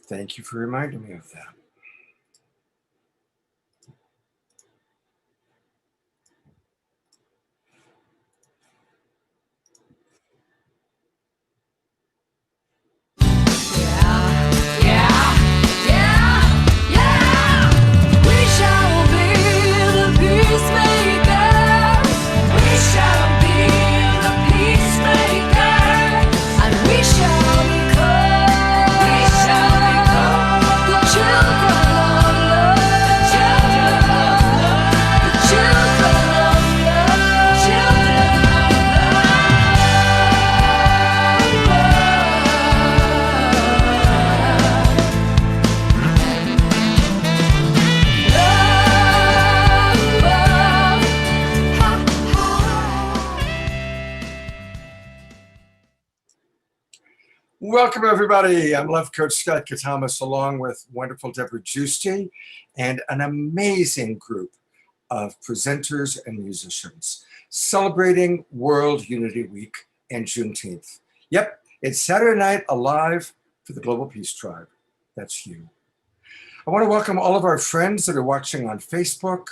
Thank you for reminding me of that. Welcome, everybody. I'm Love Coach Scott Katamas, along with wonderful Deborah Giusti and an amazing group of presenters and musicians celebrating World Unity Week and Juneteenth. Yep, it's Saturday Night Alive for the Global Peace Tribe. That's you. I want to welcome all of our friends that are watching on Facebook,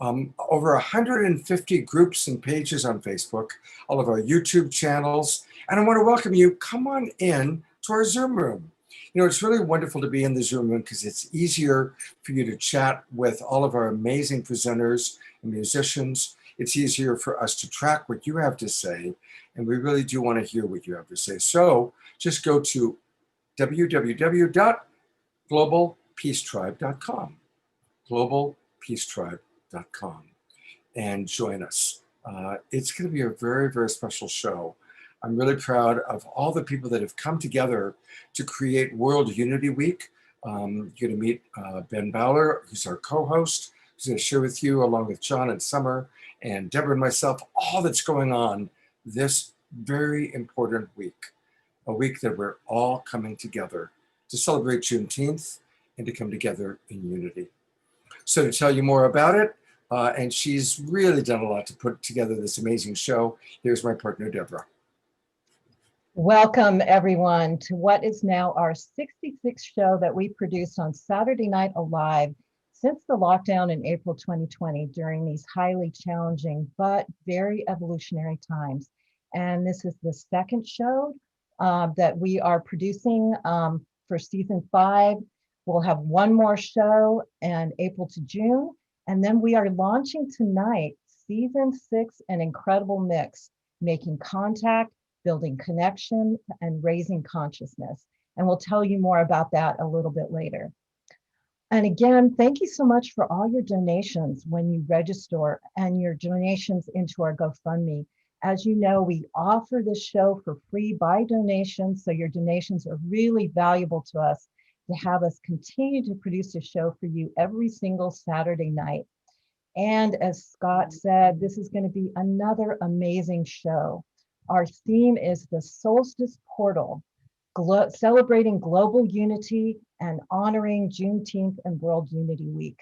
over 150 groups and pages on Facebook, all of our YouTube channels, and I want to welcome you. Come on in to our Zoom room. You know, it's really wonderful to be in the Zoom room because it's easier for you to chat with all of our amazing presenters and musicians. It's easier for us to track what you have to say, and we really do want to hear what you have to say. So just go to www.globalpeacetribe.com, globalpeacetribe.com, and join us. It's going to be a very, very special show. I'm really proud of all the people that have come together to create World Unity Week. You're going to meet Ben Bowler, who's our co-host, who's going to share with you, along with John and Summer and Deborah and myself, all that's going on this very important week, a week that we're all coming together to celebrate Juneteenth and to come together in unity. So to tell you more about it, and she's really done a lot to put together this amazing show, here's my partner, Deborah. Welcome, everyone, to what is now our 66th show that we produced on Saturday Night Alive since the lockdown in April 2020 during these highly challenging but very evolutionary times. And this is the second show that we are producing for season 5. We'll have one more show in April to June. And then we are launching tonight, season 6, An Incredible Mix, Making Contact, Building Connection, and Raising Consciousness. And we'll tell you more about that a little bit later. And again, thank you so much for all your donations when you register and your donations into our GoFundMe. As you know, we offer this show for free by donation, so your donations are really valuable to us to have us continue to produce a show for you every single Saturday night. And as Scott said, this is going to be another amazing show. Our theme is the Solstice Portal, celebrating global unity and honoring Juneteenth and World Unity Week.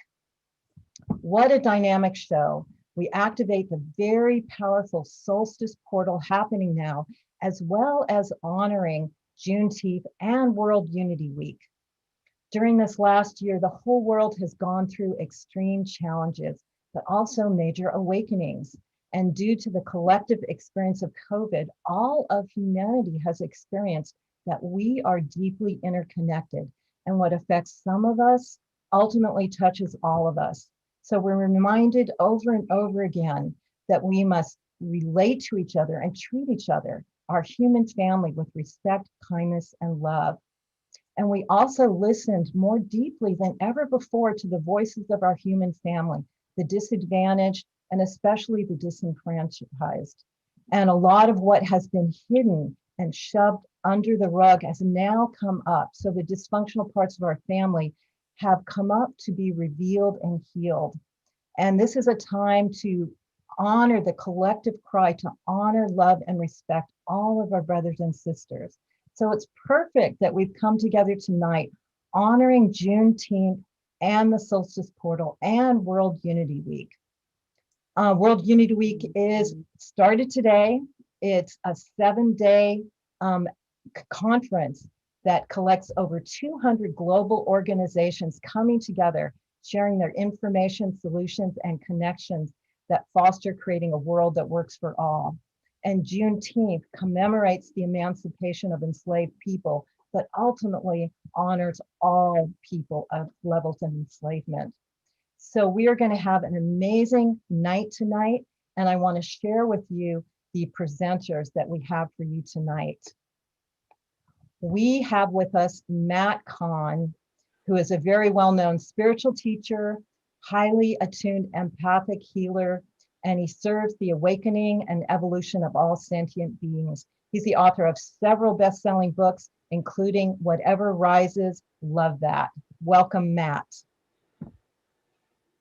What a dynamic show. We activate the very powerful solstice portal happening now, as well as honoring Juneteenth and World Unity Week. During this last year, the whole world has gone through extreme challenges, but also major awakenings. And due to the collective experience of COVID, all of humanity has experienced that we are deeply interconnected. And what affects some of us ultimately touches all of us. So we're reminded over and over again that we must relate to each other and treat each other, our human family, with respect, kindness, and love. And we also listened more deeply than ever before to the voices of our human family, the disadvantaged, and especially the disenfranchised. And a lot of what has been hidden and shoved under the rug has now come up. So the dysfunctional parts of our family have come up to be revealed and healed. And this is a time to honor the collective cry, to honor, love, and respect all of our brothers and sisters. So it's perfect that we've come together tonight, honoring Juneteenth and the Solstice Portal and World Unity Week. World Unity Week is started today. It's a 7-day conference that collects over 200 global organizations coming together, sharing their information, solutions, and connections that foster creating a world that works for all. And Juneteenth commemorates the emancipation of enslaved people, but ultimately honors all people of levels of enslavement. So we are going to have an amazing night tonight, and I want to share with you the presenters that we have for you tonight. We have with us Matt Kahn, who is a very well-known spiritual teacher, highly attuned empathic healer, and he serves the awakening and evolution of all sentient beings. He's the author of several best-selling books, including Whatever Rises, Love That. Welcome, Matt.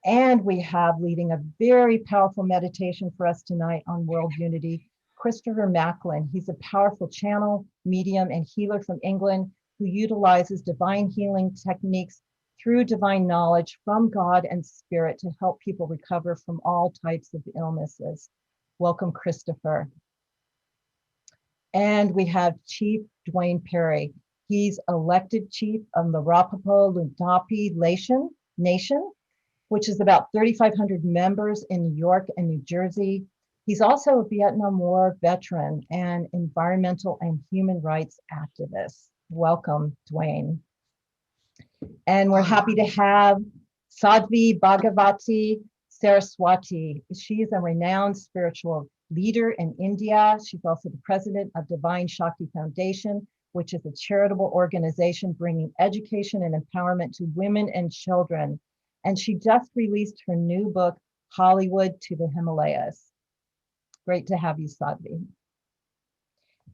And we have leading a very powerful meditation for us tonight on world unity, Christopher Macklin. He's a powerful channel, medium, and healer from England who utilizes divine healing techniques through divine knowledge from God and spirit to help people recover from all types of illnesses. Welcome, Christopher. And we have Chief Dwayne Perry. He's elected chief of the Rapopo Luntaupi Nation, which is about 3,500 members in New York and New Jersey. He's also a Vietnam War veteran and environmental and human rights activist. Welcome, Dwayne. And we're happy to have Sadhvi Bhagavati Saraswati. She is a renowned spiritual leader in India. She's also the president of Divine Shakti Foundation, which is a charitable organization bringing education and empowerment to women and children. And she just released her new book, Hollywood to the Himalayas. Great to have you, Sadhvi.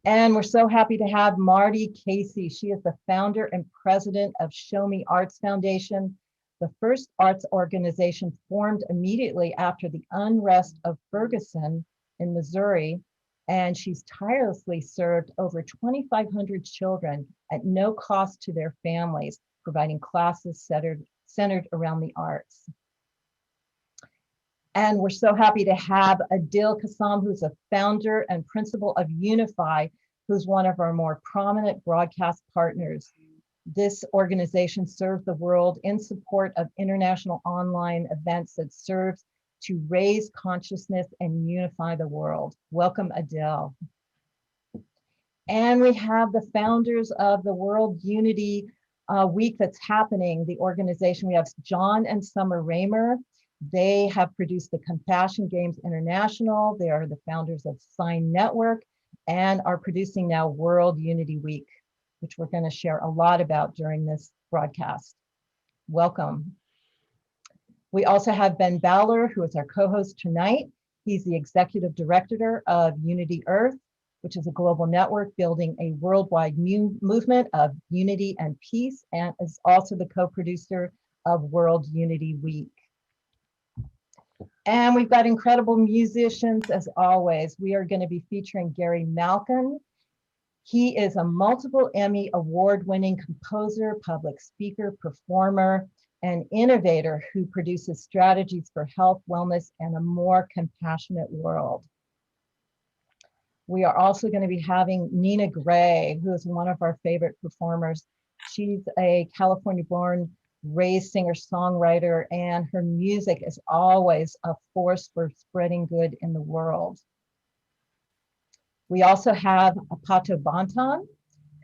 And we're so happy to have Marty Casey. She is the founder and president of Show Me Arts Foundation, the first arts organization formed immediately after the unrest of Ferguson in Missouri. And she's tirelessly served over 2,500 children at no cost to their families, providing classes centered around the arts. And we're so happy to have Adil Kassam, who's a founder and principal of Unify, who's one of our more prominent broadcast partners. This organization serves the world in support of international online events that serves to raise consciousness and unify the world. Welcome, Adil. And we have the founders of the World Unity Week that's happening, the organization. We have John and Summer Raymer. They have produced the Compassion Games International. They are the founders of Sign Network and are producing now World Unity Week, which we're going to share a lot about during this broadcast. Welcome. We also have Ben Bowler, who is our co-host tonight. He's the executive director of Unity Earth, which is a global network building a worldwide movement of unity and peace, and is also the co-producer of World Unity Week. And we've got incredible musicians as always. We are going to be featuring Gary Malkin. He is a multiple Emmy award-winning composer, public speaker, performer, and innovator who produces strategies for health, wellness, and a more compassionate world. We are also going to be having Nina Gray, who is one of our favorite performers. She's a California-born raised singer-songwriter, and her music is always a force for spreading good in the world. We also have Pato Banton,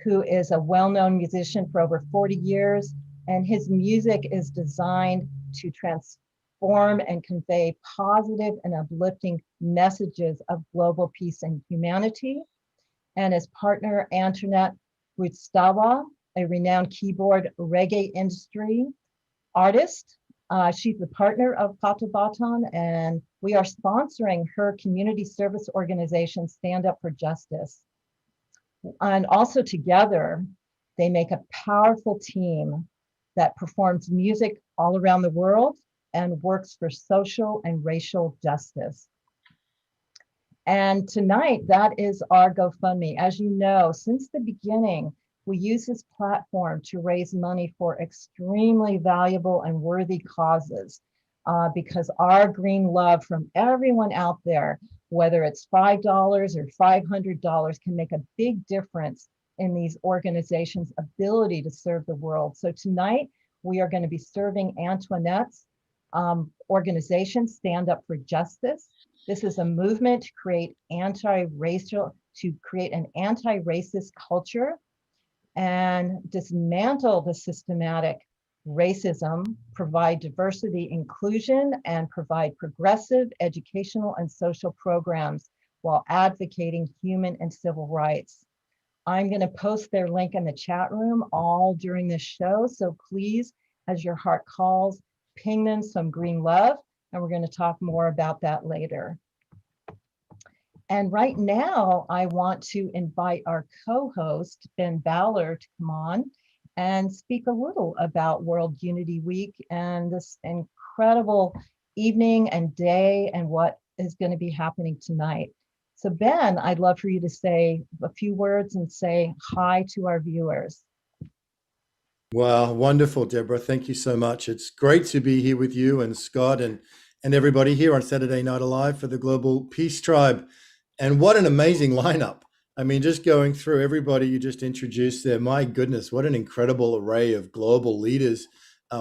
who is a well-known musician for over 40 years, and his music is designed to transform and convey positive and uplifting messages of global peace and humanity. And his partner, Antoinette Rutstawa, a renowned keyboard reggae industry artist. She's the partner of Pato Banton, and we are sponsoring her community service organization, Stand Up for Justice. And also together, they make a powerful team that performs music all around the world and works for social and racial justice. And tonight, that is our GoFundMe. As you know, since the beginning, we use this platform to raise money for extremely valuable and worthy causes because our green love from everyone out there, whether it's $5 or $500, can make a big difference in these organizations' ability to serve the world. So tonight, we are going to be serving Antoinette's organization, Stand Up for Justice. This is a movement to create an anti-racist culture and dismantle the systematic racism, provide diversity inclusion, and provide progressive educational and social programs while advocating human and civil rights. I'm going to post their link in the chat room all during this show. So please, as your heart calls, ping them some green love, and we're going to talk more about that later. And right now, I want to invite our co-host, Ben Ballard, to come on and speak a little about World Unity Week and this incredible evening and day and what is going to be happening tonight. So Ben, I'd love for you to say a few words and say hi to our viewers. Wow, wonderful, Deborah. Thank you so much. It's great to be here with you and Scott and everybody here on Saturday Night Alive for the Global Peace Tribe. And what an amazing lineup. I mean, just going through everybody you just introduced there, my goodness, what an incredible array of global leaders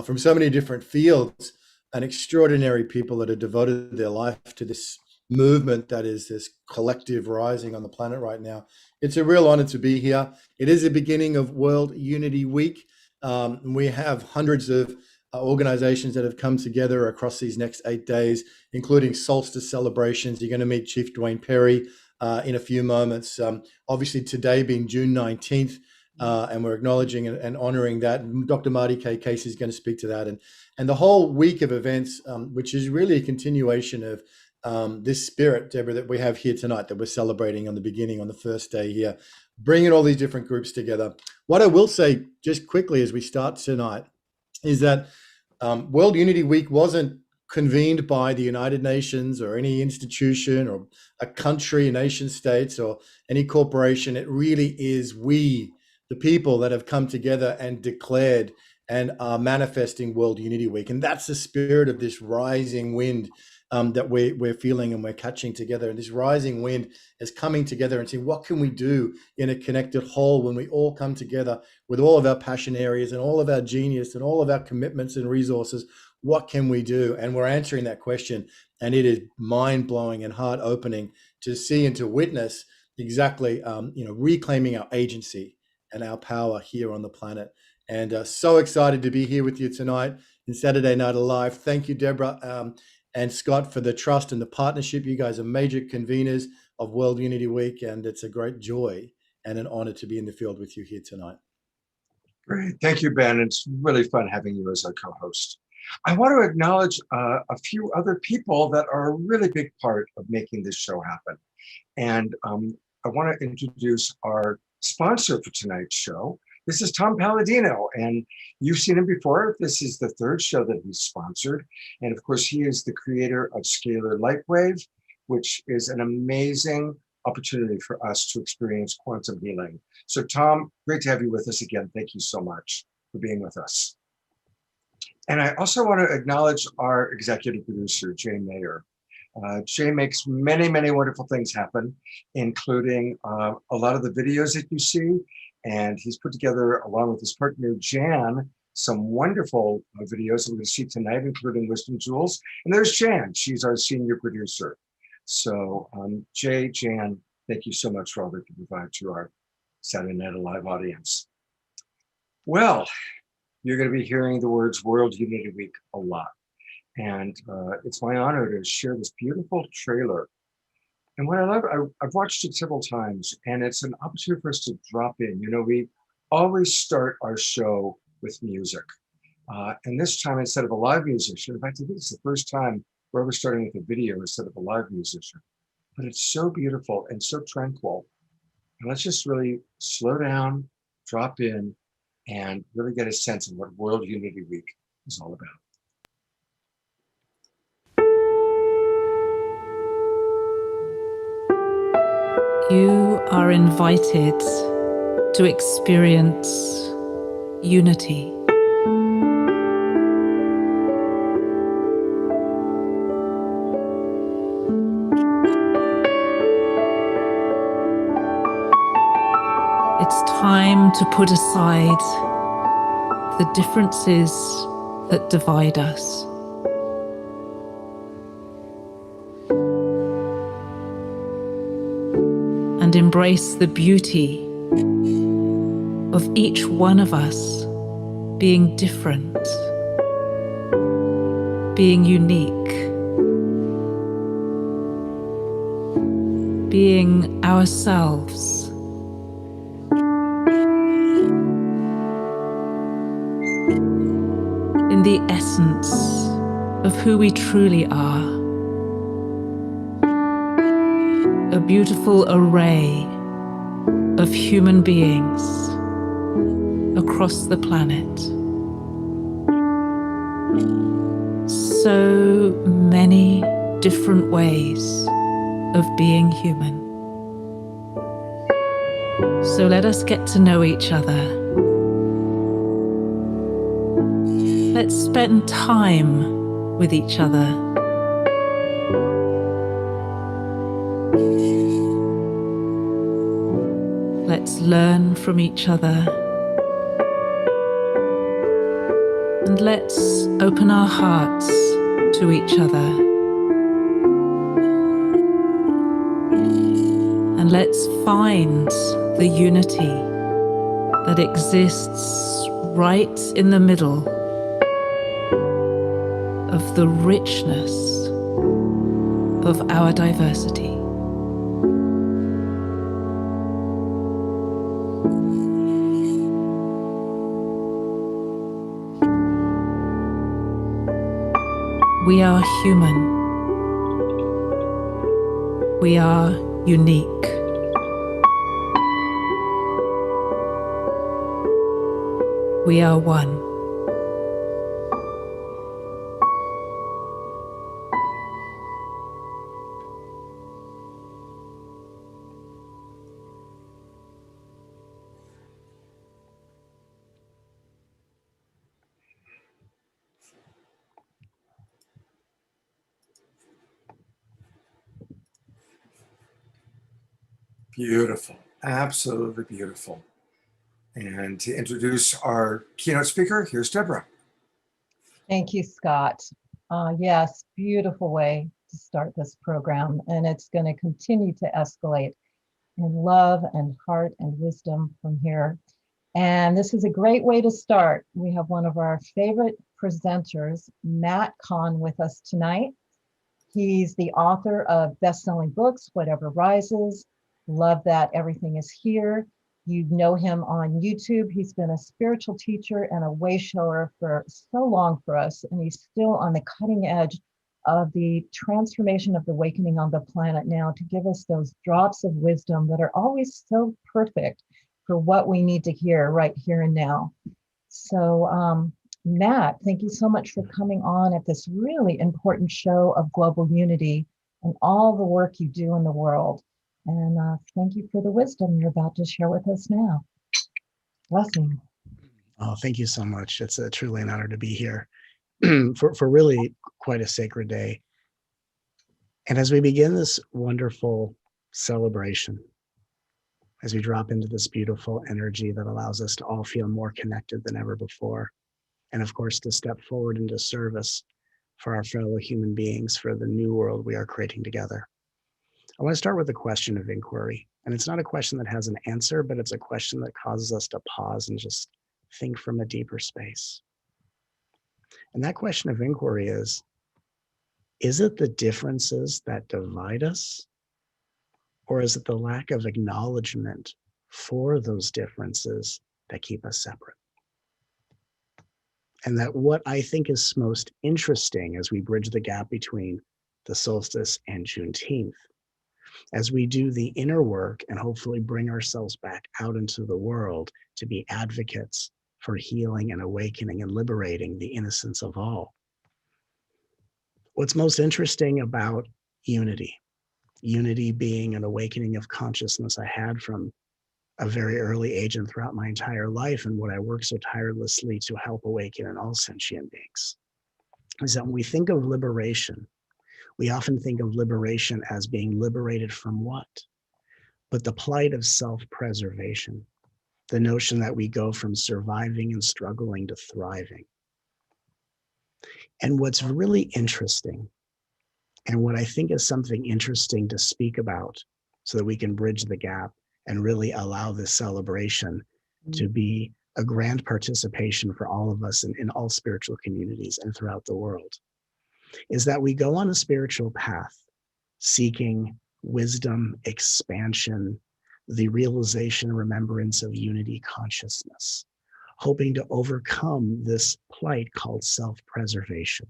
from so many different fields and extraordinary people that have devoted their life to this movement that is this collective rising on the planet right now. It's a real honor to be here. It is the beginning of World Unity Week. We have hundreds of organizations that have come together across these next 8 days, including solstice celebrations. You're going to meet Chief Dwayne Perry in a few moments. Obviously, today being June 19th, and we're acknowledging and honoring that. Dr. Marty K. Casey is going to speak to that. And the whole week of events, which is really a continuation of this spirit, Deborah, that we have here tonight, that we're celebrating on the first day here, bringing all these different groups together. What I will say just quickly as we start tonight is that World Unity Week wasn't convened by the United Nations or any institution or a country, nation states, or any corporation. It really is we, the people, that have come together and declared and are manifesting World Unity Week. And that's the spirit of this rising wind that we're feeling and we're catching together. And this rising wind is coming together and saying, what can we do in a connected whole when we all come together with all of our passion areas and all of our genius and all of our commitments and resources? What can we do? And we're answering that question. And it is mind-blowing and heart-opening to see and to witness exactly, reclaiming our agency and our power here on the planet. And so excited to be here with you tonight in Saturday Night Alive. Thank you, Deborah. And Scott, for the trust and the partnership. You guys are major conveners of World Unity Week, and it's a great joy and an honor to be in the field with you here tonight. Great. Thank you, Ben. It's really fun having you as our co-host. I want to acknowledge a few other people that are a really big part of making this show happen. And I want to introduce our sponsor for tonight's show. This is Tom Palladino, and you've seen him before. This is the third show that he's sponsored. And of course, he is the creator of Scalar Lightwave, which is an amazing opportunity for us to experience quantum healing. So Tom, great to have you with us again. Thank you so much for being with us. And I also want to acknowledge our executive producer, Jay Mayer. Jay makes many, many wonderful things happen, including a lot of the videos that you see. And he's put together, along with his partner, Jan, some wonderful videos that we're going to see tonight, including Wisdom Jewels. And there's Jan. She's our senior producer. So Jay, Jan, thank you so much for all that you provide to our Saturday Night Alive audience. Well, you're going to be hearing the words World Unity Week a lot. And it's my honor to share this beautiful trailer. And what I love, I've watched it several times, and it's an opportunity for us to drop in. You know, we always start our show with music. And this time, instead of a live musician, in fact, I think it's the first time we're ever starting with a video instead of a live musician. But it's so beautiful and so tranquil. And let's just really slow down, drop in, and really get a sense of what World Unity Week is all about. You are invited to experience unity. It's time to put aside the differences that divide us. And embrace the beauty of each one of us being different, being unique, being ourselves. In the essence of who we truly are. A beautiful array of human beings across the planet. So many different ways of being human. So let us get to know each other. Let's spend time with each other. Let's learn from each other. And let's open our hearts to each other. And let's find the unity that exists right in the middle of the richness of our diversity. We are human. We are unique. We are one. Beautiful, absolutely beautiful. And to introduce our keynote speaker, here's Deborah. Thank you, Scott. Yes, beautiful way to start this program, and it's going to continue to escalate in love and heart and wisdom from here. And this is a great way to start. We have one of our favorite presenters, Matt Kahn, with us tonight. He's the author of best-selling books, Whatever Rises, Love That Everything Is Here. You know him on YouTube. He's been a spiritual teacher and a way shower for so long for us, and he's still on the cutting edge of the transformation of the awakening on the planet now to give us those drops of wisdom that are always so perfect for what we need to hear right here and now. So Matt, thank you so much for coming on at this really important show of global unity and all the work you do in the world. And thank you for the wisdom you're about to share with us now. Blessing. Oh, thank you so much. It's truly an honor to be here for really quite a sacred day. And as we begin this wonderful celebration, as we drop into this beautiful energy that allows us to all feel more connected than ever before, and of course, to step forward into service for our fellow human beings, for the new world we are creating together. I want to start with a question of inquiry. And it's not a question that has an answer, but it's a question that causes us to pause and just think from a deeper space. And that question of inquiry is it the differences that divide us? Or is it the lack of acknowledgement for those differences that keep us separate? And that what I think is most interesting as we bridge the gap between the solstice and Juneteenth, as we do the inner work and hopefully bring ourselves back out into the world to be advocates for healing and awakening and liberating the innocence of all. What's most interesting about unity being an awakening of consciousness I had from a very early age and throughout my entire life, and what I work so tirelessly to help awaken in all sentient beings, is that when we think of liberation, we often think of liberation as being liberated from what? But the plight of self-preservation. The notion that we go from surviving and struggling to thriving. And what's really interesting, and what I think is something interesting to speak about so that we can bridge the gap and really allow this celebration to be a grand participation for all of us in all spiritual communities and throughout the world, is that we go on a spiritual path seeking wisdom, expansion, the realization and remembrance of unity consciousness, hoping to overcome this plight called self-preservation.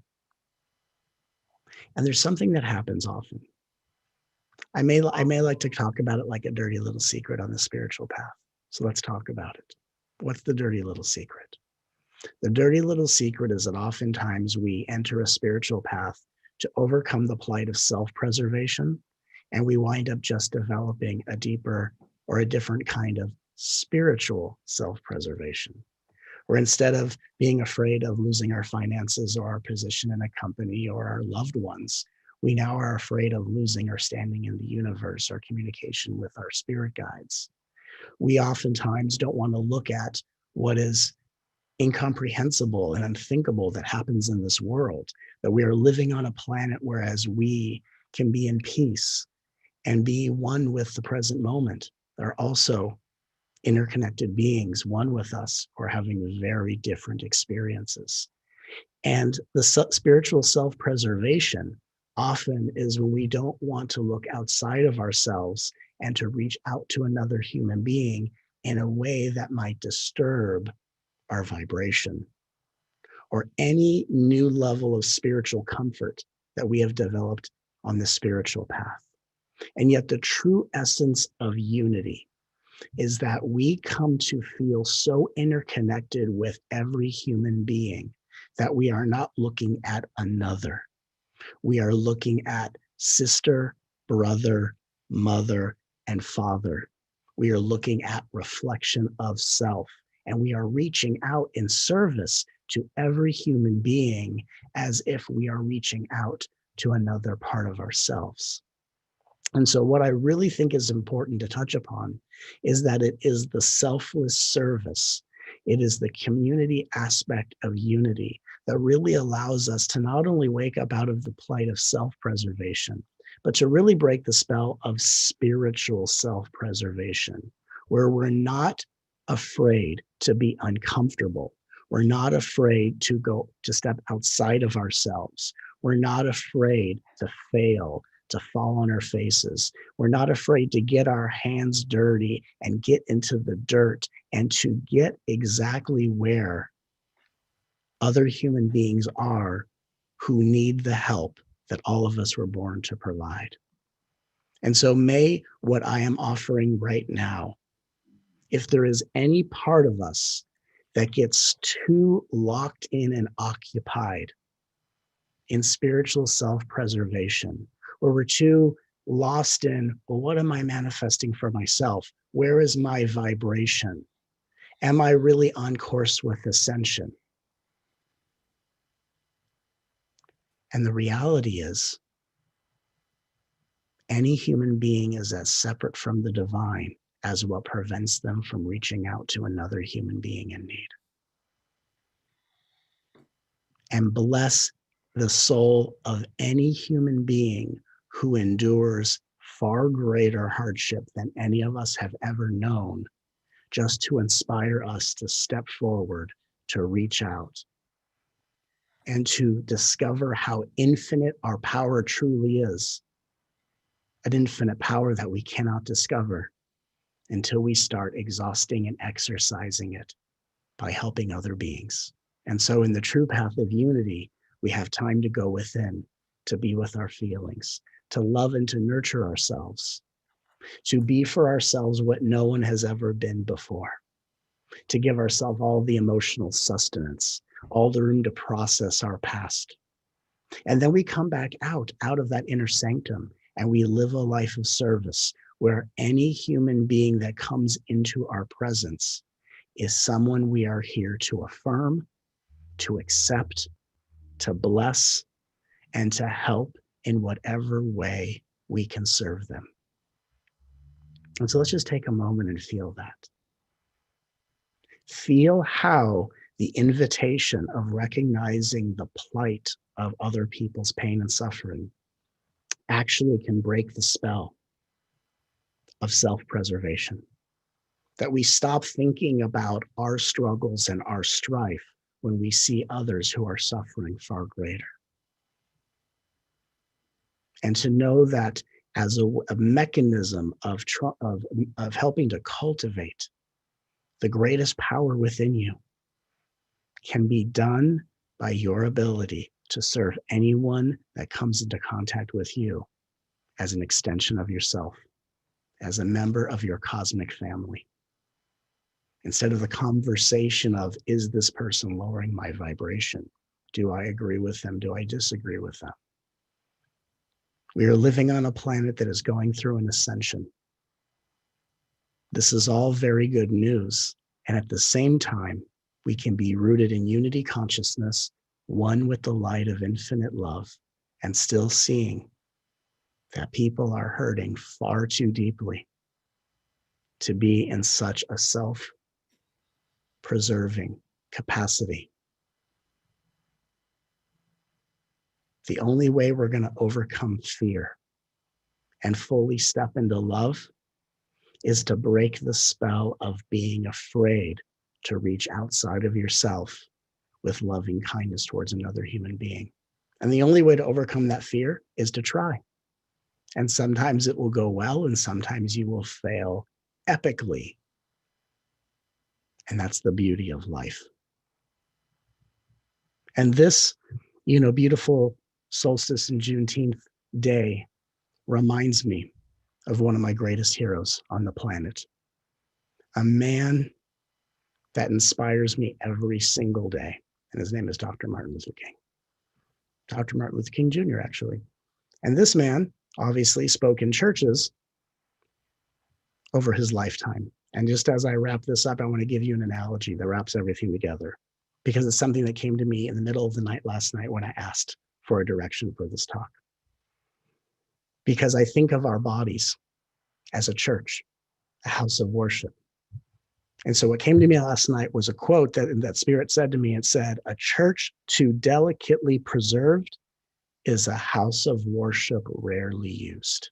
And there's something that happens often. I may like to talk about it like a dirty little secret on the spiritual path. So let's talk about it. What's the dirty little secret? The dirty little secret is that oftentimes we enter a spiritual path to overcome the plight of self-preservation, and we wind up just developing a deeper or a different kind of spiritual self-preservation, where instead of being afraid of losing our finances or our position in a company or our loved ones, we now are afraid of losing our standing in the universe, our communication with our spirit guides. We oftentimes don't want to look at what is incomprehensible and unthinkable that happens in this world, that we are living on a planet whereas we can be in peace and be one with the present moment. There are also interconnected beings, one with us, or having very different experiences. And the spiritual self-preservation often is when we don't want to look outside of ourselves and to reach out to another human being in a way that might disturb our vibration or any new level of spiritual comfort that we have developed on the spiritual path. And yet the true essence of unity is that we come to feel so interconnected with every human being that we are not looking at another. We are looking at sister, brother, mother, and father. We are looking at reflection of self, and we are reaching out in service to every human being as if we are reaching out to another part of ourselves. And so what I really think is important to touch upon is that it is the selfless service. It is the community aspect of unity that really allows us to not only wake up out of the plight of self-preservation, but to really break the spell of spiritual self-preservation, where we're not afraid to be uncomfortable. We're not afraid to step outside of ourselves. We're not afraid to fail, to fall on our faces. We're not afraid to get our hands dirty and get into the dirt and to get exactly where other human beings are who need the help that all of us were born to provide. And so may what I am offering right now, if there is any part of us that gets too locked in and occupied in spiritual self-preservation, where we're too lost in, well, what am I manifesting for myself? Where is my vibration? Am I really on course with ascension? And the reality is, any human being is as separate from the divine as what prevents them from reaching out to another human being in need. And bless the soul of any human being who endures far greater hardship than any of us have ever known, just to inspire us to step forward, to reach out, and to discover how infinite our power truly is. An infinite power that we cannot discover until we start exhausting and exercising it by helping other beings. And so in the true path of unity, we have time to go within, to be with our feelings, to love and to nurture ourselves, to be for ourselves what no one has ever been before, to give ourselves all the emotional sustenance, all the room to process our past. And then we come back out of that inner sanctum, and we live a life of service where any human being that comes into our presence is someone we are here to affirm, to accept, to bless, and to help in whatever way we can serve them. And so let's just take a moment and feel that. Feel how the invitation of recognizing the plight of other people's pain and suffering actually can break the spell of self-preservation. That we stop thinking about our struggles and our strife when we see others who are suffering far greater. And to know that as a mechanism of helping to cultivate the greatest power within you can be done by your ability to serve anyone that comes into contact with you as an extension of yourself, as a member of your cosmic family. Instead of the conversation of, is this person lowering my vibration? Do I agree with them? Do I disagree with them? We are living on a planet that is going through an ascension. This is all very good news. And at the same time, we can be rooted in unity consciousness, one with the light of infinite love, and still seeing that people are hurting far too deeply to be in such a self-preserving capacity. The only way we're going to overcome fear and fully step into love is to break the spell of being afraid to reach outside of yourself with loving kindness towards another human being. And the only way to overcome that fear is to try. And sometimes it will go well, and sometimes you will fail epically. And that's the beauty of life. And this, beautiful solstice and Juneteenth day reminds me of one of my greatest heroes on the planet, a man that inspires me every single day. And his name is Dr. Martin Luther King. Dr. Martin Luther King Jr., actually. And this man obviously spoke in churches over his lifetime. And just as I wrap this up, I want to give you an analogy that wraps everything together, because it's something that came to me in the middle of the night last night when I asked for a direction for this talk. Because I think of our bodies as a church, a house of worship. And so what came to me last night was a quote that Spirit said to me. It said, "A church too delicately preserved is a house of worship rarely used."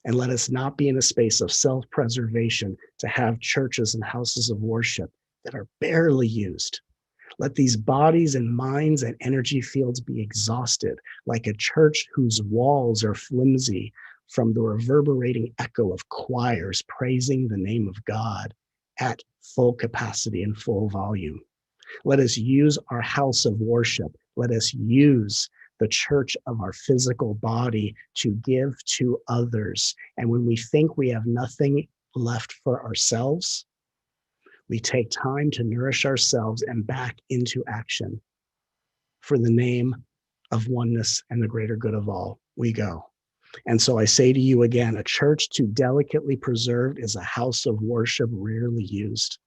And let us not be in a space of self-preservation to have churches and houses of worship that are barely used. Let these bodies and minds and energy fields be exhausted, like a church whose walls are flimsy from the reverberating echo of choirs praising the name of God at full capacity and full volume. Let us use our house of worship. Let us use the church of our physical body to give to others. And when we think we have nothing left for ourselves, we take time to nourish ourselves and back into action. For the name of oneness and the greater good of all, we go. And so I say to you again, a church too delicately preserved is a house of worship rarely used.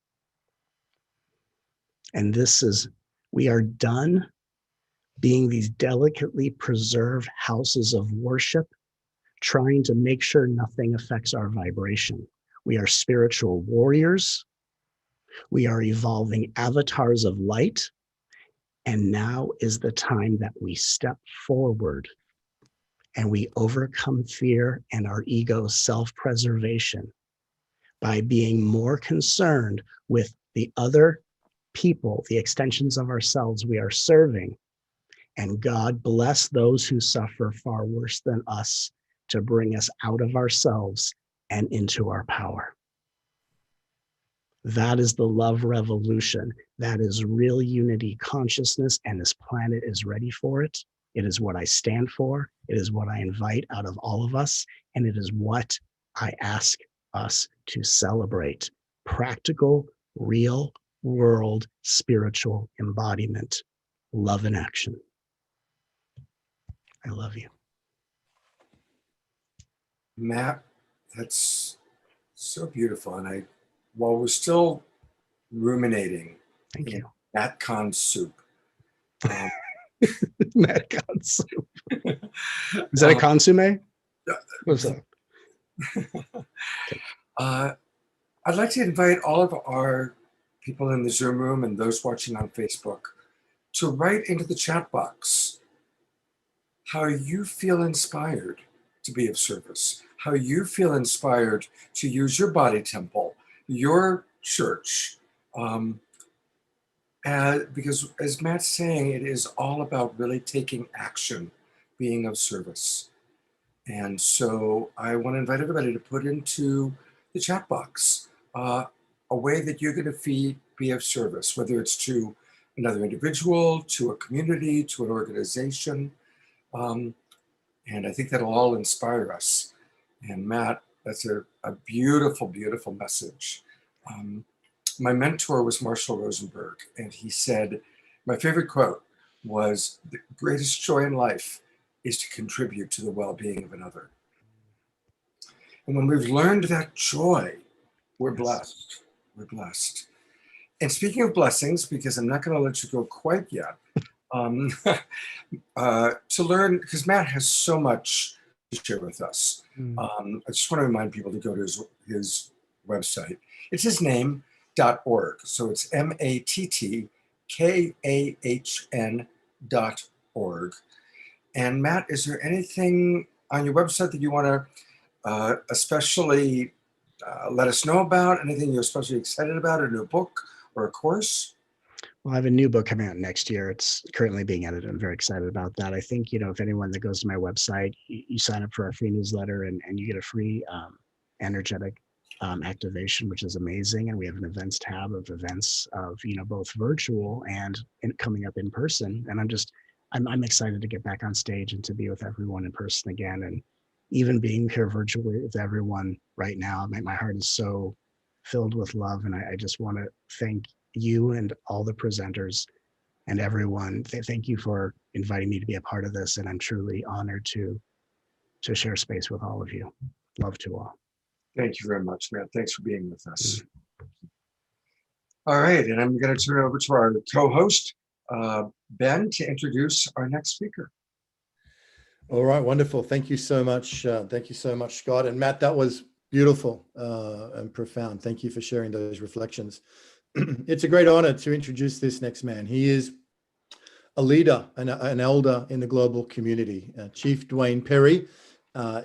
And we are done being these delicately preserved houses of worship, trying to make sure nothing affects our vibration. We are spiritual warriors. We are evolving avatars of light. And now is the time that we step forward and we overcome fear and our ego's self-preservation by being more concerned with the other people, the extensions of ourselves we are serving. And God bless those who suffer far worse than us to bring us out of ourselves and into our power. That is the love revolution. That is real unity consciousness, and this planet is ready for it. It is what I stand for. It is what I invite out of all of us, and it is what I ask us to celebrate. Practical, real world, spiritual embodiment. Love in action. I love you. Matt, that's so beautiful. And while we're still ruminating, Thank you. Matt Kahn soup. Matt consomme. Is that a consomme? What's that? I'd like to invite all of our people in the Zoom room and those watching on Facebook to write into the chat box how you feel inspired to be of service, how you feel inspired to use your body temple, your church. Because as Matt's saying, it is all about really taking action, being of service. And so I want to invite everybody to put into the chat box a way that you're going to be of service, whether it's to another individual, to a community, to an organization. And I think that'll all inspire us. And Matt, that's a beautiful, beautiful message. My mentor was Marshall Rosenberg, and he said, my favorite quote was, "The greatest joy in life is to contribute to the well-being of another." And when we've learned that joy, we're blessed. We're blessed. And speaking of blessings, because I'm not going to let you go quite yet, to learn, because Matt has so much to share with us. I just want to remind people to go to his website. It's his name.org. So it's MATTKAHN.org. And Matt, is there anything on your website that you want to especially let us know about? Anything you're especially excited about, a new book or a course? Well, I have a new book coming out next year. It's currently being edited. I'm very excited about that. I think, if anyone that goes to my website, you sign up for our free newsletter and you get a free energetic activation, which is amazing. And we have an events tab of events of, both virtual and coming up in person. And I'm excited to get back on stage and to be with everyone in person again. And even being here virtually with everyone right now, my heart is so filled with love. And I just want to thank you and all the presenters and everyone. Thank you for inviting me to be a part of this. And I'm truly honored to share space with all of you. Love to all. Thank you very much, Matt. Thanks for being with us. All right, and I'm going to turn it over to our co-host, Ben, to introduce our next speaker. All right, wonderful. Thank you so much. Thank you so much, Scott. And Matt, that was beautiful and profound. Thank you for sharing those reflections. It's a great honor to introduce this next man. He is a leader and an elder in the global community. Chief Dwayne Perry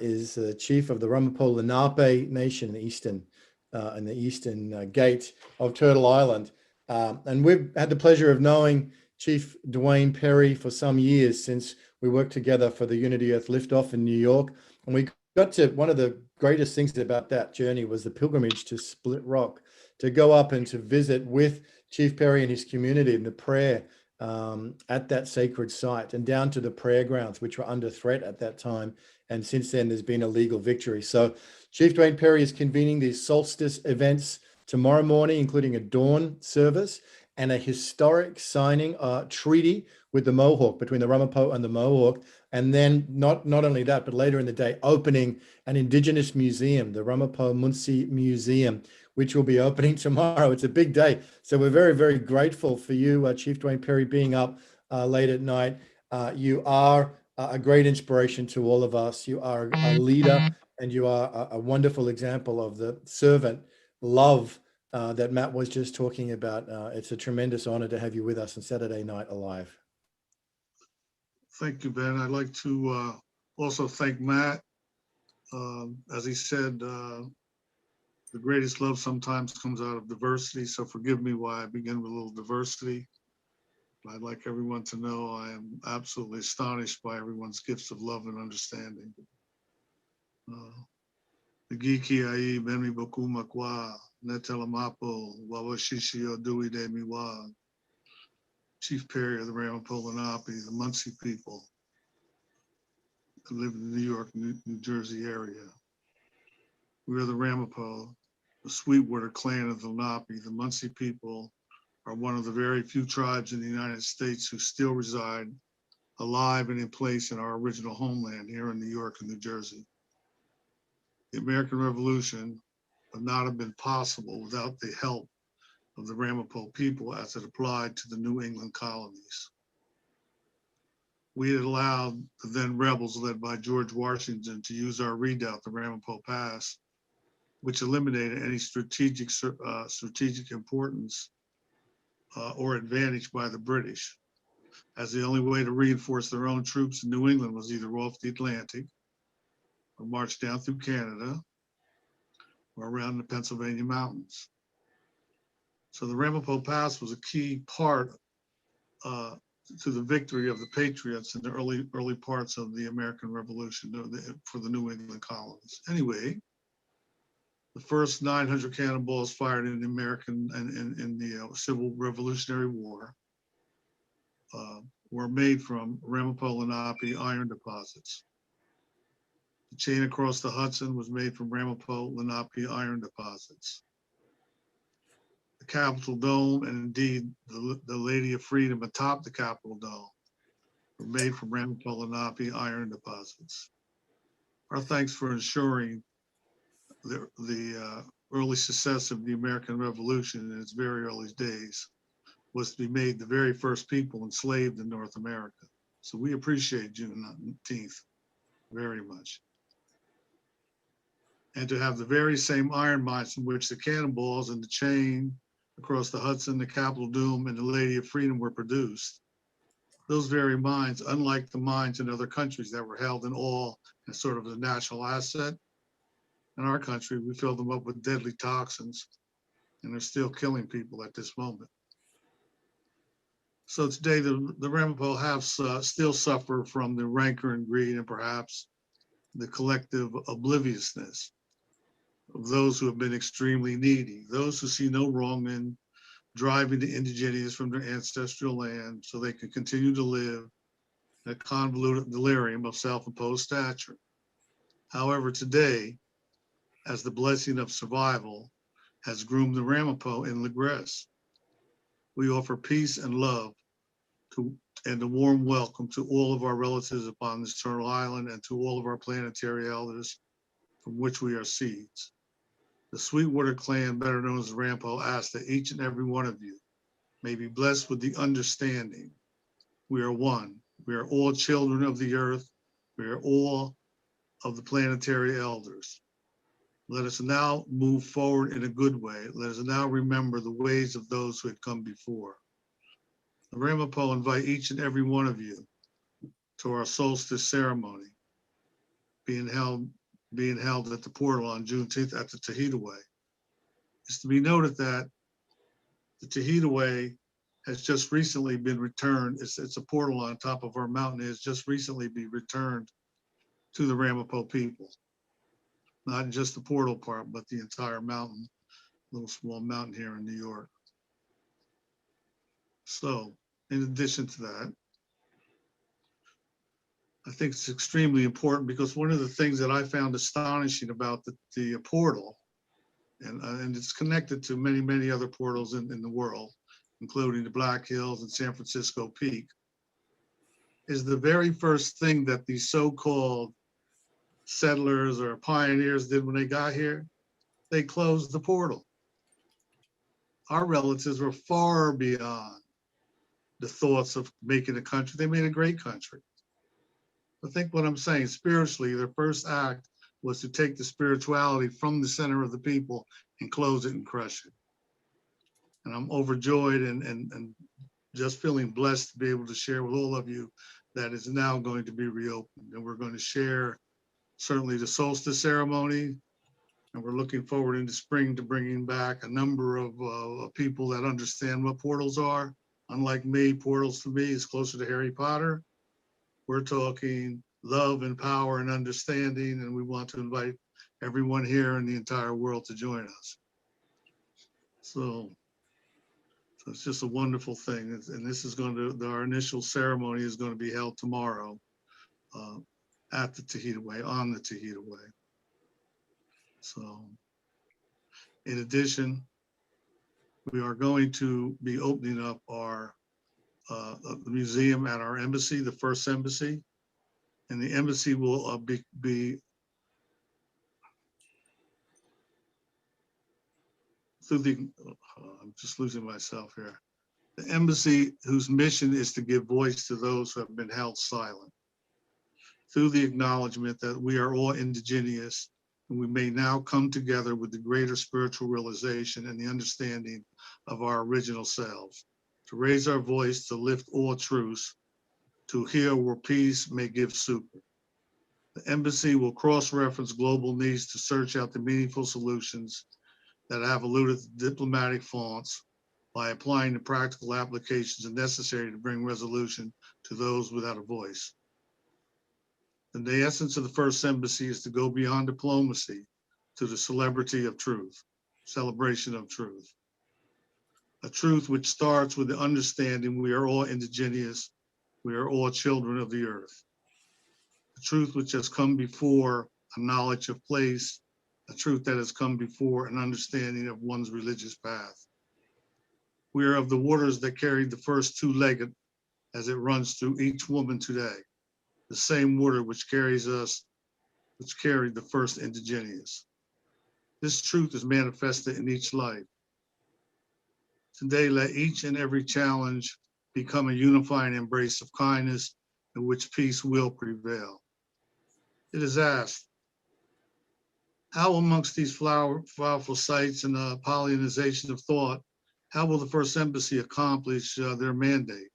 is chief of the Ramapo Lenape Nation in the eastern gate of Turtle Island. And we've had the pleasure of knowing Chief Dwayne Perry for some years, since we worked together for the Unity Earth Liftoff in New York. And we got to, one of the greatest things about that journey was the pilgrimage to Split Rock, to go up and to visit with Chief Perry and his community in the prayer at that sacred site, and down to the prayer grounds, which were under threat at that time. And since then, there's been a legal victory. So Chief Dwayne Perry is convening these solstice events tomorrow morning, including a dawn service and a historic signing treaty with the Mohawk, between the Ramapo and the Mohawk. And then not only that, but later in the day, opening an Indigenous museum, the Ramapo Munsee Museum, which will be opening tomorrow. It's a big day. So we're very, very grateful for you, Chief Dwayne Perry, being up late at night. You are a great inspiration to all of us. You are a leader, and you are a wonderful example of the servant love that Matt was just talking about. It's a tremendous honor to have you with us on Saturday Night Alive. Thank you, Ben. I'd like to also thank Matt. As he said, the greatest love sometimes comes out of diversity. So forgive me why I begin with a little diversity. I'd like everyone to know I am absolutely astonished by everyone's gifts of love and understanding. The Giki Ai, Bemi Boku Makwa, Netelamapo, Wawashishio Dewey De Miwa, Chief Perry of the Ramapo Lenape, the Munsee people who live in the New York, New Jersey area. We are the Ramapo, the Sweetwater clan of the Lenape. The Munsee people are one of the very few tribes in the United States who still reside alive and in place in our original homeland here in New York and New Jersey. The American Revolution would not have been possible without the help of the Ramapo people as it applied to the New England colonies. We had allowed the then rebels led by George Washington to use our redoubt, the Ramapo Pass, which eliminated any strategic importance or advantaged by the British, as the only way to reinforce their own troops in New England was either off the Atlantic or march down through Canada or around the Pennsylvania mountains. So the Ramapo Pass was a key part to the victory of the Patriots in the early parts of the American Revolution for the New England colonies. Anyway, the first 900 cannonballs fired in the American and in the Civil Revolutionary War were made from Ramapo Lenape iron deposits. The chain across the Hudson was made from Ramapo Lenape iron deposits. The Capitol Dome and indeed the Lady of Freedom atop the Capitol Dome were made from Ramapo Lenape iron deposits. Our thanks for ensuring the early success of the American Revolution in its very early days was to be made the very first people enslaved in North America. So we appreciate June 19th very much. And to have the very same iron mines from which the cannonballs and the chain across the Hudson, the Capitol Dome, and the Lady of Freedom were produced. Those very mines, unlike the mines in other countries that were held in awe as sort of a national asset, in our country, we filled them up with deadly toxins, and they're still killing people at this moment. So today, the Ramapo have still suffer from the rancor and greed and perhaps the collective obliviousness of those who have been extremely needy, those who see no wrong in driving the indigenous from their ancestral land so they can continue to live in a convoluted delirium of self-imposed stature. However, today, as the blessing of survival has groomed the Ramapo in Legress, we offer peace and love and a warm welcome to all of our relatives upon this Turtle Island and to all of our planetary elders from which we are seeds. The Sweetwater clan, better known as the Ramapo, asks that each and every one of you may be blessed with the understanding we are one. We are all children of the earth. We are all of the planetary elders. Let us now move forward in a good way. Let us now remember the ways of those who had come before. The Ramapo invite each and every one of you to our solstice ceremony being held at the portal on June 10th at the Tahita Way. It's to be noted that the Tahita Way has just recently been returned. It's a portal on top of our mountain. It has just recently been returned to the Ramapo people. Not just the portal part, but the entire mountain, little small mountain here in New York. So in addition to that, I think it's extremely important because one of the things that I found astonishing about the portal, and it's connected to many, many other portals in the world, including the Black Hills and San Francisco Peak, is the very first thing that these so-called settlers or pioneers did when they got here. They closed the portal. Our relatives were far beyond the thoughts of making a country. They made a great country. I think what I'm saying, spiritually, their first act was to take the spirituality from the center of the people and close it and crush it. And I'm overjoyed and just feeling blessed to be able to share with all of you that is now going to be reopened. And we're going to share certainly the solstice ceremony. And we're looking forward into spring to bringing back a number of people that understand what portals are. Unlike me, portals to me is closer to Harry Potter. We're talking love and power and understanding, and we want to invite everyone here in the entire world to join us. So it's just a wonderful thing. And this is going to, our initial ceremony is going to be held tomorrow at the Tahita Way, on the Tahita Way. So in addition, we are going to be opening up our the museum at our embassy, the first embassy, and the embassy will be through the, I'm just losing myself here. The embassy whose mission is to give voice to those who have been held silent through the acknowledgement that we are all indigenous and we may now come together with the greater spiritual realization and the understanding of our original selves. to raise our voice, to lift all truths, to hear where peace may give super. The embassy will cross-reference global needs to search out the meaningful solutions that have eluded the diplomatic fonts by applying the practical applications necessary to bring resolution to those without a voice. And the essence of the first embassy is to go beyond diplomacy to the celebrity of truth, celebration of truth. A truth which starts with the understanding we are all indigenous, we are all children of the earth. A truth which has come before a knowledge of place, a truth that has come before an understanding of one's religious path. We are of the waters that carried the first two-legged as it runs through each woman today, the same water which carries us, which carried the first indigenous. This truth is manifested in each life. Today, let each and every challenge become a unifying embrace of kindness in which peace will prevail. It is asked, how amongst these powerful sites and the pollinization of thought, how will the first embassy accomplish their mandate?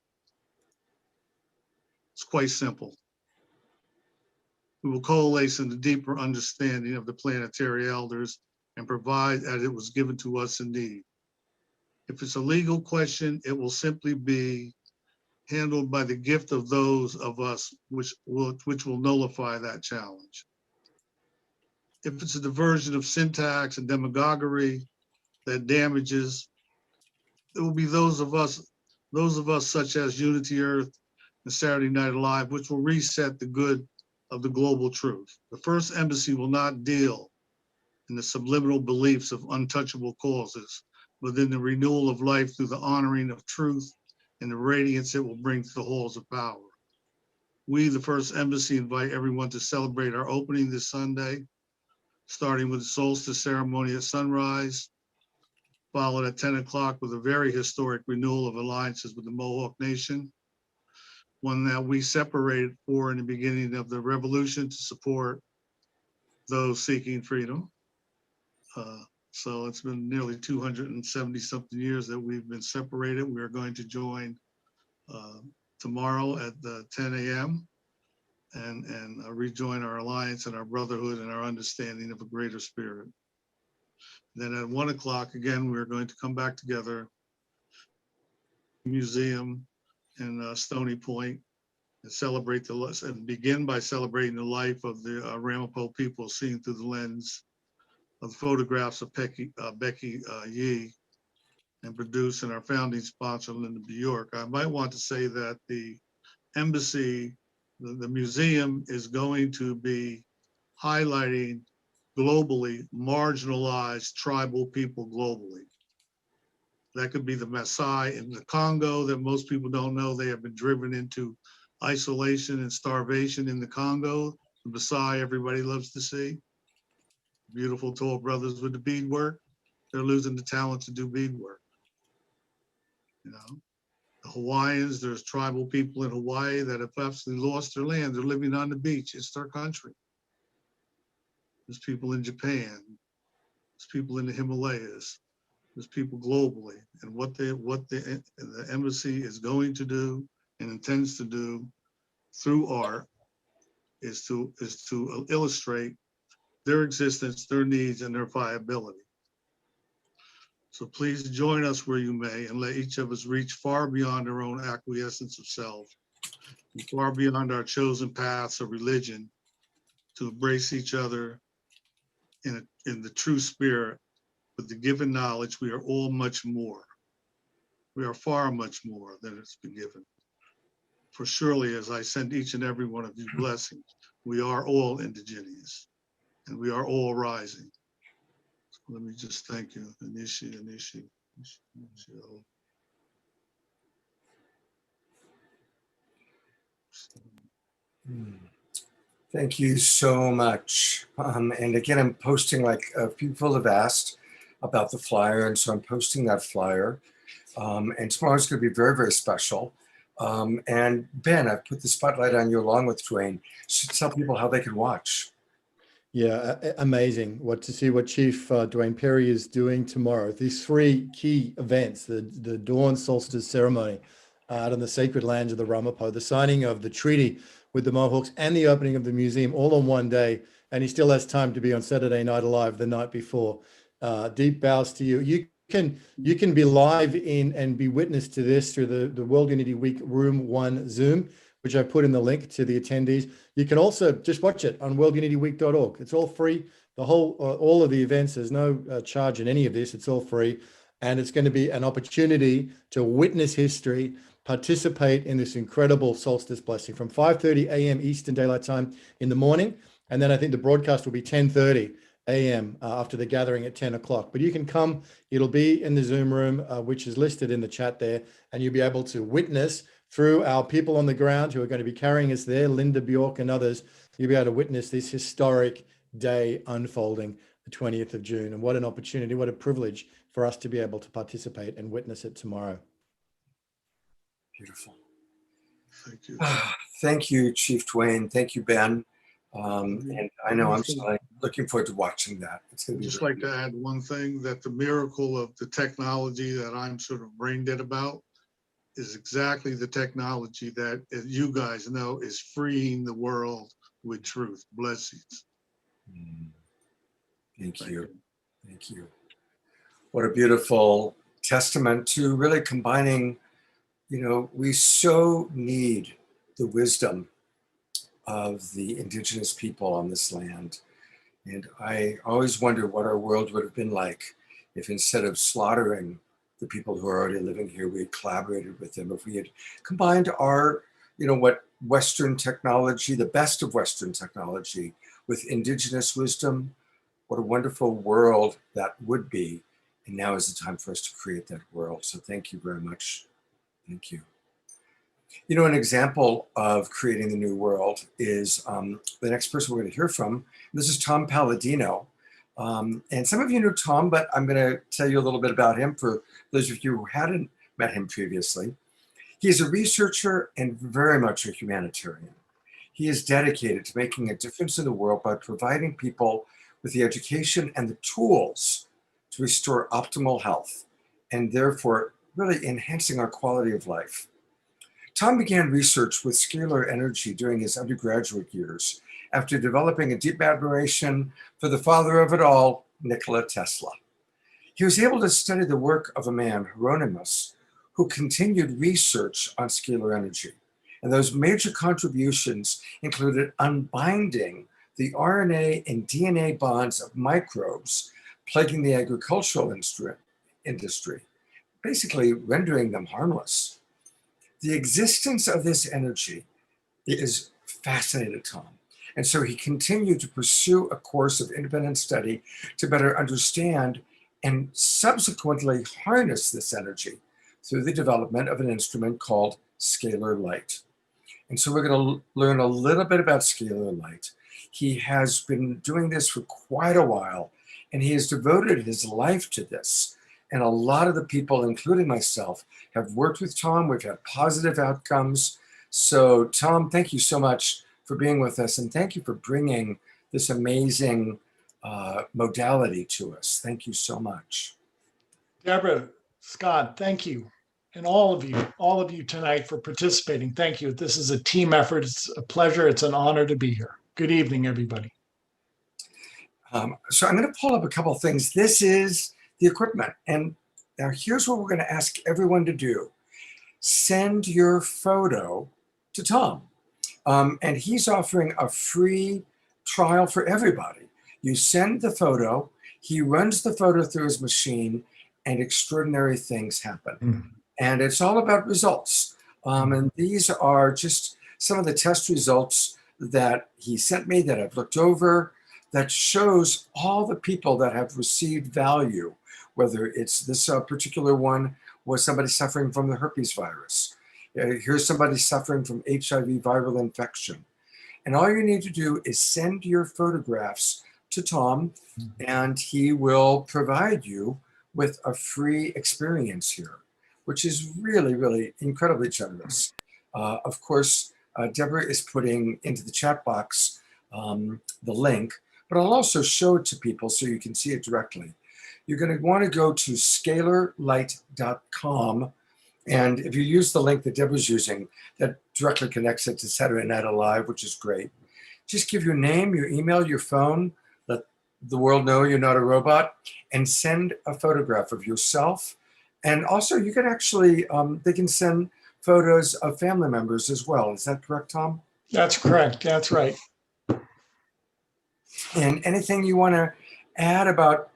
It's quite simple. We will coalesce in the deeper understanding of the planetary elders and provide as it was given to us in need. If it's a legal question, it will simply be handled by the gift of those of us which will nullify that challenge. If it's a diversion of syntax and demagoguery that damages, it will be those of us such as Unity Earth and Saturday Night Alive, which will reset the good of the global truth. The first embassy will not deal in the subliminal beliefs of untouchable causes, but in the renewal of life through the honoring of truth and the radiance it will bring to the halls of power. We, the first embassy, invite everyone to celebrate our opening this Sunday, starting with the solstice ceremony at sunrise, followed at 10 o'clock with a very historic renewal of alliances with the Mohawk Nation, one that we separated for in the beginning of the revolution to support those seeking freedom. So it's been nearly 270 something years that we've been separated. We are going to join tomorrow at 10 a.m. and rejoin our alliance and our brotherhood and our understanding of a greater spirit. Then at 1 o'clock, again, we're going to come back together, museum in Stony Point, and celebrate and begin by celebrating the life of the Ramapo people seen through the lens of the photographs of Becky Yee and produced in our founding sponsor, Linda Bjork. I might want to say that the embassy, the museum is going to be highlighting globally marginalized tribal people globally. That could be the Maasai in the Congo that most people don't know. They have been driven into isolation and starvation in the Congo. The Maasai everybody loves to see. Beautiful tall brothers with the beadwork. They're losing the talent to do beadwork. You know, the Hawaiians, there's tribal people in Hawaii that have absolutely lost their land. They're living on the beach. It's their country. There's people in Japan. There's people in the Himalayas. There's people globally. And what the embassy is going to do and intends to do through art is to illustrate their existence, their needs, and their viability. So please join us where you may and let each of us reach far beyond our own acquiescence of self and far beyond our chosen paths of religion to embrace each other in the true spirit with the given knowledge we are all much more. We are far much more than it's been given. For surely as I send each and every one of you blessings, we are all indigenous and we are all rising. So let me just thank you, Anishi. Thank you so much. And again, I'm posting, like people have asked about the flyer, and so I'm posting that flyer. And tomorrow's going to be very, very special. And Ben, I've put the spotlight on you along with Dwayne. You should tell people how they can watch. Yeah, amazing. What to see what Chief Dwayne Perry is doing tomorrow. These three key events: the dawn solstice ceremony out on the sacred lands of the Ramapo, the signing of the treaty with the Mohawks, and the opening of the museum, all on one day. And he still has time to be on Saturday Night Alive the night before. Deep bows to you. You can be live in and be witness to this through the World Unity Week Room 1 Zoom, which I put in the link to the attendees. You can also just watch it on worldunityweek.org. It's all free. The whole, all of the events, there's no charge in any of this. It's all free. And it's going to be an opportunity to witness history, participate in this incredible solstice blessing from 5:30 a.m. Eastern Daylight Time in the morning. And then I think the broadcast will be 10:30 a.m. After the gathering at 10 o'clock. But you can come, it'll be in the Zoom room, which is listed in the chat there, and you'll be able to witness through our people on the ground who are going to be carrying us there, Linda Bjork and others. You'll be able to witness this historic day unfolding the 20th of June. And what an opportunity, what a privilege for us to be able to participate and witness it tomorrow. Beautiful. Thank you. Thank you, Chief Dwayne. Thank you, Ben. And I know I'm still looking forward to watching that. It's going to be Just like to add one thing, that the miracle of the technology that I'm sort of brain dead about is exactly the technology that, as you guys know, is freeing the world with truth. Blessings. Thank you. Thank you. What a beautiful testament to really combining, you know, we so need the wisdom of the indigenous people on this land. And I always wonder what our world would have been like if instead of slaughtering the people who are already living here, we had collaborated with them, if we had combined our, you know, what Western technology, the best of Western technology with indigenous wisdom. What a wonderful world that would be. And now is the time for us to create that world. So thank you very much. Thank you. You know, an example of creating the new world is the next person we're going to hear from. This is Tom Palladino. And some of you know Tom, but I'm going to tell you a little bit about him for those of you who hadn't met him previously. He's a researcher and very much a humanitarian. He is dedicated to making a difference in the world by providing people with the education and the tools to restore optimal health and therefore really enhancing our quality of life. Tom began research with scalar energy during his undergraduate years after developing a deep admiration for the father of it all, Nikola Tesla. He was able to study the work of a man, Hieronymus, who continued research on scalar energy. And those major contributions included unbinding the RNA and DNA bonds of microbes plaguing the agricultural industry, basically rendering them harmless. The existence of this energy is fascinated Tom. And so he continued to pursue a course of independent study to better understand and subsequently harness this energy through the development of an instrument called scalar light. And so we're going to learn a little bit about scalar light. He has been doing this for quite a while, and he has devoted his life to this. And a lot of the people, including myself, have worked with Tom. We've had positive outcomes. So Tom, thank you so much for being with us. And thank you for bringing this amazing modality to us. Thank you so much. Deborah, Scott, thank you. And all of you tonight for participating. Thank you. This is a team effort. It's a pleasure. It's an honor to be here. Good evening, everybody. So I'm going to pull up a couple of things. This is the equipment. And now here's what we're going to ask everyone to do. Send your photo to Tom. And he's offering a free trial for everybody. You send the photo, he runs the photo through his machine, and extraordinary things happen. And it's all about results. And these are just some of the test results that he sent me that I've looked over that shows all the people that have received value, whether it's this particular one was somebody suffering from the herpes virus. Here's somebody suffering from HIV viral infection. And all you need to do is send your photographs to Tom, and he will provide you with a free experience here, which is really, really incredibly generous. Of course, Deborah is putting into the chat box the link, but I'll also show it to people so you can see it directly. You're going to want to go to scalarlight.com. And if you use the link that Deb was using, that directly connects it to Saturday Night Alive, which is great. Just give your name, your email, your phone, let the world know you're not a robot, and send a photograph of yourself. And also you can actually, they can send photos of family members as well. Is that correct, Tom? That's correct. That's right. And anything you want to add about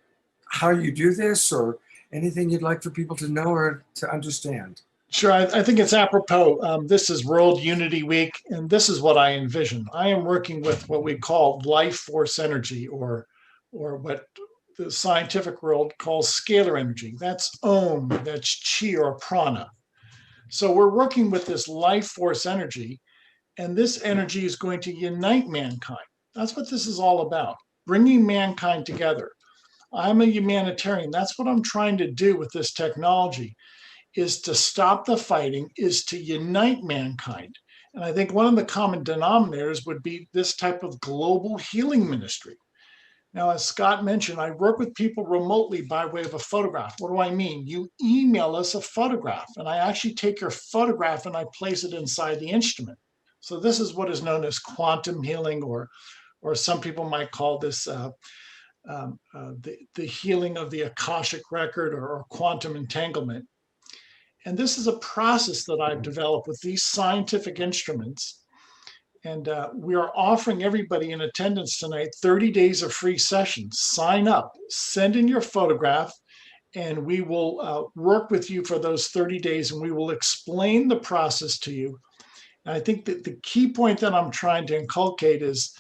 how you do this, or anything you'd like for people to know or to understand? Sure. I think it's apropos. This is World Unity Week, and this is what I envision. I am working with what we call life force energy, or what the scientific world calls scalar energy. That's Om, that's Chi or Prana. So we're working with this life force energy, and this energy is going to unite mankind. That's what this is all about, bringing mankind together. I'm a humanitarian. That's what I'm trying to do with this technology, is to stop the fighting, is to unite mankind. And I think one of the common denominators would be this type of global healing ministry. Now, as Scott mentioned, I work with people remotely by way of a photograph. What do I mean? You email us a photograph, and I actually take your photograph and I place it inside the instrument. So this is what is known as quantum healing, or some people might call this the healing of the Akashic record, or quantum entanglement. And this is a process that I've developed with these scientific instruments. And we are offering everybody in attendance tonight 30 days of free sessions. Sign up, send in your photograph, and we will work with you for those 30 days, and we will explain the process to you. And I think that the key point that I'm trying to inculcate is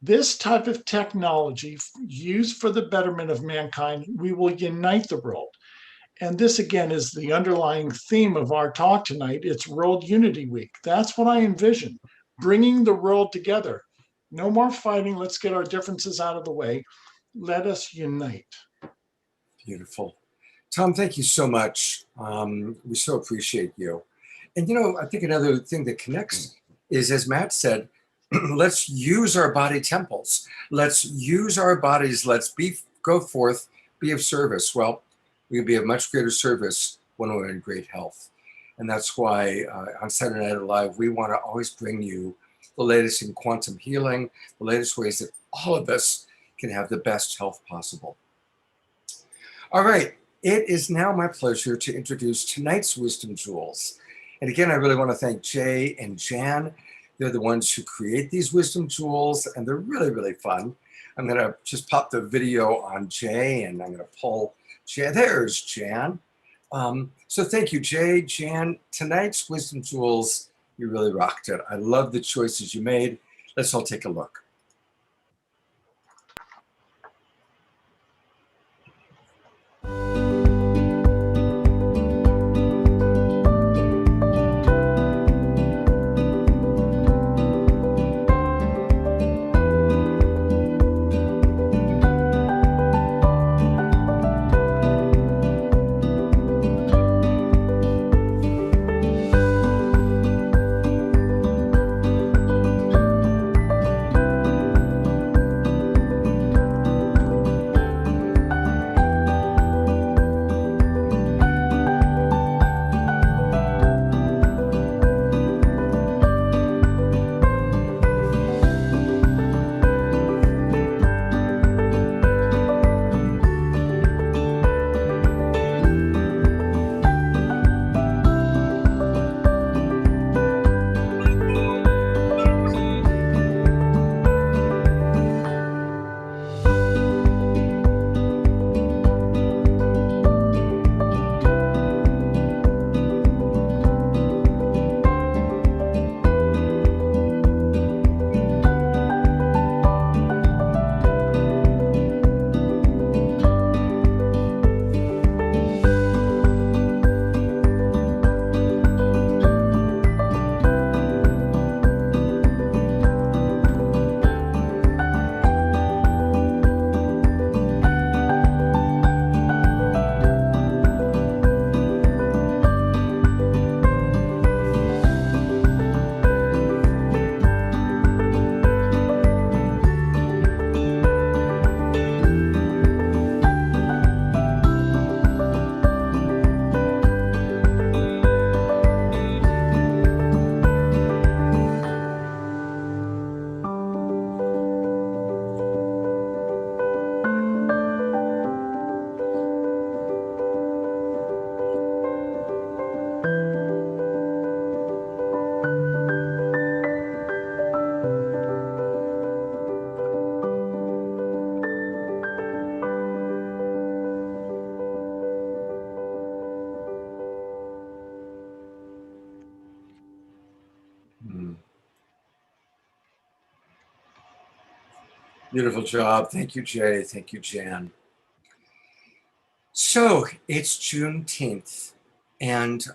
this type of technology used for the betterment of mankind, we will unite the world. And this, again, is the underlying theme of our talk tonight. It's World Unity Week. That's what I envision, bringing the world together. No more fighting. Let's get our differences out of the way. Let us unite. Beautiful. Tom, thank you so much. We so appreciate you. And, I think another thing that connects is, as Matt said, let's use our body temples. Let's use our bodies. Let's go forth, be of service. Well, we can be of much greater service when we're in great health. And that's why on Saturday Night Live, we want to always bring you the latest in quantum healing, the latest ways that all of us can have the best health possible. All right, it is now my pleasure to introduce tonight's Wisdom Jewels. And again, I really want to thank Jay and Jan. They're the ones who create these Wisdom Jewels, and they're really, really fun. I'm going to just pop the video on Jay, and I'm going to pull Jay. There's Jan. So thank you, Jay, Jan. Tonight's Wisdom Jewels, you really rocked it. I love the choices you made. Let's all take a look. Mm. Beautiful job. Thank you, Jay. Thank you, Jan. So it's Juneteenth. And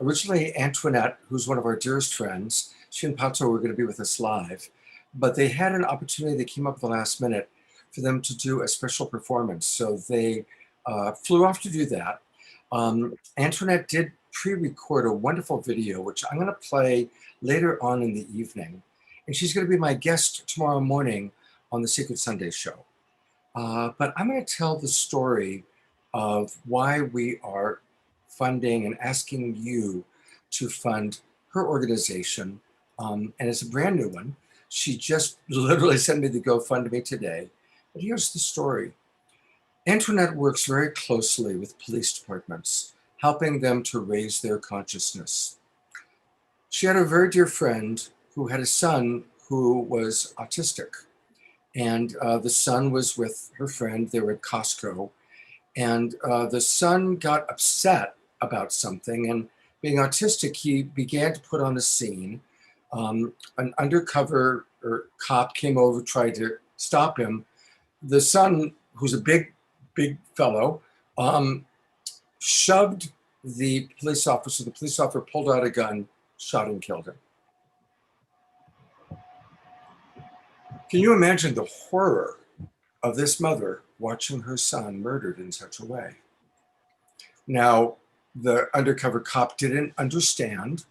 originally Antoinette, who's one of our dearest friends, she and Pato were going to be with us live, but they had an opportunity that came up at the last minute for them to do a special performance. So they flew off to do that. Antoinette did pre-record a wonderful video, which I'm going to play later on in the evening. And she's going to be my guest tomorrow morning on the Secret Sunday show. But I'm going to tell the story of why we are funding and asking you to fund her organization. And it's a brand new one. She just literally sent me the GoFundMe today. But here's the story. Antoinette works very closely with police departments, helping them to raise their consciousness. She had a very dear friend who had a son who was autistic. And the son was with her friend. They were at Costco. And the son got upset about something. And being autistic, he began to put on a scene. An undercover cop came over, tried to stop him. The son, who's a big fellow, shoved the police officer. The police officer pulled out a gun, shot and killed him. Can you imagine the horror of this mother watching her son murdered in such a way? Now, the undercover cop didn't understand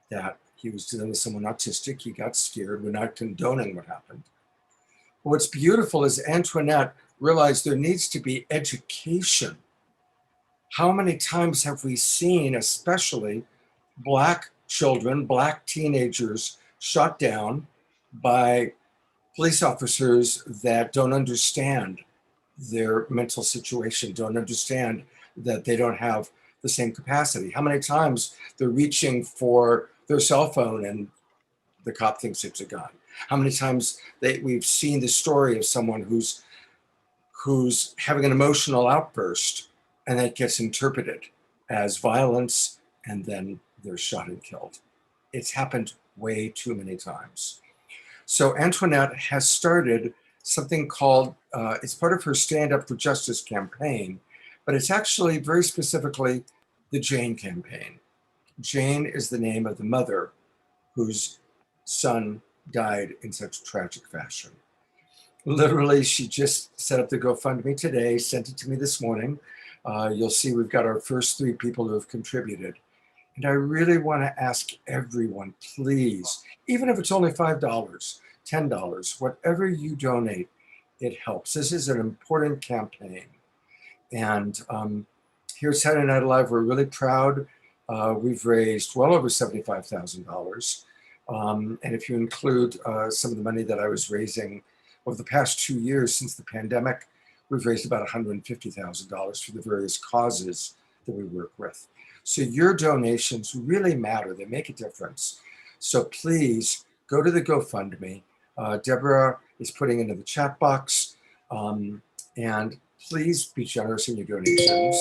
that he was dealing with someone autistic. He got scared. We're not condoning what happened. But what's beautiful is Antoinette realized there needs to be education. How many times have we seen, especially Black children, Black teenagers, shot down by police officers that don't understand their mental situation, don't understand that they don't have the same capacity? How many times they're reaching for their cell phone and the cop thinks it's a gun? How many times we've seen the story of someone who's having an emotional outburst and that gets interpreted as violence and then they're shot and killed. It's happened way too many times. So Antoinette has started something called, it's part of her Stand Up for Justice campaign, but it's actually very specifically the Jane campaign. Jane is the name of the mother whose son died in such tragic fashion. Literally, she just set up the GoFundMe today, sent it to me this morning. You'll see we've got our first 3 people who have contributed. And I really want to ask everyone, please, even if it's only $5, $10, whatever you donate, it helps. This is an important campaign. And here at Saturday Night Live, we're really proud. We've raised well over $75,000. And if you include some of the money that I was raising over the past 2 years since the pandemic, we've raised about $150,000 for the various causes that we work with. So your donations really matter. They make a difference. So please go to the GoFundMe. Deborah is putting into the chat box. And please be generous in your donations.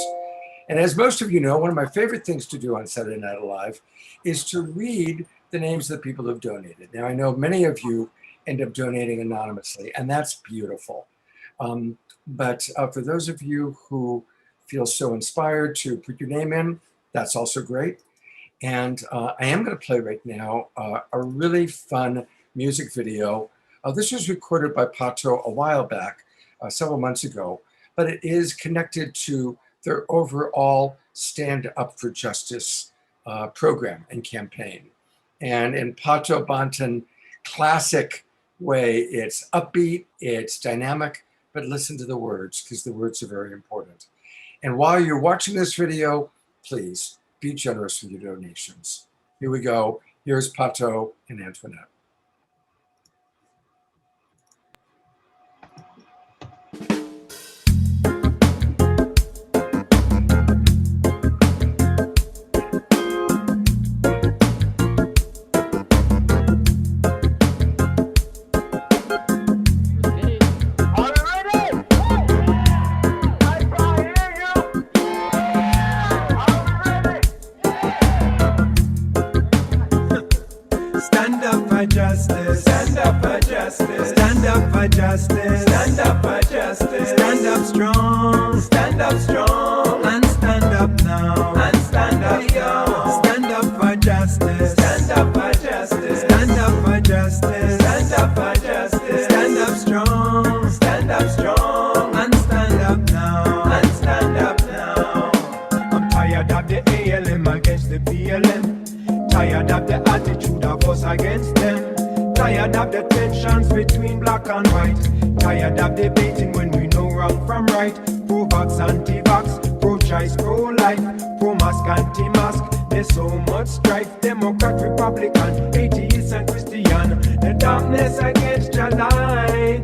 And as most of you know, one of my favorite things to do on Saturday Night Live is to read the names of the people who have donated. Now, I know many of you end up donating anonymously, and that's beautiful. But for those of you who feel so inspired to put your name in, that's also great. And I am going to play right now a really fun music video. This was recorded by Pato a while back, several months ago, but it is connected to their overall Stand Up for Justice program and campaign. And in Pato Banton classic way, it's upbeat, it's dynamic, but listen to the words because the words are very important. And while you're watching this video, please be generous with your donations. Here we go. Here's Pato and Antoinette. Stand for justice. Stand up for justice. Stand up for justice. Stand up for justice. Stand up strong. Stand up strong. And stand up now. And stand up now. Stand up for justice. Stand up for justice. Stand up for justice. Stand up for justice. Stand up strong. Stand up strong. And stand up now. And stand up now. I'm tired of the ALM against the BLM. Tired of the attitude of us against them. Tired of the tensions between black and white. Tired of debating when we know wrong from right. Pro-vax, anti-vax, pro-choice, pro-life, pro-mask, anti-mask. There's so much strife. Democrat, Republican, atheist and Christian. The darkness against your light.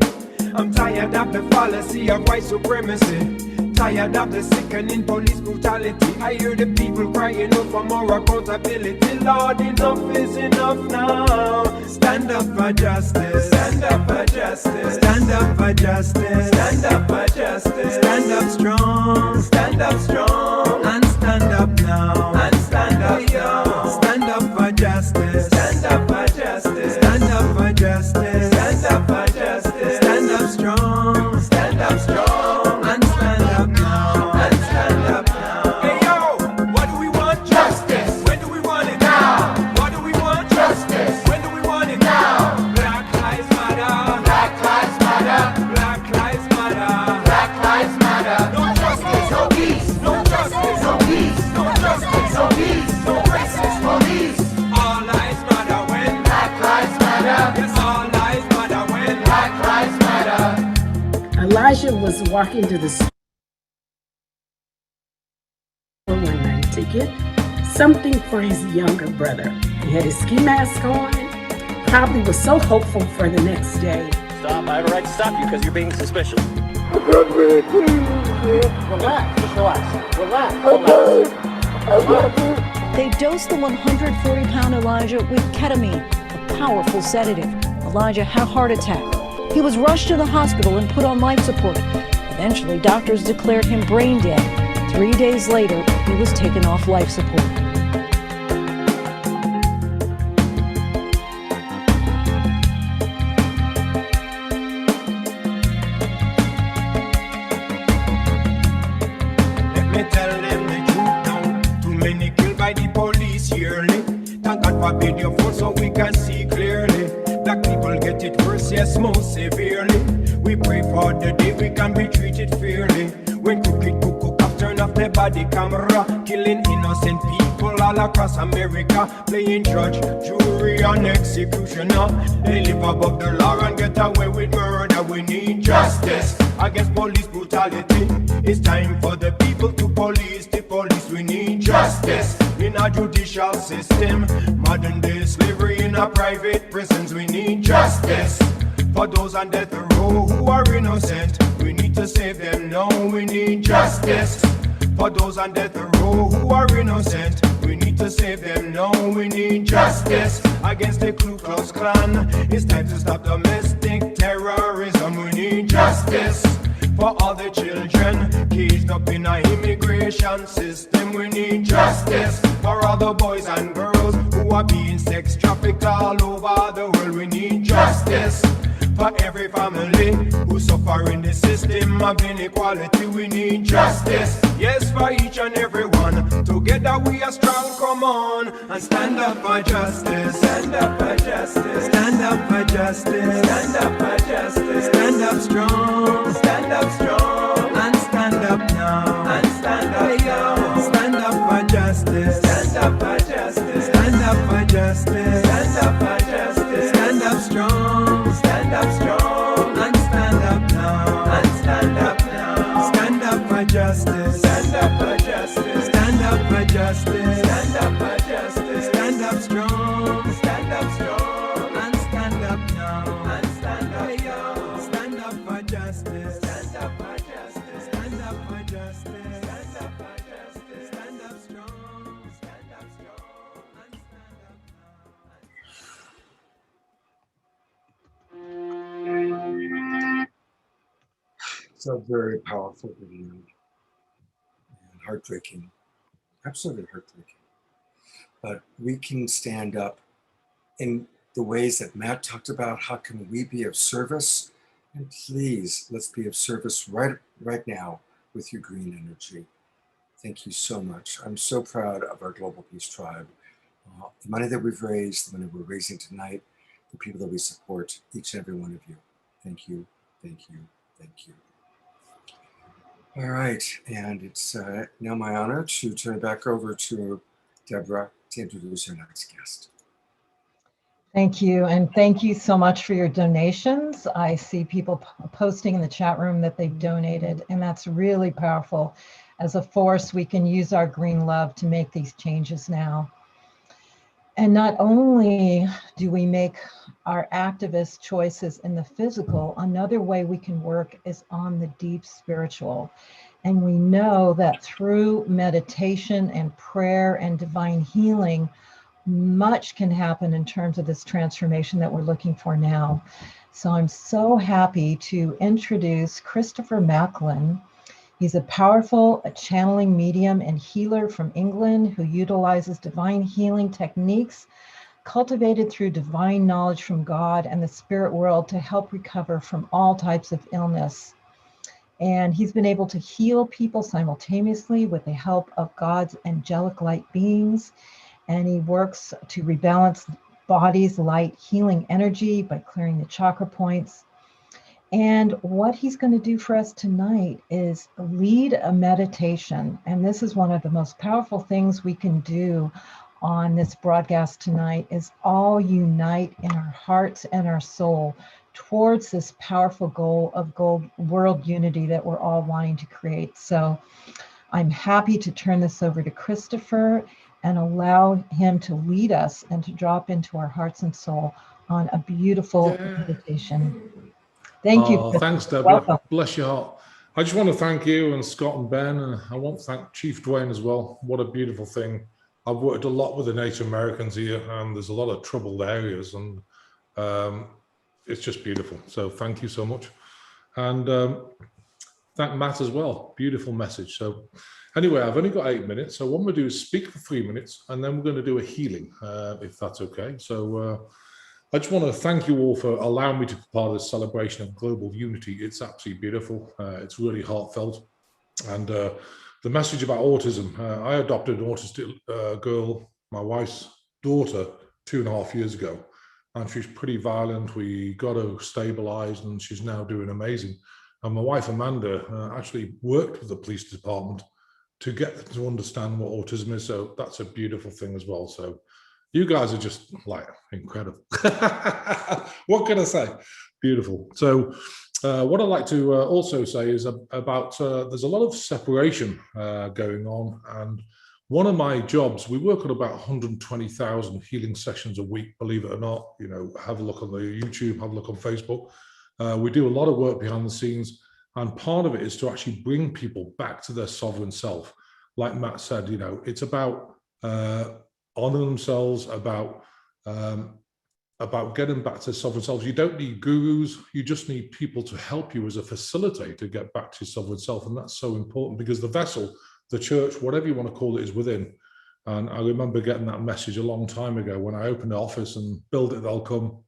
I'm tired of the fallacy of white supremacy. Tired of the sickening police brutality. I hear the people crying out for more accountability. Lord, enough is enough now. Stand up for justice. Stand up for justice. Stand up for justice. Stand up for justice. Stand up strong. Stand up strong. And stand up now. And stand up now. Stand up for justice. Stand up for justice. Stand up for justice. Stand up for justice. Stand up strong. Stand up strong. And stand up now. And stand up now. Hey yo, what do we want? Justice. When do we want it? Now. What do we want? Justice. When do we want it? Now. Black lives matter. Black lives matter. Black lives matter. Black lives matter. No justice, no peace. No justice, no peace. No justice, no peace. No racist police. All lives matter when black lives matter. Yes, all lives matter when black lives matter. Elijah was walking to the store one night to get something for his younger brother. He had his ski mask on, probably was so hopeful for the next day. Stop, I have a right to stop you because you're being suspicious. Relax, just relax. Relax. They dosed the 140-pound Elijah with ketamine, a powerful sedative. Elijah had a heart attack. He was rushed to the hospital and put on life support. Eventually, doctors declared him brain dead. 3 days later, he was taken off life support. Let me tell them the truth now. Too many killed by the police yearly. Thank God forbid your fault so we can see clearly. Black people get it worse, yes, most severely. We pray for the day we can be treated fairly. When crooked cook up, turn off the body camera, killing innocent people all across America, playing judge, jury, and executioner. They live above the law and get away with murder. We need justice against police brutality. It's time for the people to police the police. We need justice in our judicial system. Modern day slavery in our private prisons. We need justice for those on death row who are innocent. We need to save them now. We need justice for those on death row who are innocent. We need to save them now. We need justice against the Ku Klux Klan. It's time to stop domestic terrorism. We need justice for all the children caged up in our immigration system. We need justice for all the boys and girls who are being sex trafficked all over the world. We need justice for every family who suffer in the system of inequality. We need justice, yes, for each and every one. Together we are strong, come on, and stand up for justice. Stand up for justice. Stand up for justice. Stand up for justice. Stand up strong. Stand up strong. And stand up now. And stand up now. Stand up for justice. Stand up for justice. Stand up for justice. Stand up for justice. Stand up strong. Stand up strong. And stand up now. And stand up now. Stand up for justice. Stand up for justice. Stand up for justice. Stand up for justice. Stand up strong. Stand up strong. And stand up now. And stand up now. Stand up for justice. Stand up for justice. Stand up for justice. Stand up for justice. Stand up strong. Stand up strong. And stand up now. So very powerful video and heartbreaking, absolutely heartbreaking. But we can stand up in the ways that Matt talked about, how can we be of service? And please, let's be of service right now with your green energy. Thank you so much. I'm so proud of our Global Peace Tribe. The money that we've raised, the money we're raising tonight, the people that we support, each and every one of you. Thank you, thank you, thank you. All right, and it's now my honor to turn it back over to Deborah to introduce our next guest. Thank you, and thank you so much for your donations. I see people posting in the chat room that they've donated, and that's really powerful. As a force, we can use our green love to make these changes now. And not only do we make our activist choices in the physical, another way we can work is on the deep spiritual. And we know that through meditation and prayer and divine healing, much can happen in terms of this transformation that we're looking for now. So I'm so happy to introduce Christopher Macklin. He's a powerful channeling medium and healer from England who utilizes divine healing techniques cultivated through divine knowledge from God and the spirit world to help recover from all types of illness. And he's been able to heal people simultaneously with the help of God's angelic light beings. And he works to rebalance body's light healing energy by clearing the chakra points. And what he's going to do for us tonight is lead a meditation. And this is one of the most powerful things we can do on this broadcast tonight, is all unite in our hearts and our soul towards this powerful goal of world unity that we're all wanting to create. So I'm happy to turn this over to Christopher and allow him to lead us and to drop into our hearts and soul on a beautiful meditation. Thank you. Thanks, Deborah. Welcome. Bless your heart. I just want to thank you and Scott and Ben, and I want to thank Chief Dwayne as well. What a beautiful thing. I've worked a lot with the Native Americans here, and there's a lot of troubled areas, and it's just beautiful. So thank you so much. And thank Matt as well. Beautiful message. So anyway, I've only got 8 minutes. So what I'm going to do is speak for 3 minutes, and then we're going to do a healing, if that's okay. So I just want to thank you all for allowing me to be part of this celebration of global unity. It's absolutely beautiful. It's really heartfelt. And the message about autism, I adopted an autistic girl, my wife's daughter, 2.5 years ago. And she's pretty violent. We got her stabilized and she's now doing amazing. And my wife, Amanda, actually worked with the police department to get them to understand what autism is. So that's a beautiful thing as well. So you guys are just like incredible. What can I say? Beautiful. So what I'd like to also say is about there's a lot of separation going on. And one of my jobs, we work on about 120,000 healing sessions a week, believe it or not. You know, have a look on the YouTube, have a look on Facebook. We do a lot of work behind the scenes. And part of it is to actually bring people back to their sovereign self. Like Matt said, you know, it's about honoring themselves, about getting back to sovereign selves. You don't need gurus, you just need people to help you as a facilitator to get back to sovereign self. And that's so important because the vessel, the church, whatever you want to call it, is within. And I remember getting that message a long time ago when I opened the office and build it, they'll come.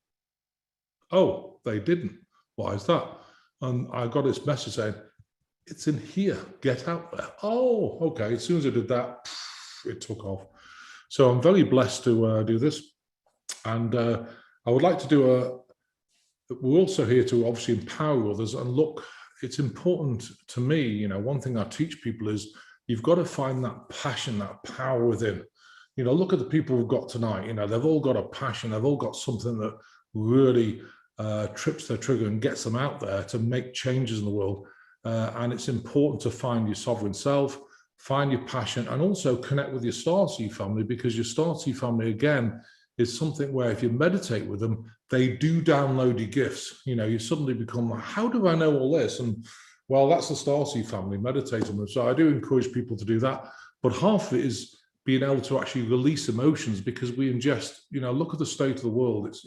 Oh, they didn't. Why is that? And I got this message saying, it's in here, get out there. Oh, okay. As soon as I did that, it took off. So I'm very blessed to do this. And I would like to do we're also here to obviously empower others. And look, it's important to me, you know, one thing I teach people is you've got to find that passion, that power within. You know, look at the people we've got tonight. You know, they've all got a passion. They've all got something that really trips their trigger and gets them out there to make changes in the world. And it's important to find your sovereign self, find your passion, and also connect with your Starseed family, because your Starseed family, again, is something where if you meditate with them, they do download your gifts. You know, you suddenly become like, how do I know all this? And well, that's the Starseed family, meditating with. So I do encourage people to do that. But half of it is being able to actually release emotions, because we ingest, you know, look at the state of the world. It's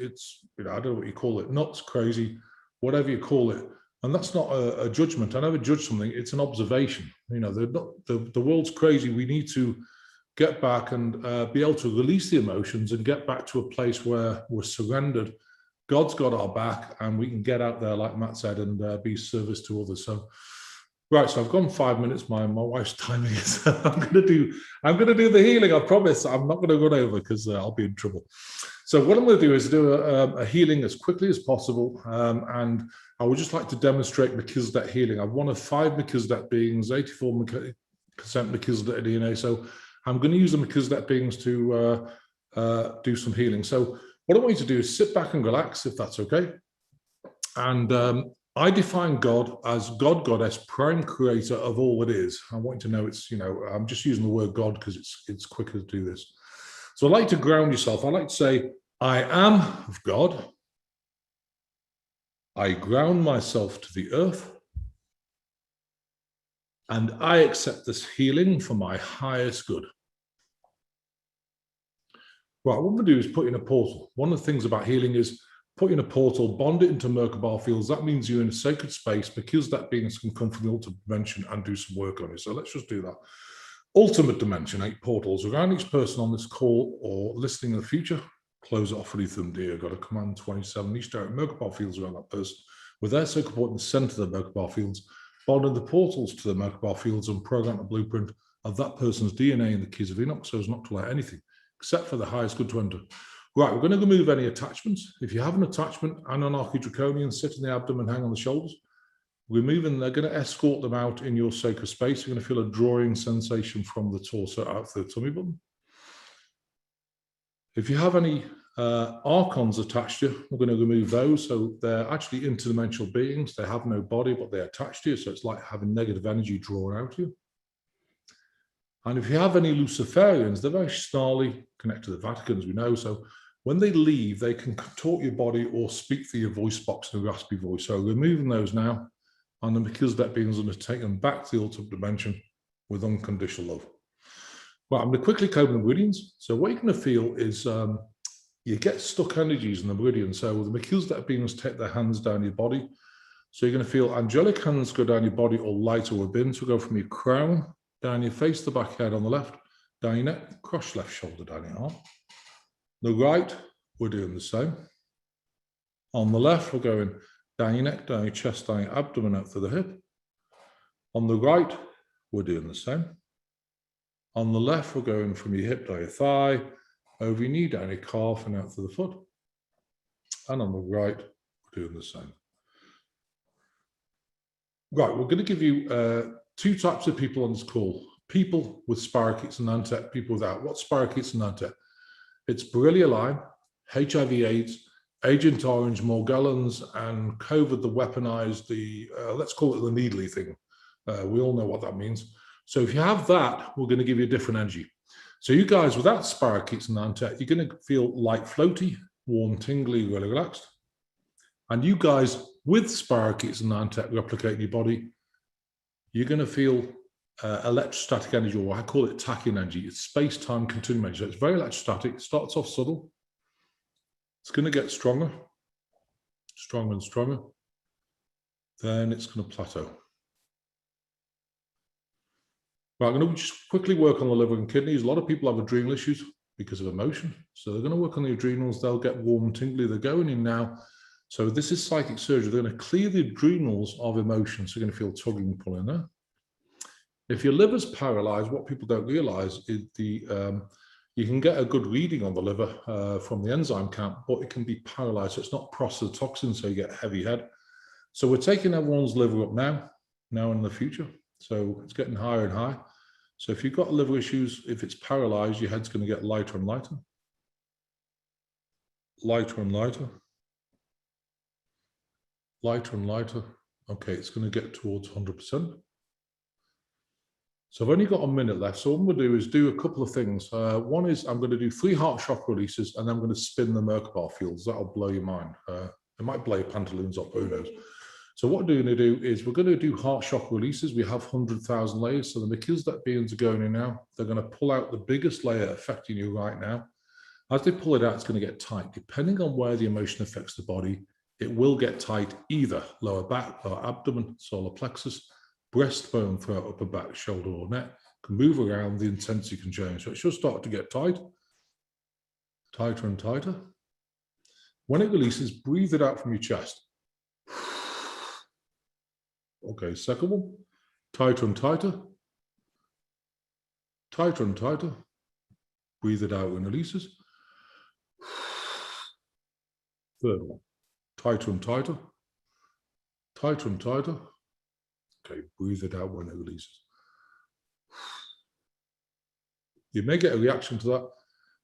you know, I don't know what you call it, nuts, crazy, whatever you call it. And that's not a judgment. I never judge something. It's an observation. You know, the world's crazy. We need to get back and be able to release the emotions and get back to a place where we're surrendered. God's got our back, and we can get out there, like Matt said, and be service to others. So, right, so I've gone 5 minutes. My wife's timing is. I'm gonna do the healing. I promise. I'm not going to run over because I'll be in trouble. So what I'm going to do is do a healing as quickly as possible, and I would just like to demonstrate Melchizedek healing. I'm one of 5 Melchizedek beings, 84% Melchizedek DNA. So I'm going to use the Melchizedek beings to do some healing. So what I want you to do is sit back and relax, if that's okay. And I define God as God, Goddess, prime creator of all that is. I want you to know it's, I'm just using the word God because it's quicker to do this. So I'd like to ground yourself. I like to say, I am of God. I ground myself to the earth. And I accept this healing for my highest good. Right, what I'm going to do is put in a portal. One of the things about healing is put in a portal, bond it into Merkaba fields. That means you're in a sacred space because that beings can come from the ultimate dimension and do some work on it. So let's just do that. Ultimate dimension, 8 portals. Around each person on this call or listening in the future, close it off for thumb dear. Got a command 27, each direct Merkaba fields around that person. With their sacred point in the center of the Merkaba fields, bonding the portals to the Merkaba fields and program a blueprint of that person's DNA in the keys of Enoch so as not to allow anything except for the highest good to enter. Right, we're going to remove any attachments. If you have an attachment, Anunnaki Draconian, sit in the abdomen, hang on the shoulders. Removing, they're going to escort them out in your sacred space. You're going to feel a drawing sensation from the torso out to the tummy button. If you have any archons attached to you, we're going to remove those. So they're actually interdimensional beings. They have no body, but they're attached to you. So it's like having negative energy drawn out to you. And if you have any Luciferians, they're very snarly, connected to the Vatican, as we know. So when they leave, they can contort your body or speak through your voice box in a raspy voice. So removing those now, and then because that being going to take them back to the ultimate dimension with unconditional love. Well, I'm going to quickly code the meridians. So what you're going to feel is you get stuck energies in the meridian. So the Melchizedek beings take their hands down your body. So you're going to feel angelic hands go down your body or light or ribbon. So go from your crown, down your face, the back head on the left, down your neck, cross left shoulder, down your arm. The right, we're doing the same. On the left, we're going down your neck, down your chest, down your abdomen, out to the hip. On the right, we're doing the same. On the left, we're going from your hip down your thigh, over your knee, down your calf, and out to the foot. And on the right, we're doing the same. Right, we're going to give you 2 types of people on this call. People with spirochetes and Nantet, people without. What's spirochetes and Nantet? It's Borrelia Lyme, HIV/AIDS, Agent Orange, Morgellons, and COVID, the weaponized, let's call it the needly thing. We all know what that means. So if you have that, we're going to give you a different energy. So you guys without spirochetes and Nantet, you're going to feel light floaty, warm, tingly, really relaxed. And you guys with spirochetes and Nantet replicating your body, you're going to feel electrostatic energy, or I call it tachyon energy. It's space-time continuum energy. So it's very electrostatic. It starts off subtle. It's going to get stronger, stronger and stronger. Then it's going to plateau. Right, I'm going to just quickly work on the liver and kidneys. A lot of people have adrenal issues because of emotion. So they're going to work on the adrenals. They'll get warm and tingly. They're going in now. So this is psychic surgery. They're going to clear the adrenals of emotion. So you're going to feel tugging and pulling there. If your liver's paralyzed, what people don't realize is you can get a good reading on the liver from the enzyme count, but it can be paralyzed. So it's not processed toxin, so you get a heavy head. So we're taking everyone's liver up now and in the future. So it's getting higher and higher. So if you've got liver issues, if it's paralyzed, your head's going to get lighter and lighter. Lighter and lighter. Lighter and lighter. Okay, it's going to get towards 100%. So I've only got a minute left. So what I'm going to do is do a couple of things. One is I'm going to do 3 heart shock releases, and then I'm going to spin the Merkaba fields. That'll blow your mind. It might blow your pantaloons up, who knows. So what we're going to do is we're going to do heart shock releases. We have 100,000 layers. So the Melchizedek beings are going in now. They're going to pull out the biggest layer affecting you right now. As they pull it out, it's going to get tight. Depending on where the emotion affects the body, it will get tight, either lower back, lower abdomen, solar plexus, breastbone, throat, upper back, shoulder, or neck. can move around, the intensity can change. So it should start to get tight, tighter and tighter. When it releases, breathe it out from your chest. Okay, second one, tighter and tighter, tighter and tighter. Breathe it out when it releases. Third one, tighter and tighter, tighter and tighter. Okay, breathe it out when it releases. You may get a reaction to that.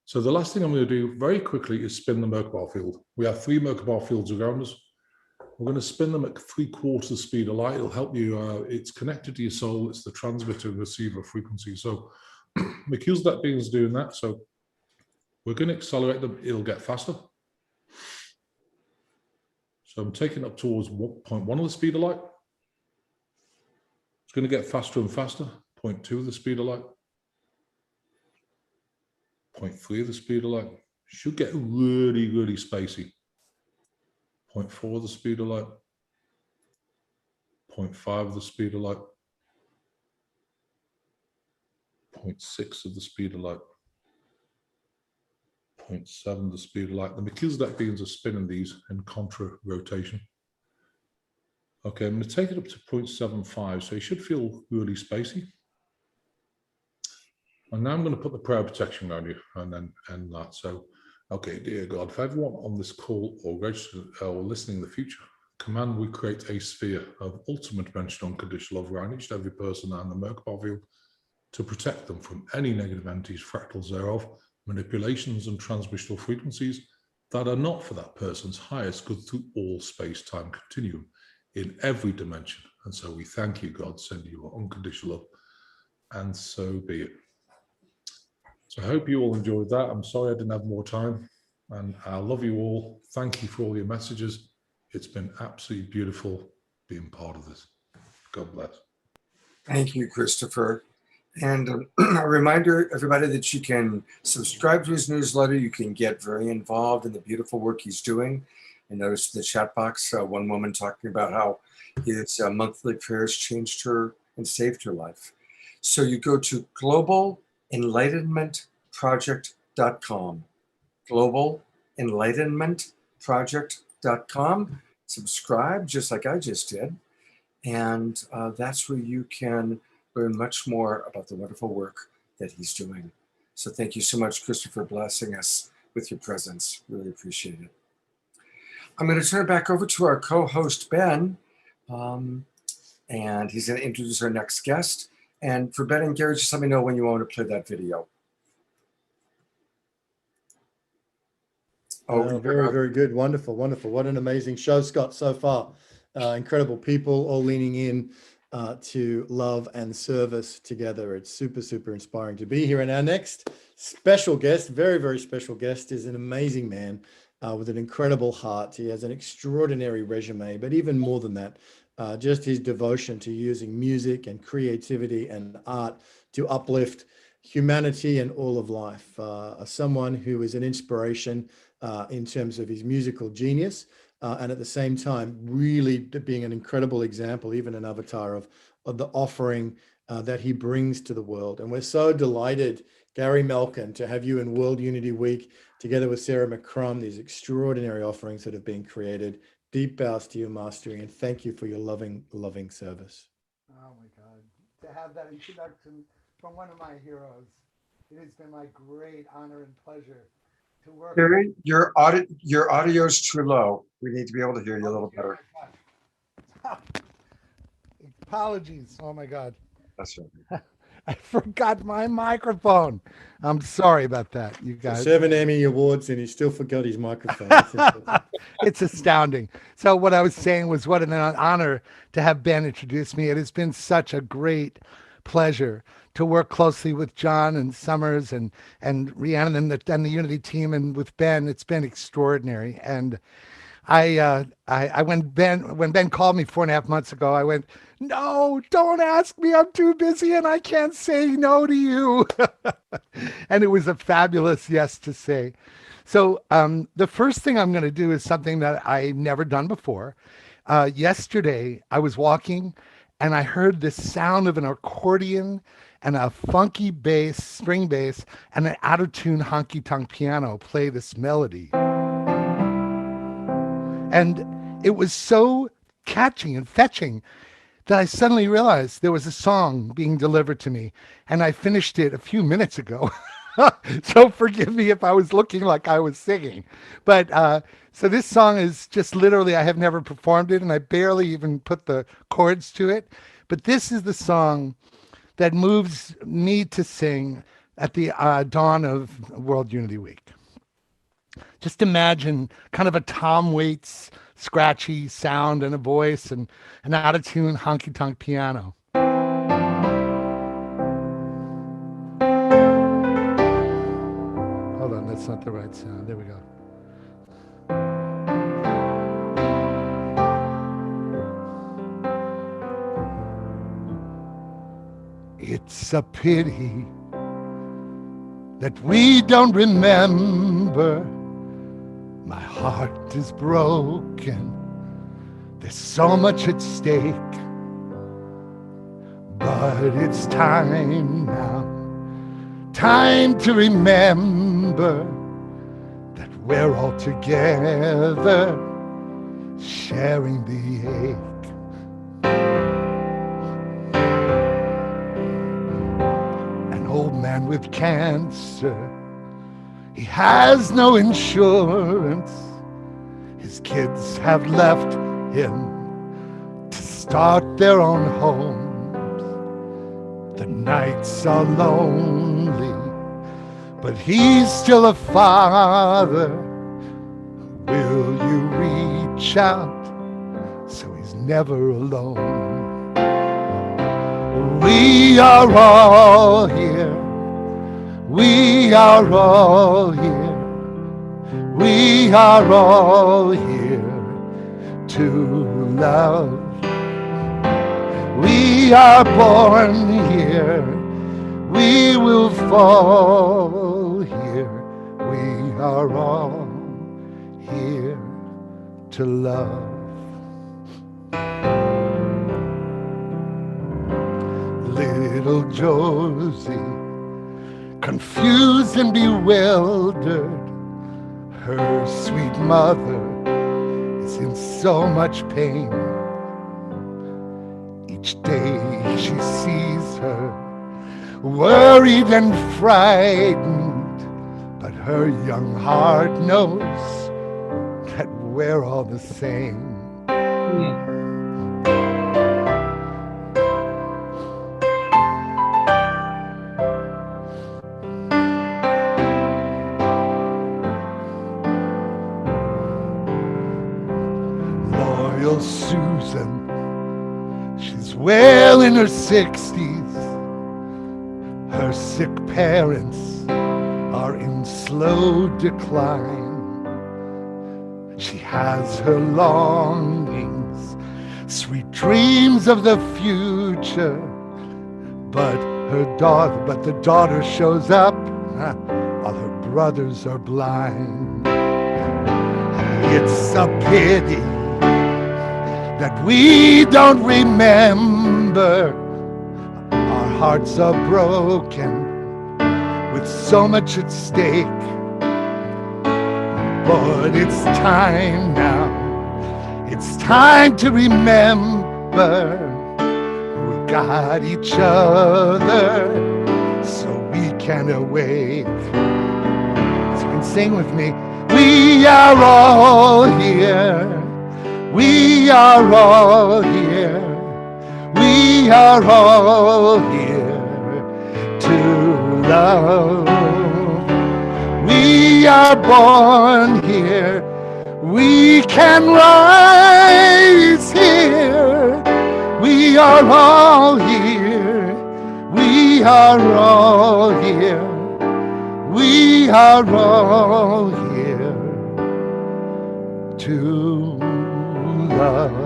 So the last thing I'm going to do very quickly is spin the Merkaba field. We have 3 Merkaba fields around us. We're going to spin them at 3/4 speed of light. It'll help you. It's connected to your soul. It's the transmitter and receiver frequency. So Melchizedek beings doing that. So we're going to accelerate them. It'll get faster. So I'm taking it up towards 0.1 of the speed of light. It's going to get faster and faster. 0.2 of the speed of light. 0.3 of the speed of light. Should get really, really spacey. 0.4 of the speed of light. 0.5 of the speed of light. 0.6 of the speed of light. 0.7 the speed of light. The Melchizedek beings are spinning these in contra rotation. Okay, I'm going to take it up to 0.75, so you should feel really spacey. And now I'm going to put the prayer protection around you and then end that. So, okay, dear God, for everyone on this call or registered or listening in the future, command we create a sphere of ultimate dimensional unconditional love around each and every person and the Merkaba field to protect them from any negative entities, fractals thereof, manipulations and transmissional frequencies that are not for that person's highest good through all space-time continuum in every dimension. And so we thank you, God, send you our unconditional love, and so be it. So I hope you all enjoyed that. I'm sorry I didn't have more time, and I love you all. Thank you for all your messages. It's been absolutely beautiful being part of this. God bless. Thank you, Christopher. And a reminder, everybody, that you can subscribe to his newsletter. You can get very involved in the beautiful work he's doing. I noticed in the chat box, one woman talking about how his monthly prayers changed her and saved her life. So you go to globalenlightenmentproject.com, globalenlightenmentproject.com. Subscribe, just like I just did. And that's where you can learn much more about the wonderful work that he's doing. So thank you so much, Christopher, blessing us with your presence. Really appreciate it. I'm going to turn it back over to our co-host, Ben, and he's going to introduce our next guest. And for Ben and Gary, just let me know when you want to play that video. Oh, very, very good. Wonderful, wonderful. What an amazing show, Scott, so far. Incredible people all leaning in to love and service together. It's super, super inspiring to be here. And our next special guest, very, very special guest, is an amazing man with an incredible heart. He has an extraordinary resume, but even more than that, just his devotion to using music and creativity and art to uplift humanity and all of life. Someone who is an inspiration in terms of his musical genius, and at the same time, really being an incredible example, even an avatar of the offering that he brings to the world. And we're so delighted, Gary Malkin, to have you in World Unity Week, together with Sarah McCrum, these extraordinary offerings that have been created. Deep bows to your mastery, and thank you for your loving, loving service. Oh my God. To have that introduction from one of my heroes, it has been my great honor and pleasure to work. Gary, your audio's too low. We need to be able to hear you a little better. Apologies. Oh my God. That's right. I forgot my microphone. I'm sorry about that, you guys. 7 Emmy Awards, and he still forgot his microphone. It's astounding. So what I was saying was, what an honor to have Ben introduce me. It has been such a great pleasure to work closely with John and Summers and Rhiannon and the Unity team, and with Ben. It's been extraordinary. And I when Ben called me 4.5 months ago, I went, no, don't ask me. I'm too busy and I can't say no to you. And it was a fabulous yes to say. So the first thing I'm going to do is something that I've never done before. Yesterday, I was walking and I heard this sound of an accordion and a funky bass, string bass, and an out of tune honky tonk piano play this melody. And it was so catching and fetching that I suddenly realized there was a song being delivered to me, and I finished it a few minutes ago. So forgive me if I was looking like I was singing. But so this song is just literally, I have never performed it, and I barely even put the chords to it. But this is the song that moves me to sing at the dawn of World Unity Week. Just imagine kind of a Tom Waits scratchy sound and a voice and an out of tune honky tonk piano. Hold on, that's not the right sound. There we go. It's a pity that we don't remember. My heart is broken. There's so much at stake. But it's time now. Time to remember that we're all together, sharing the ache. An old man with cancer, he has no insurance. His kids have left him to start their own homes. The nights are lonely, but he's still a father. Will you reach out so he's never alone? We are all here. We are all here. We are all here to love. We are born here. We will fall here. We are all here to love. Little Josie, confused and bewildered, her sweet mother is in so much pain. Each day she sees her worried and frightened, but her young heart knows that we're all the same. Loyal Susan, she's well in her 60s. Her sick parents are in slow decline. She has her longings, sweet dreams of the future, but the daughter shows up while her brothers are blind. It's a pity that we don't remember. Our hearts are broken with so much at stake. But it's time now. It's time to remember we got each other so we can awake. So you can sing with me. We are all here. We are all here. We are all here to love. We are born here. We can rise here. We are all here. We are all here. We are all here to love.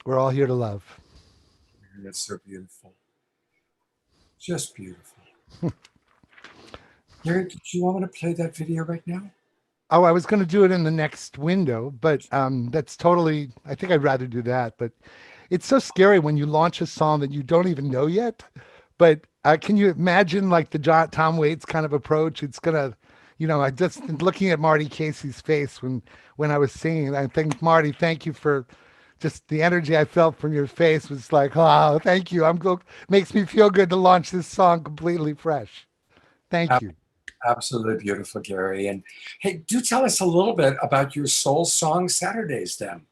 We're all here to love. That's so beautiful. Just beautiful. Gary, did you want me to play that video right now? Oh, I was going to do it in the next window, but that's totally, I think I'd rather do that. But it's so scary when you launch a song that you don't even know yet. But can you imagine like the Tom Waits kind of approach? It's going to, I just looking at Marty Casey's face when I was singing, I think, Marty, thank you for just the energy I felt from your face was like, oh, thank you. Makes me feel good to launch this song completely fresh. Thank you. Absolutely beautiful, Gary. And hey, do tell us a little bit about your Soul Song Saturdays then.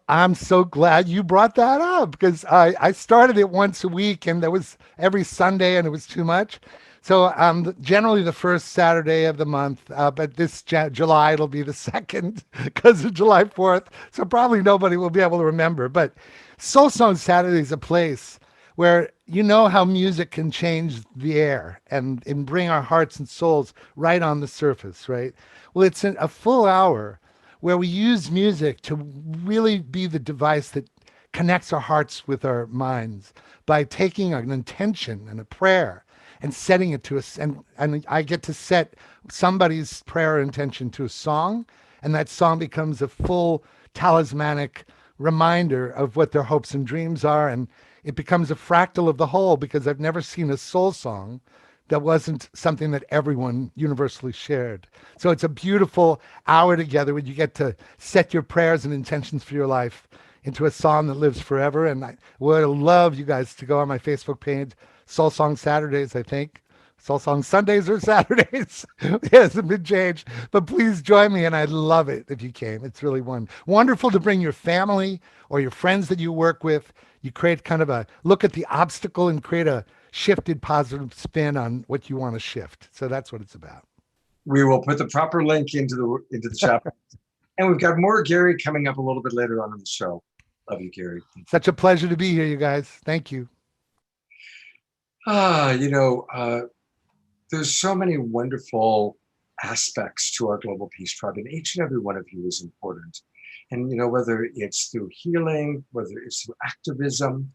I'm so glad you brought that up because I started it once a week and that was every Sunday and it was too much. So generally the first Saturday of the month, but this July it'll be the second because of July 4th. So probably nobody will be able to remember. But Soul Song Saturday is a place where how music can change the air and bring our hearts and souls right on the surface, right? Well, it's a full hour where we use music to really be the device that connects our hearts with our minds by taking an intention and a prayer and setting it to us. And I get to set somebody's prayer or intention to a song, and that song becomes a full talismanic reminder of what their hopes and dreams are. And it becomes a fractal of the whole because I've never seen a soul song that wasn't something that everyone universally shared. So it's a beautiful hour together when you get to set your prayers and intentions for your life into a song that lives forever. And I would love you guys to go on my Facebook page, Soul Song Saturdays, I think. Soul Song Sundays or Saturdays. It hasn't been changed. But please join me, and I'd love it if you came. It's really wonderful to bring your family or your friends that you work with. You create kind of a look at the obstacle and create a shifted positive spin on what you want to shift. So that's what it's about. We will put the proper link into the chat. And we've got more Gary coming up a little bit later on in the show. Love you, Gary. Such a pleasure to be here, you guys. Thank you. There's so many wonderful aspects to our Global Peace Tribe, and each and every one of you is important. And, whether it's through healing, whether it's through activism,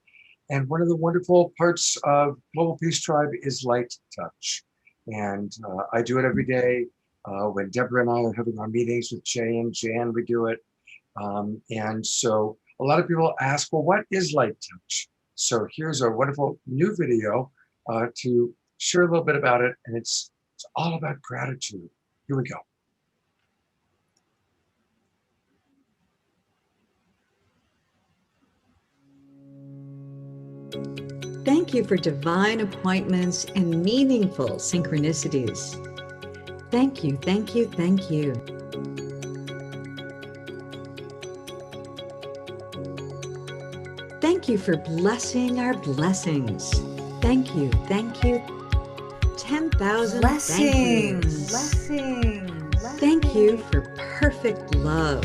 and one of the wonderful parts of Global Peace Tribe is light touch. And I do it every day. When Deborah and I are having our meetings with Jay and Jan, we do it. And so a lot of people ask, well, what is light touch? So here's a wonderful new video to share a little bit about it. And it's all about gratitude. Here we go. Thank you for divine appointments and meaningful synchronicities. Thank you, thank you, thank you. Thank you for blessing our blessings. Thank you, thank you. 10,000 Blessings. Blessings. Thank you for perfect love.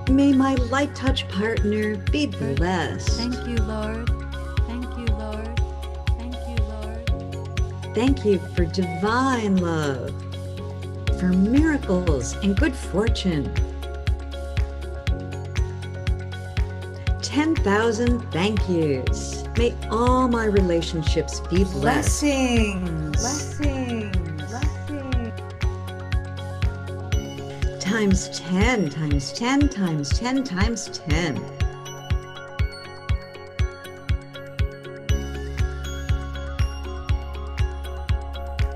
May my light touch partner be blessed. Thank you, Lord. Thank you, Lord. Thank you, Lord. Thank you for divine love, for miracles and good fortune. 10,000 thank yous. May all my relationships be blessed. Blessings. Blessings. Times 10, times 10, times 10, times 10.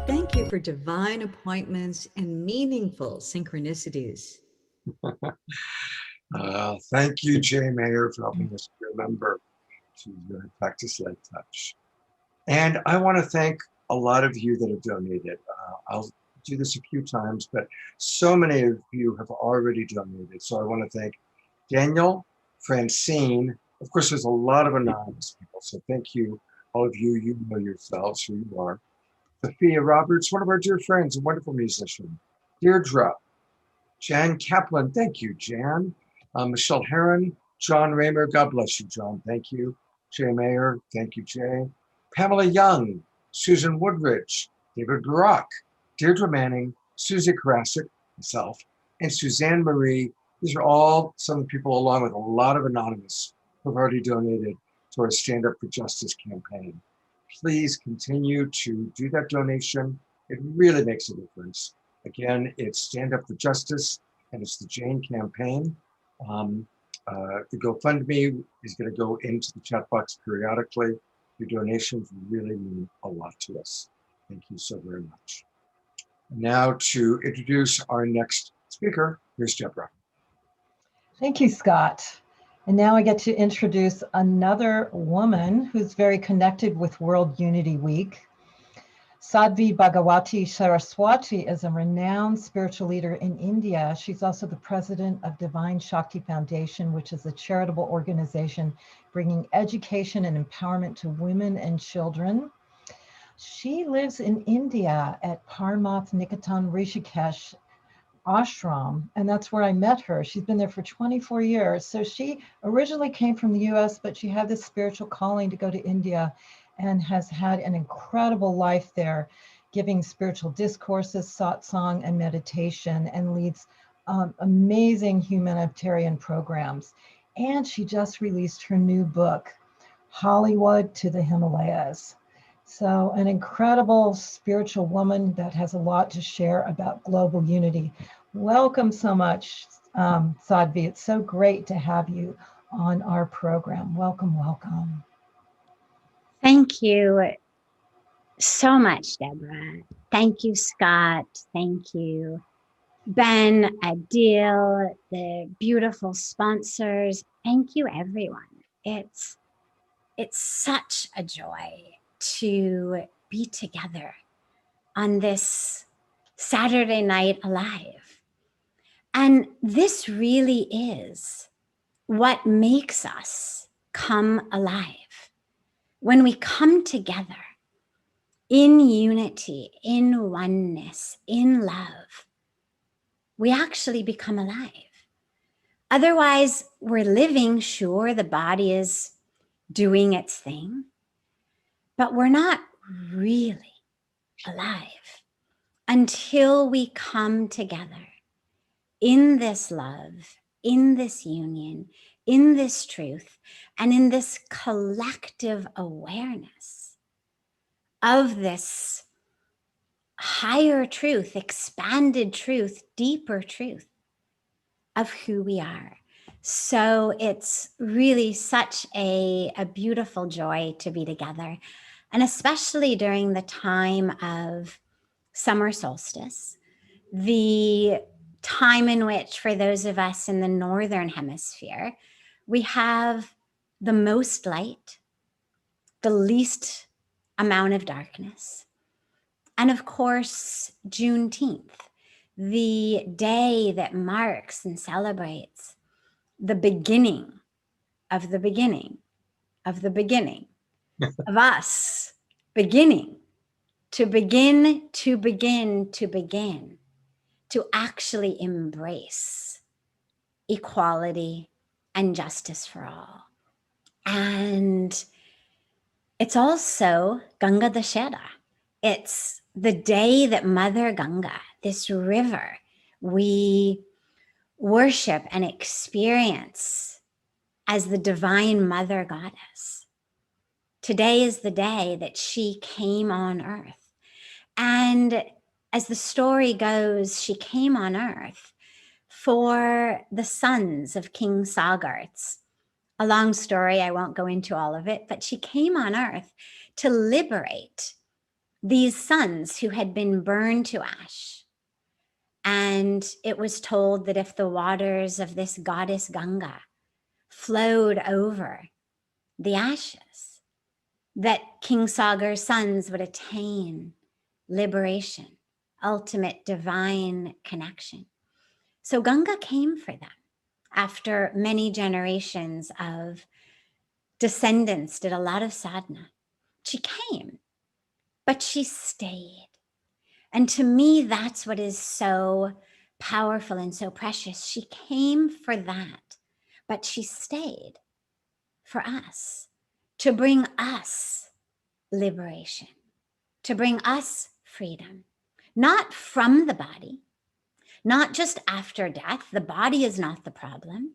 Thank you for divine appointments and meaningful synchronicities. Thank you, Jay Mayer, for helping us remember to practice light touch. And I want to thank a lot of you that have donated. I'll do this a few times, but so many of you have already donated. So I want to thank Daniel, Francine. Of course, there's a lot of anonymous people. So thank you, all of you. You know yourselves who you are. Sophia Roberts, one of our dear friends, a wonderful musician. Deirdre, Jan Kaplan, thank you, Jan. Michelle Heron, John Raymer, God bless you, John, thank you. Jay Mayer, thank you, Jay. Pamela Young, Susan Woodridge, David Barak, Deirdre Manning, Susie Karasik, myself, and Suzanne Marie. These are all some of the people, along with a lot of anonymous, who have already donated to our Stand Up for Justice campaign. Please continue to do that donation. It really makes a difference. Again, it's Stand Up for Justice, and it's the Jane campaign. The GoFundMe is going to go into the chat box periodically. Your donations really mean a lot to us. Thank you so very much. Now to introduce our next speaker, here's Deborah. Thank you, Scott. And now I get to introduce another woman who's very connected with World Unity Week. Sadhvi Bhagawati Saraswati is a renowned spiritual leader in India. She's also the president of Divine Shakti Foundation, which is a charitable organization bringing education and empowerment to women and children. She lives in India at Paramath Niketan Rishikesh ashram, and that's where I met her. She's been there for 24 years. So she originally came from the US, but she had this spiritual calling to go to India and has had an incredible life there, giving spiritual discourses, satsang, and meditation, and leads amazing humanitarian programs. And she just released her new book, Hollywood to the Himalayas. So an incredible spiritual woman that has a lot to share about global unity. Welcome so much, Sadhvi. It's so great to have you on our program. Welcome, welcome. Thank you so much, Deborah. Thank you, Scott. Thank you, Ben, Adil, the beautiful sponsors. Thank you, everyone. It's such a joy to be together on this Saturday Night Alive. And this really is what makes us come alive. When we come together in unity, in oneness, in love, we actually become alive. Otherwise, we're living, sure, the body is doing its thing, but we're not really alive until we come together in this love, in this union, in this truth, and in this collective awareness of this higher truth, expanded truth, deeper truth of who we are. So it's really such a beautiful joy to be together, and especially during the time of summer solstice, the time in which, for those of us in the Northern Hemisphere, we have the most light, the least amount of darkness. And of course, Juneteenth, the day that marks and celebrates the beginning of the beginning of the beginning of us beginning to begin to begin to begin to actually embrace equality and justice for all. And it's also Ganga Dashera. It's the day that Mother Ganga, this river, we worship and experience as the divine mother goddess. Today is the day that she came on earth. And as the story goes, she came on earth for the sons of King Sagar. It's a long story, I won't go into all of it, but she came on earth to liberate these sons who had been burned to ash. And it was told that if the waters of this goddess Ganga flowed over the ashes, that King Sagar's sons would attain liberation, ultimate divine connection. So Ganga came for them after many generations of descendants did a lot of sadhana. She came, but she stayed. And to me, that's what is so powerful and so precious. She came for that, but she stayed for us, to bring us liberation, to bring us freedom, not from the body, not just after death. The body is not the problem.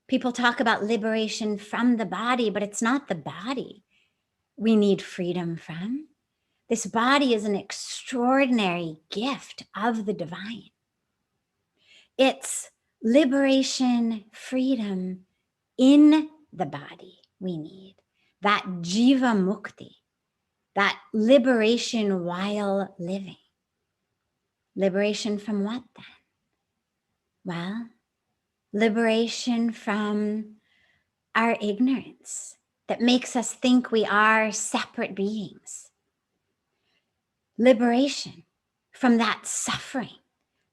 People talk about liberation from the body, but it's not the body we need freedom from. This body is an extraordinary gift of the divine. It's liberation, freedom in the body we need. That jiva mukti, that liberation while living. Liberation from what then? Well, liberation from our ignorance that makes us think we are separate beings. Liberation from that suffering,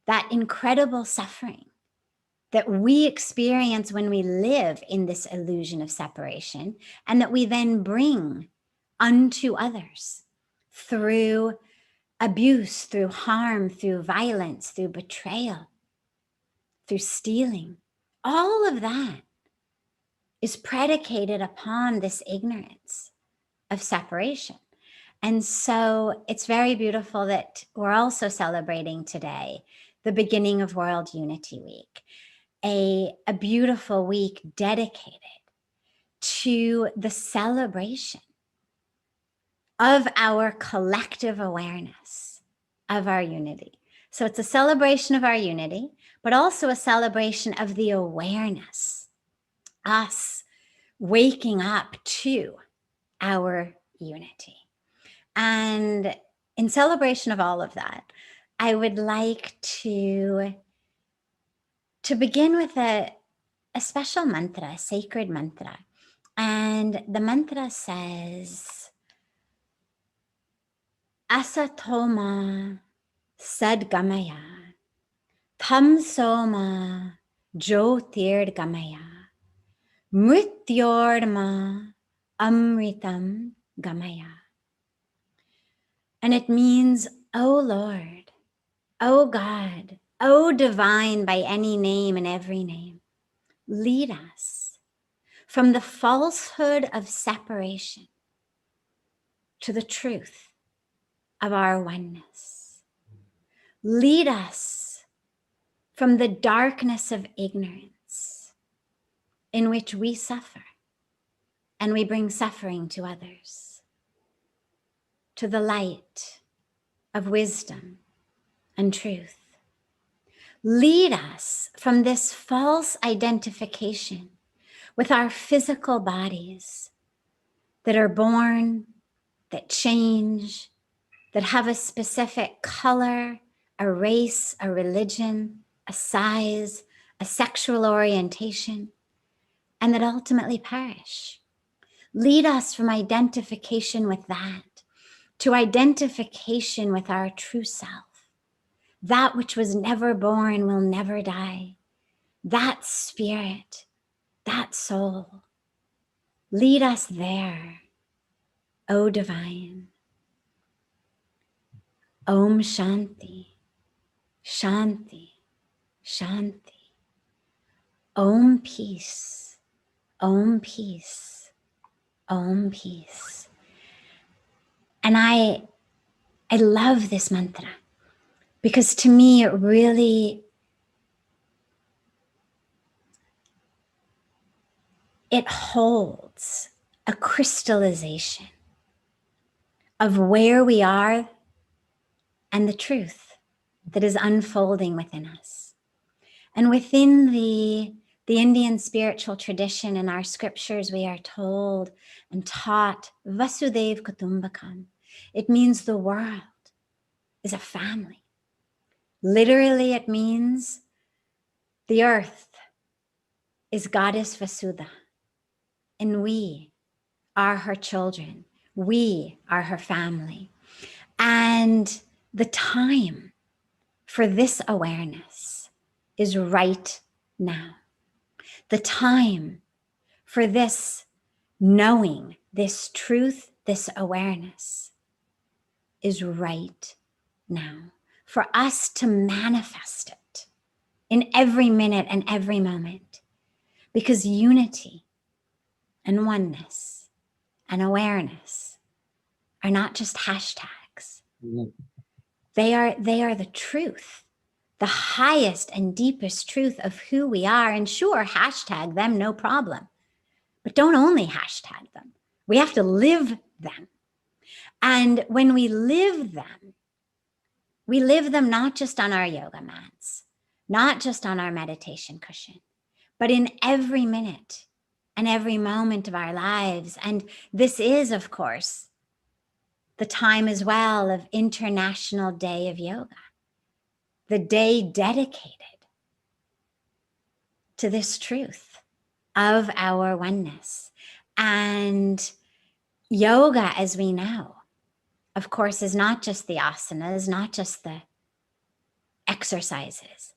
that incredible suffering that we experience when we live in this illusion of separation, and that we then bring unto others through abuse, through harm, through violence, through betrayal, through stealing. All of that is predicated upon this ignorance of separation. And so it's very beautiful that we're also celebrating today the beginning of World Unity Week, a beautiful week dedicated to the celebration of our collective awareness of our unity. So it's a celebration of our unity, but also a celebration of the awareness, us waking up to our unity. And in celebration of all of that, I would like to begin with a special mantra, a sacred mantra. And the mantra says, Asatoma Sadgamaya, Tamsoma Jyotirgamaya, Mrityorma Amritam Gamaya. And it means, O Lord, O God, O divine by any name and every name, lead us from the falsehood of separation to the truth of our oneness. Lead us from the darkness of ignorance in which we suffer and we bring suffering to others, to the light of wisdom and truth. Lead us from this false identification with our physical bodies that are born, that change, that have a specific color, a race, a religion, a size, a sexual orientation, and that ultimately perish. Lead us from identification with that to identification with our true self. That which was never born will never die. That spirit, that soul. Lead us there, O divine. Om Shanti, Shanti, Shanti. Om peace, Om peace, Om peace. And I love this mantra because to me it really, it holds a crystallization of where we are and the truth that is unfolding within us. And within the Indian spiritual tradition in our scriptures, we are told and taught Vasudev Kutumbakam. It means the world is a family. Literally, it means the earth is Goddess Vasudha, and we are her children. We are her family. And the time for this awareness is right now. The time for this knowing, this truth, this awareness is right now. For us to manifest it in every minute and every moment. Because unity and oneness and awareness are not just hashtags. They are the truth the highest and deepest truth of who we are. And sure, hashtag them, no problem. But don't only hashtag them. We have to live them. And when we live them not just on our yoga mats, not just on our meditation cushion, but in every minute and every moment of our lives. And this is, of course, the time as well of International Day of Yoga, the day dedicated to this truth of our oneness. And yoga, as we know, of course, is not just the asanas, not just the exercises,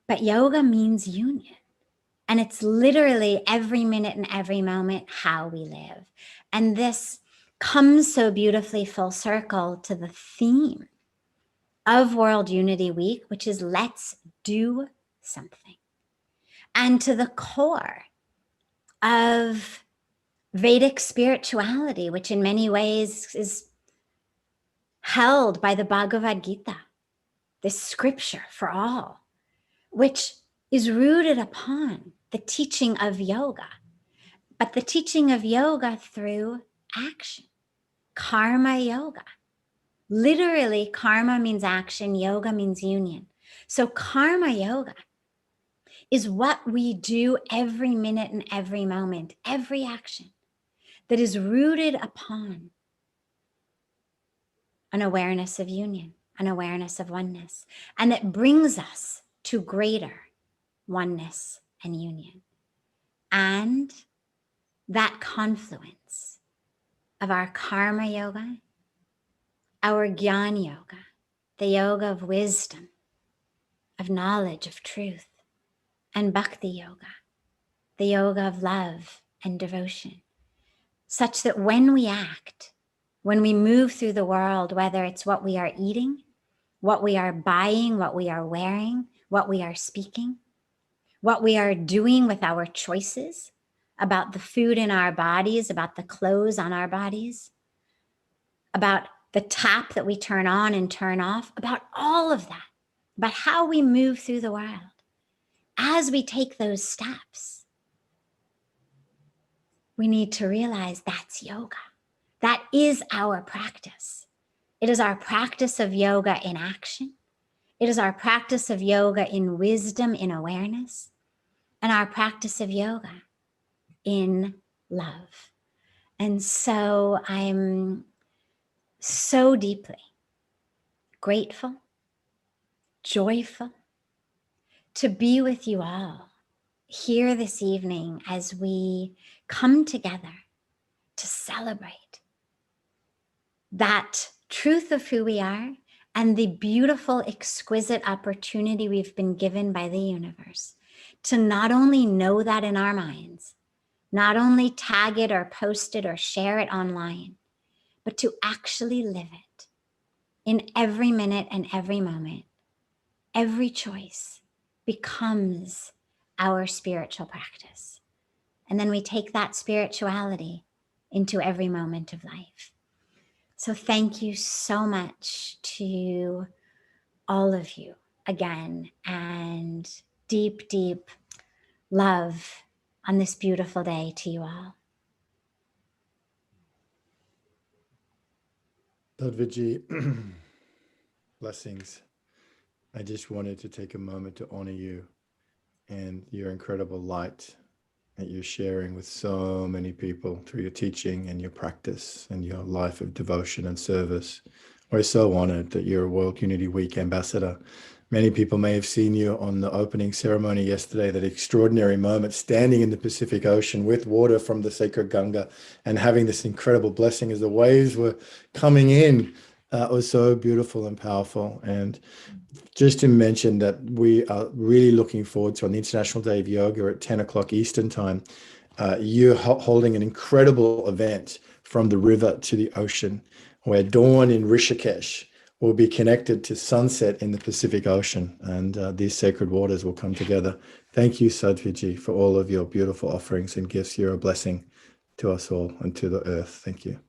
but yoga means union. And it's literally every minute and every moment how we live. And this comes so beautifully full circle to the theme of World Unity Week, which is let's do something. And to the core of Vedic spirituality, which in many ways is held by the Bhagavad Gita, this scripture for all, which is rooted upon the teaching of yoga, but the teaching of yoga through action, karma yoga. Literally, karma means action, yoga means union. So karma yoga is what we do every minute and every moment, every action that is rooted upon an awareness of union, an awareness of oneness, and that brings us to greater oneness and union. And that confluence of our karma yoga, our jnana yoga, the yoga of wisdom, of knowledge, of truth, and bhakti yoga, the yoga of love and devotion, such that when we act, when we move through the world, whether it's what we are eating, what we are buying, what we are wearing, what we are speaking, what we are doing with our choices about the food in our bodies, about the clothes on our bodies, about the tap that we turn on and turn off, about all of that, about how we move through the world. As we take those steps, we need to realize that's yoga. That is our practice. It is our practice of yoga in action. It is our practice of yoga in wisdom, in awareness, and our practice of yoga in love. And so I'm so deeply grateful, joyful to be with you all here this evening as we come together to celebrate that truth of who we are and the beautiful, exquisite opportunity we've been given by the universe to not only know that in our minds, not only tag it or post it or share it online, but to actually live it in every minute and every moment. Every choice becomes our spiritual practice. And then we take that spirituality into every moment of life. So thank you so much to all of you again, and deep, deep love on this beautiful day to you all. Sadhviji, blessings. I just wanted to take a moment to honor you and your incredible light that you're sharing with so many people through your teaching and your practice and your life of devotion and service. We're so honored that you're a World Unity Week ambassador. Many people may have seen you on the opening ceremony yesterday, that extraordinary moment standing in the Pacific Ocean with water from the sacred Ganga and having this incredible blessing as the waves were coming in. It was so beautiful and powerful. And just to mention that we are really looking forward to, on the International Day of Yoga at 10 o'clock Eastern time, you're holding an incredible event from the river to the ocean, where dawn in Rishikesh will be connected to sunset in the Pacific Ocean, and these sacred waters will come together. Thank you, Sadhviji, for all of your beautiful offerings and gifts. You're a blessing to us all and to the earth. Thank you.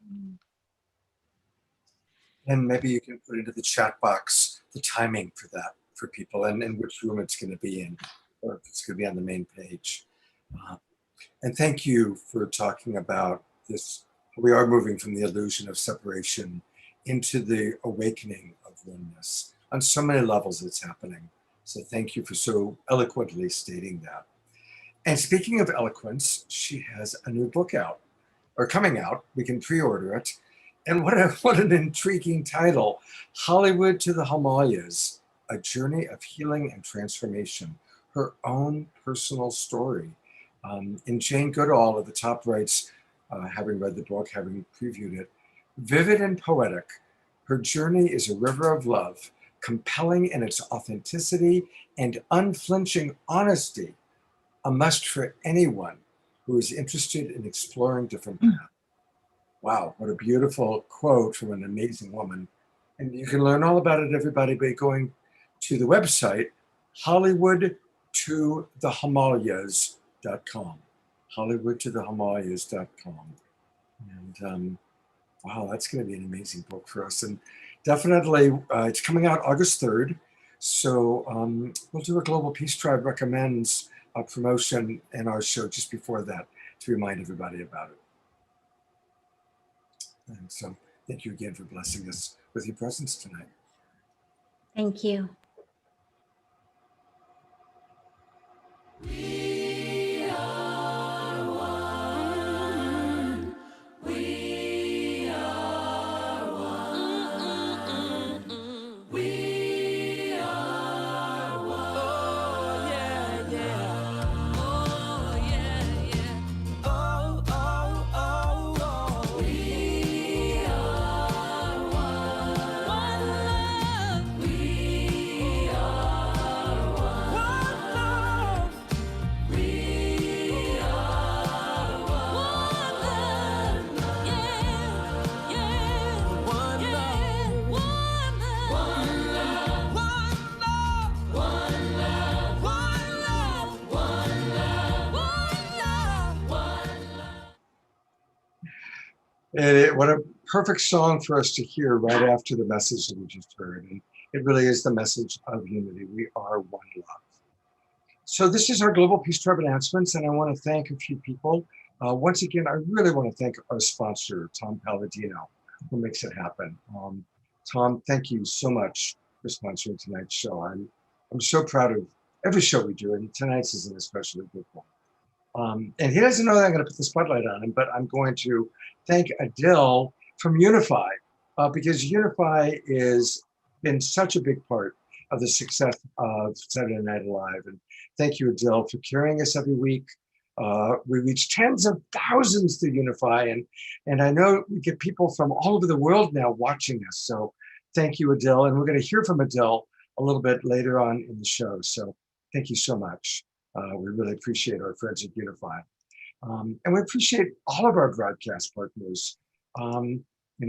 And maybe you can put into the chat box the timing for that. for people and which room it's going to be in, or if it's going to be on the main page. And thank you for talking about this. We are moving from the illusion of separation into the awakening of oneness. On so many levels it's happening. So thank you for so eloquently stating that. And speaking of eloquence, she has a new book out, or coming out. We can pre-order it. And what an intriguing title, Hollywood to the Himalayas, A Journey of Healing and Transformation, her own personal story. And Jane Goodall at the top writes, having read the book, having previewed it, vivid and poetic, her journey is a river of love, compelling in its authenticity and unflinching honesty, a must for anyone who is interested in exploring different paths. Wow, what a beautiful quote from an amazing woman. And you can learn all about it, everybody, by going to the website, hollywoodtothehimalayas.com, hollywoodtothehimalayas.com. And wow, that's going to be an amazing book for us. And definitely, it's coming out August 3rd. So we'll do a Global Peace Tribe Recommends promotion in our show just before that to remind everybody about it. And so thank you again for blessing us with your presence tonight. Thank you. We are one. We are one. We are one. Oh, yeah, yeah. Oh, yeah, yeah. Oh, oh, oh, oh. We are one. One love. We are one. One love. We are one love, yeah, yeah, one love, one love, one love, one love, one love, one love, one love. What a perfect song for us to hear right after the message that we just heard. And it really is the message of unity. We are one love. So this is our Global Peace Tribe announcements, and I want to thank a few people. Once again, I really want to thank our sponsor, Tom Palladino, who makes it happen. Tom, thank you so much for sponsoring tonight's show. I'm so proud of every show we do, and tonight's is an especially good one. And he doesn't know that I'm going to put the spotlight on him, but I'm going to thank Adil from Unify, because Unify has been such a big part of the success of Saturday Night Live. And thank you, Adil, for carrying us every week. We reach tens of thousands through Unify, and I know we get people from all over the world now watching us. So thank you, Adil. And we're going to hear from Adil a little bit later on in the show. So thank you so much. We really appreciate our friends at Unify. And we appreciate all of our broadcast partners.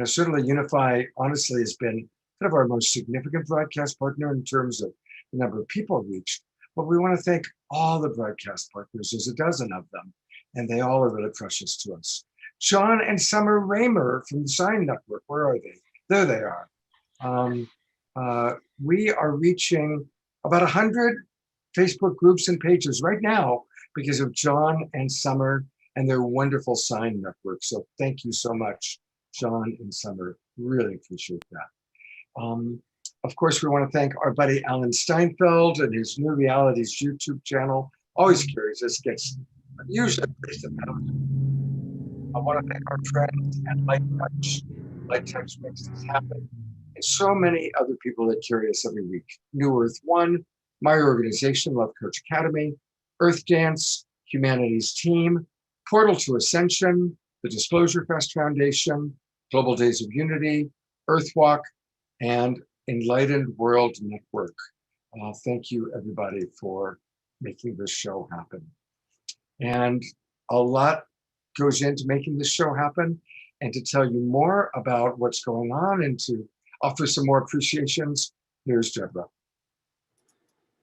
Certainly Unify, honestly, has been kind of our most significant broadcast partner in terms of the number of people reached. But we want to thank all the broadcast partners. There's a dozen of them, and they all are really precious to us. John and Summer Raymer from the Sign Network, where are they? There they are. We are reaching about 100 Facebook groups and pages right now because of John and Summer and their wonderful Sign Network. So thank you so much, John and Summer. Really appreciate that. Of course, we want to thank our buddy Alan Steinfeld and his New Realities YouTube channel. Always curious, this gets usually based on. I want to thank our friends at Light Touch. Light Touch makes this happen. And so many other people that carry us every week. New Earth One, my organization, Love Coach Academy, Earth Dance, Humanities Team, Portal to Ascension, the Disclosure Fest Foundation, Global Days of Unity, Earthwalk, and Enlightened World Network. Thank you, everybody, for making this show happen. And a lot goes into making this show happen. And to tell you more about what's going on and to offer some more appreciations, here's Deborah.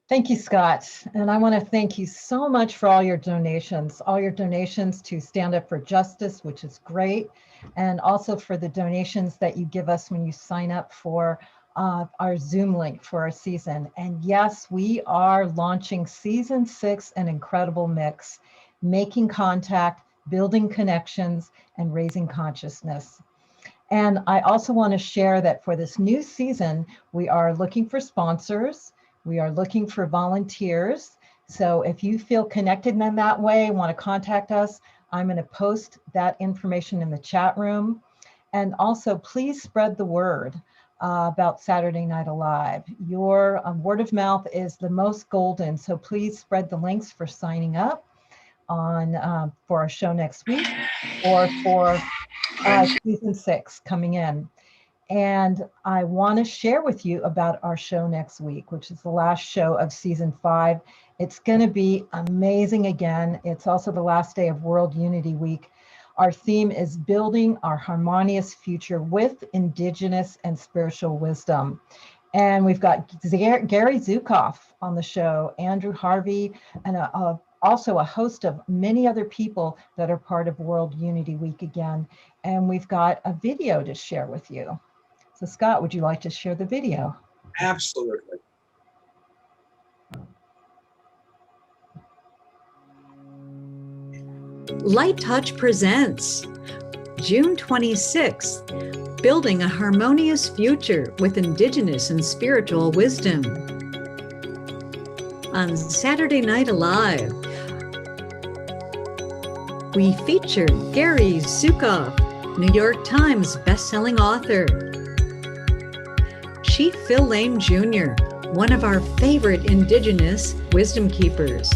Thank you, Scott. And I want to thank you so much for all your donations to Stand Up for Justice, which is great, and also for the donations that you give us when you sign up for our Zoom link for our season. And yes, we are launching season 6, An Incredible Mix, making contact, building connections, and raising consciousness. And I also want to share that for this new season, we are looking for sponsors. We are looking for volunteers. So if you feel connected in that way, want to contact us, I'm going to post that information in the chat room. And also, please spread the word about Saturday Night Alive. Your word of mouth is the most golden. So please spread the links for signing up on for our show next week or for season 6 coming in. And I want to share with you about our show next week, which is the last show of season 5. It's going to be amazing again. It's also the last day of World Unity Week. Our theme is building our harmonious future with Indigenous and spiritual wisdom. And we've got Gary Zukav on the show, Andrew Harvey, and also a host of many other people that are part of World Unity Week again. And we've got a video to share with you. So Scott, would you like to share the video? Absolutely. Light Touch presents June 26th, Building a Harmonious Future with Indigenous and Spiritual Wisdom. On Saturday Night Alive, we feature Gary Zukav, New York Times bestselling author. Chief Phil Lane Jr., one of our favorite Indigenous wisdom keepers.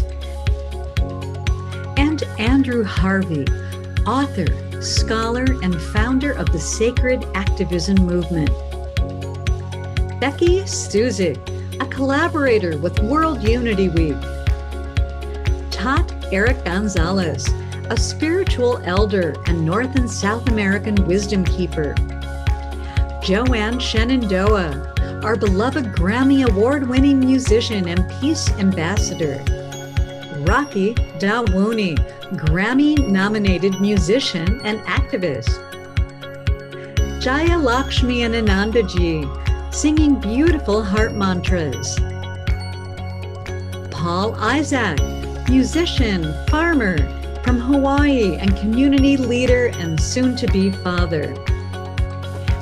And Andrew Harvey, author, scholar, and founder of the Sacred Activism Movement. Becky Stuzik, a collaborator with World Unity Week. Tot Eric Gonzalez, a spiritual elder and North and South American wisdom keeper. Joanne Shenandoah, our beloved Grammy Award-winning musician and peace ambassador. Rocky Dawooni, Grammy-nominated musician and activist. Jaya Lakshmi and Anandaji, singing beautiful heart mantras. Paul Isaac, musician, farmer from Hawaii and community leader and soon-to-be father.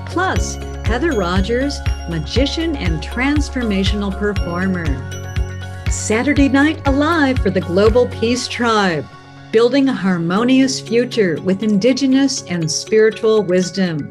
Plus, Heather Rogers, magician and transformational performer. Saturday Night Alive for the Global Peace Tribe, building a harmonious future with Indigenous and spiritual wisdom.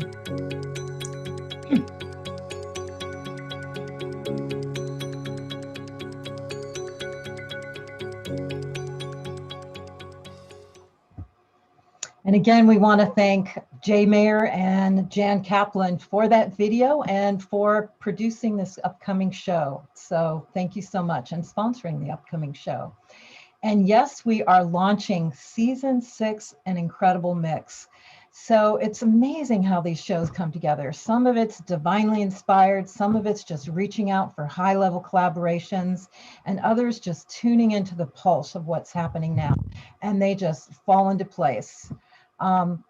And again, we want to thank Jay Mayer and Jan Kaplan for that video and for producing this upcoming show. So thank you so much, and sponsoring the upcoming show. And yes, we are launching season 6, An Incredible Mix. So it's amazing how these shows come together. Some of it's divinely inspired, some of it's just reaching out for high-level collaborations, and others just tuning into the pulse of what's happening now. And they just fall into place.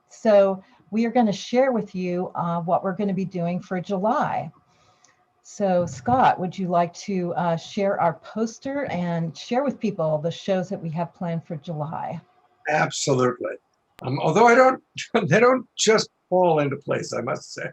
So we are going to share with you what we're going to be doing for July. So Scott, would you like to share our poster and share with people the shows that we have planned for July? Absolutely. Although they don't just fall into place, I must say.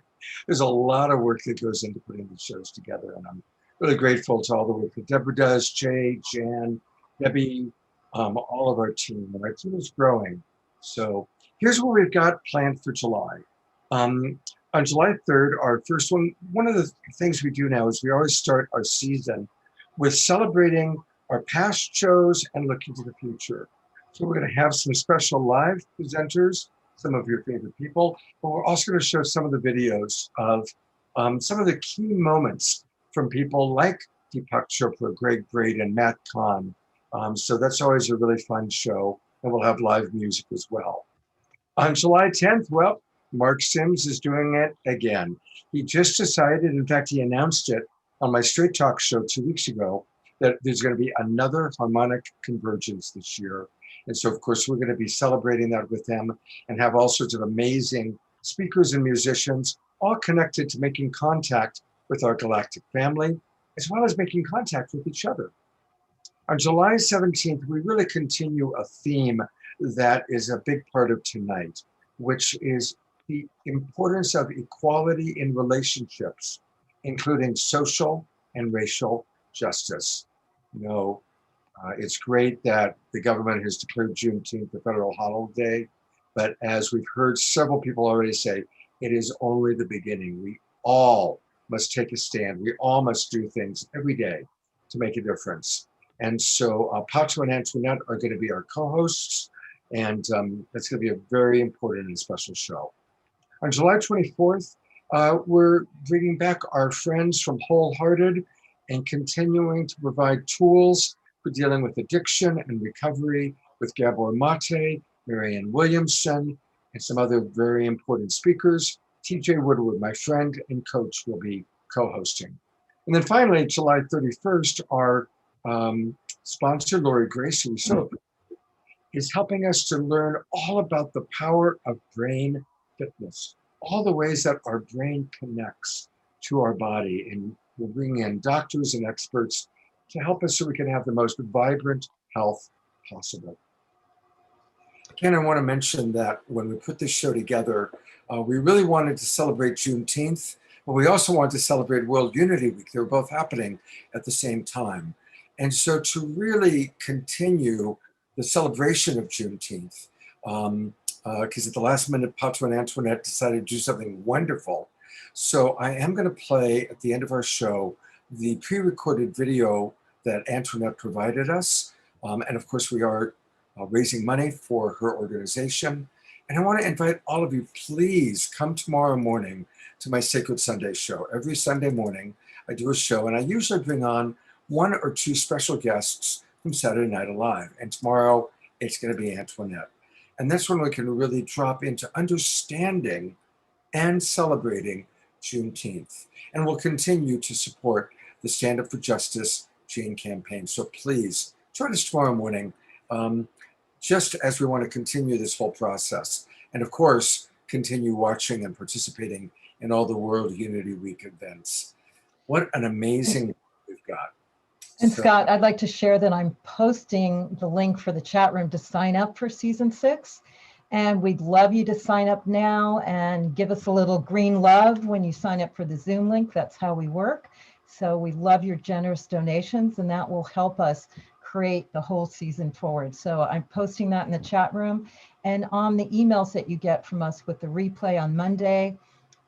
There's a lot of work that goes into putting these shows together, and I'm really grateful to all the work that Deborah does, Jay, Jan, Debbie, all of our team. Our team is growing. So here's what we've got planned for July. On July 3rd, our first one of the things we do now is we always start our season with celebrating our past shows and looking to the future. So we're going to have some special live presenters, some of your favorite people, but we're also going to show some of the videos of some of the key moments from people like Deepak Chopra, Greg Braden, Matt Kahn. So that's always a really fun show, and we'll have live music as well. On July 10th, well, Mark Sims is doing it again. He just decided, in fact, he announced it on my Straight Talk show 2 weeks ago, that there's going to be another harmonic convergence this year. And so, of course, we're going to be celebrating that with them and have all sorts of amazing speakers and musicians, all connected to making contact with our galactic family, as well as making contact with each other. On July 17th, we really continue a theme that is a big part of tonight, which is the importance of equality in relationships, including social and racial justice. You know, it's great that the government has declared Juneteenth a federal holiday, but as we've heard several people already say, it is only the beginning. We all must take a stand. We all must do things every day to make a difference. And so Pato and Antoinette are going to be our co-hosts, and it's going to be a very important and special show. On July 24th, we're bringing back our friends from Wholehearted and continuing to provide tools for dealing with addiction and recovery with Gabor Mate, Marianne Williamson, and some other very important speakers. TJ Woodward, my friend and coach, will be co-hosting. And then finally, July 31st, our sponsor, Lori Grace, who we so is helping us to learn all about the power of brain fitness, all the ways that our brain connects to our body. And we'll bring in doctors and experts to help us so we can have the most vibrant health possible. Again, I want to mention that when we put this show together, we really wanted to celebrate Juneteenth, but we also wanted to celebrate World Unity Week. They were both happening at the same time. And so to really continue the celebration of Juneteenth, because at the last minute, Pato and Antoinette decided to do something wonderful. So I am going to play at the end of our show the pre-recorded video that Antoinette provided us. And of course, we are raising money for her organization. And I want to invite all of you, please come tomorrow morning to my Sacred Sunday show. Every Sunday morning, I do a show, and I usually bring on 1 or 2 special guests from Saturday Night Alive. And tomorrow, it's going to be Antoinette. And that's when we can really drop into understanding and celebrating Juneteenth. And we'll continue to support the Stand Up for Justice Jane campaign. So please join us tomorrow morning, just as we want to continue this whole process. And of course, continue watching and participating in all the World Unity Week events. What an amazing we've got. And Scott, I'd like to share that I'm posting the link for the chat room to sign up for season 6. And we'd love you to sign up now and give us a little green love when you sign up for the Zoom link. That's how we work. So we love your generous donations, and that will help us create the whole season forward. So I'm posting that in the chat room and on the emails that you get from us with the replay on Monday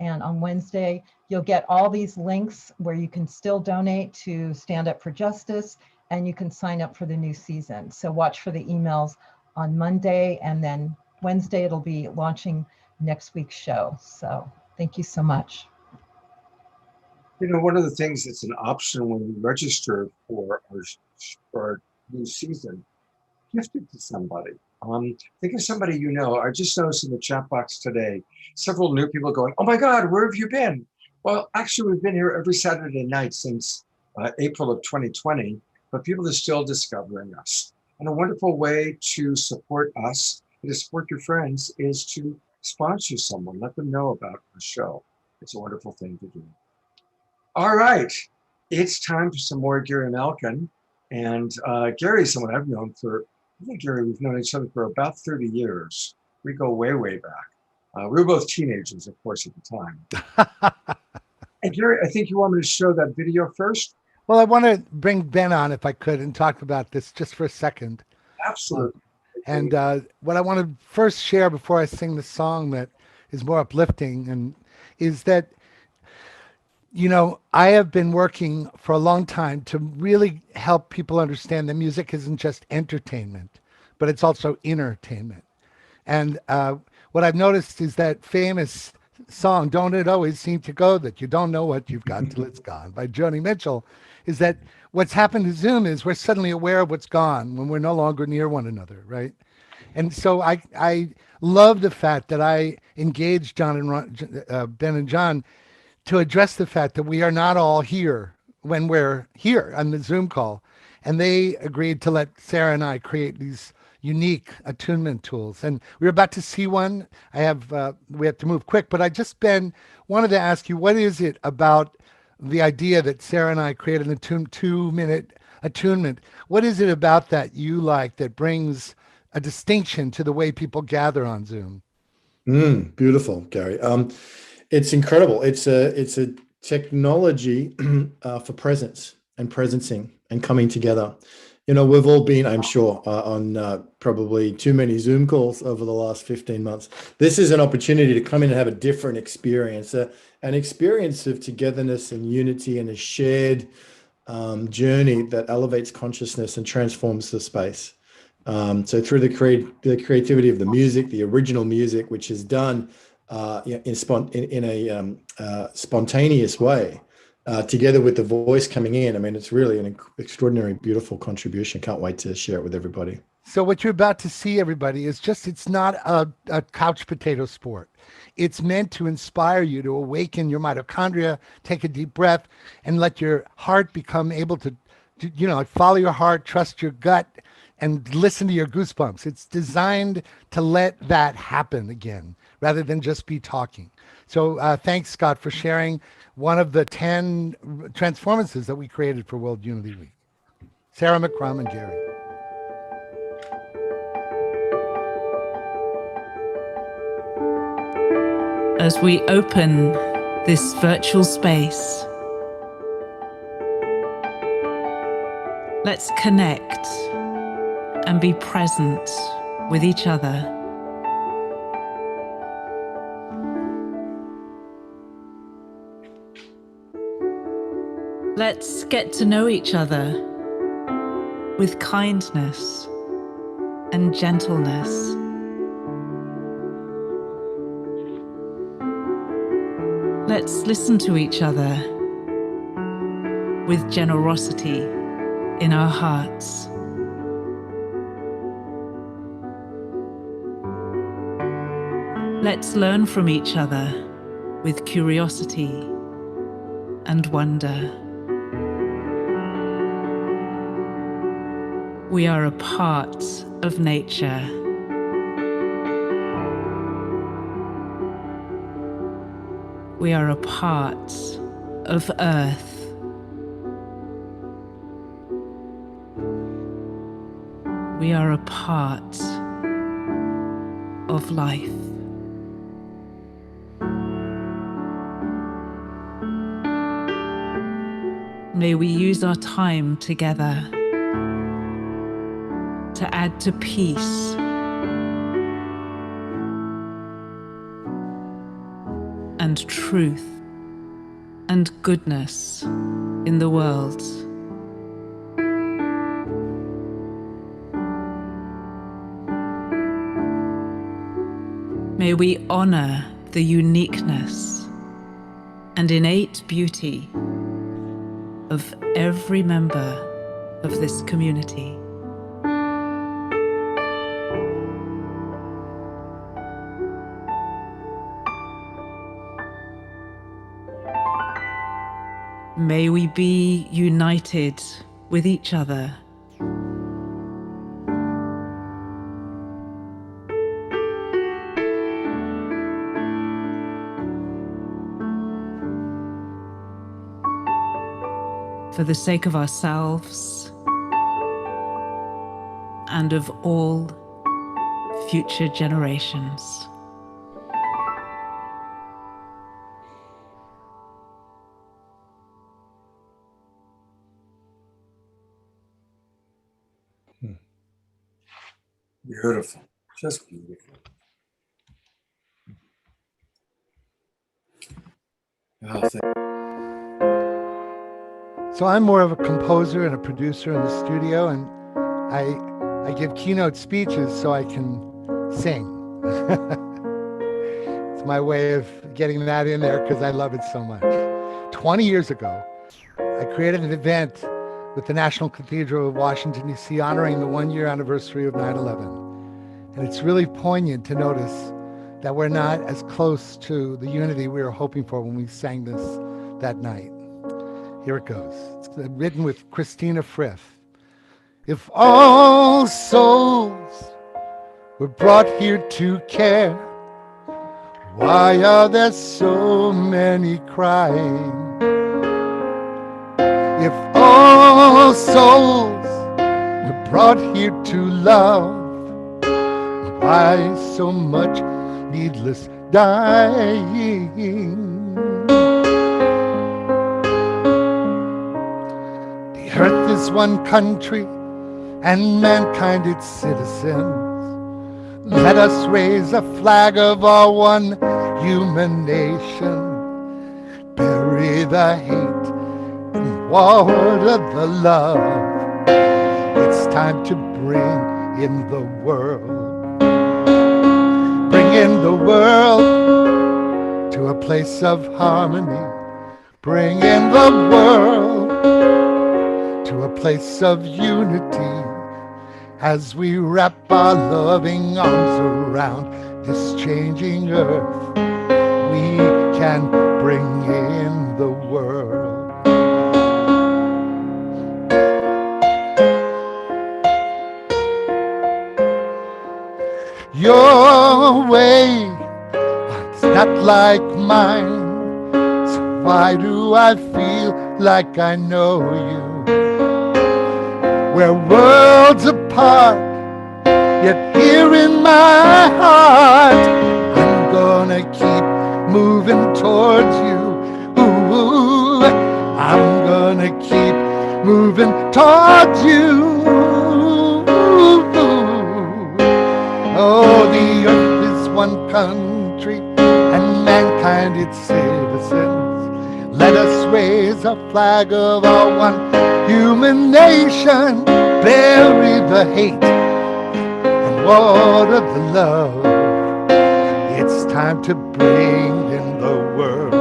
and on Wednesday. You'll get all these links where you can still donate to Stand Up for Justice, and you can sign up for the new season. So watch for the emails on Monday, and then Wednesday it'll be launching next week's show. So thank you so much. You know, one of the things that's an option when we register for our new season, gift it to somebody. Think of somebody you know. I just noticed in the chat box today, several new people going, "Oh my God, where have you been?" Well, actually, we've been here every Saturday night since April of 2020, but people are still discovering us. And a wonderful way to support us, to support your friends, is to sponsor someone. Let them know about the show. It's a wonderful thing to do. All right, it's time for some more Gary Malkin. And Gary's someone I've known for, I think, Gary, we've known each other for about 30 years. We go way, way back. We were both teenagers, of course, at the time. And Gary, I think you want me to show that video first? Well, I want to bring Ben on, if I could, and talk about this just for a second. Absolutely. And what I want to first share before I sing the song that is more uplifting and is that, you know, I have been working for a long time to really help people understand that music isn't just entertainment, but it's also entertainment. And what I've noticed is that famous song, "Don't It Always Seem to Go That You Don't Know What You've Got Till It's Gone" by Joni Mitchell, is that what's happened to Zoom is we're suddenly aware of what's gone when we're no longer near one another, right? And so I love the fact that I engaged John and Ben and John to address the fact that we are not all here when we're here on the Zoom call. And they agreed to let Sarah and I create these unique attunement tools. And we're about to see one. We have to move quick, but I just, Ben, wanted to ask you, what is it about the idea that Sarah and I created the 2-minute attunement. What is it about that you like that brings a distinction to the way people gather on Zoom? Beautiful, Gary. It's incredible. It's a technology for presence and presencing and coming together. You know, we've all been, I'm sure, on probably too many Zoom calls over the last 15 months. This is an opportunity to come in and have a different experience, an experience of togetherness and unity and a shared journey that elevates consciousness and transforms the space. So through the creativity of the music, the original music, which is done in a spontaneous way, together with the voice coming in. I mean, it's really an extraordinary, beautiful contribution. Can't wait to share it with everybody. So what you're about to see, everybody, is just, it's not a couch potato sport. It's meant to inspire you to awaken your mitochondria, take a deep breath, and let your heart become able to follow your heart, trust your gut, and listen to your goosebumps. It's designed to let that happen again, rather than just be talking. So thanks, Scott, for sharing one of the 10 transformances that we created for World Unity Week. Sarah McCrum and Gary. As we open this virtual space, let's connect and be present with each other. Let's get to know each other with kindness and gentleness. Let's listen to each other with generosity in our hearts. Let's learn from each other with curiosity and wonder. We are a part of nature. We are a part of Earth. We are a part of life. May we use our time together to add to peace and truth and goodness in the world. May we honor the uniqueness and innate beauty of every member of this community. May we be united with each other. For the sake of ourselves and of all future generations. Beautiful, just beautiful. Oh, So I'm more of a composer and a producer in the studio, and I give keynote speeches so I can sing. It's my way of getting that in there because I love it so much. 20 years ago, I created an event with the National Cathedral of Washington, D.C., honoring the 1-year anniversary of 9/11. And it's really poignant to notice that we're not as close to the unity we were hoping for when we sang this that night. Here it goes. It's written with Christina Frith. If all souls were brought here to care, why are there so many crying? If all souls were brought here to love, why so much needless dying? The earth is one country and mankind its citizens. Let us raise a flag of our one human nation. Bury the hate and water the love. It's time to bring in the world. Bring in the world to a place of harmony. Bring in the world to a place of unity. As we wrap our loving arms around this changing earth, we can bring in the world. Your way is not like mine, so why do I feel like I know you? We're worlds apart, yet here in my heart, I'm gonna keep moving towards you. Ooh, I'm gonna keep moving towards you. Oh, the earth is one country and mankind its citizens. Let us raise a flag of our one human nation. Bury the hate and water the love. It's time to bring in the world.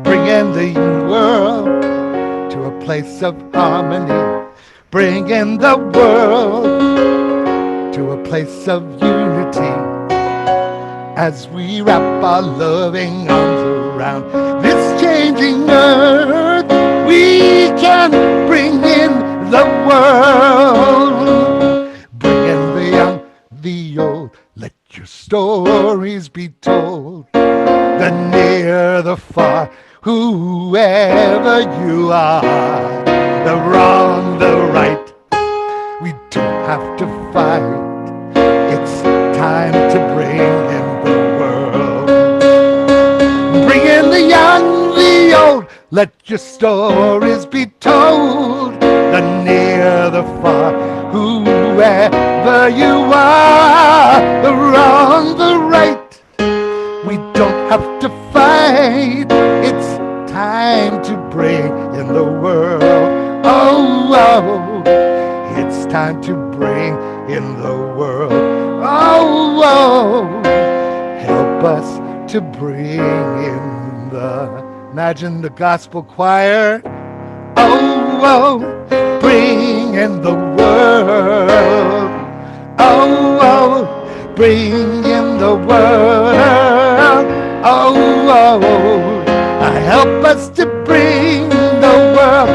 Bring in the world to a place of harmony. Bring in the world to a place of unity. As we wrap our loving arms around this changing earth, we can bring in the world. Bring in the young, the old, let your stories be told. The near, the far, whoever you are, the wrong, the right, we don't have to fight. It's time to bring in the world. Bring in the young, the old, let your stories be told. The near, the far, whoever you are, the wrong, the right, we don't have to fight. It's time to bring in the world. Oh, oh, it's time to bring in the world. Oh, oh, help us to bring in the, imagine the gospel choir. Oh, oh, bring in the world. Oh, oh, bring in the world. Oh, oh, help us to bring the world.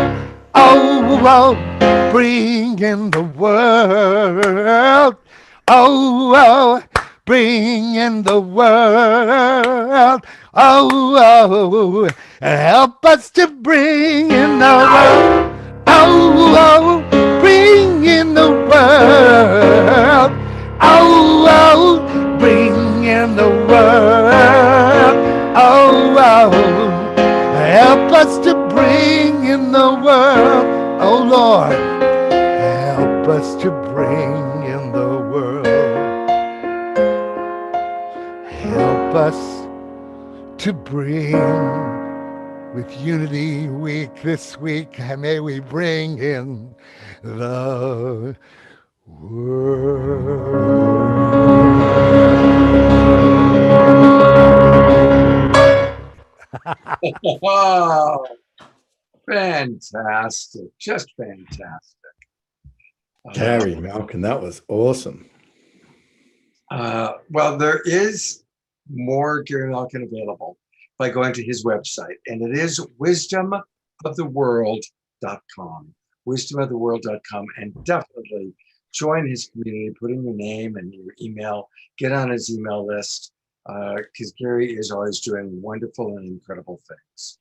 Oh, oh, bring in the world. Oh, oh, bring in the world. Oh, oh, help us to bring in the world. Oh, oh, bring in the world. Oh, oh, bring in the world. Oh, oh, help us to bring in the world. Oh, Lord, help us to bring in the world. Help us to bring with Unity Week this week, and may we bring in the world. Wow. Fantastic. Just fantastic. Gary Malkin, that was awesome. Well, there is more Gary Malkin available by going to his website, and it is wisdomoftheworld.com. Wisdomoftheworld.com, and definitely join his community, put in your name and your email, get on his email list, because Gary is always doing wonderful and incredible things.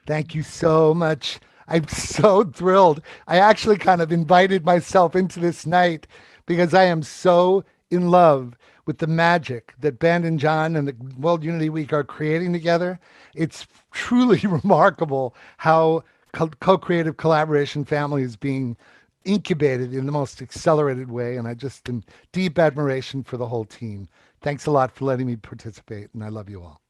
Thank you so much. I'm so thrilled. I actually kind of invited myself into this night because I am so in love with the magic that Ben and John and the World Unity Week are creating together. It's truly remarkable how co-creative collaboration family is being incubated in the most accelerated way. And I just am deep admiration for the whole team. Thanks a lot for letting me participate. And I love you all.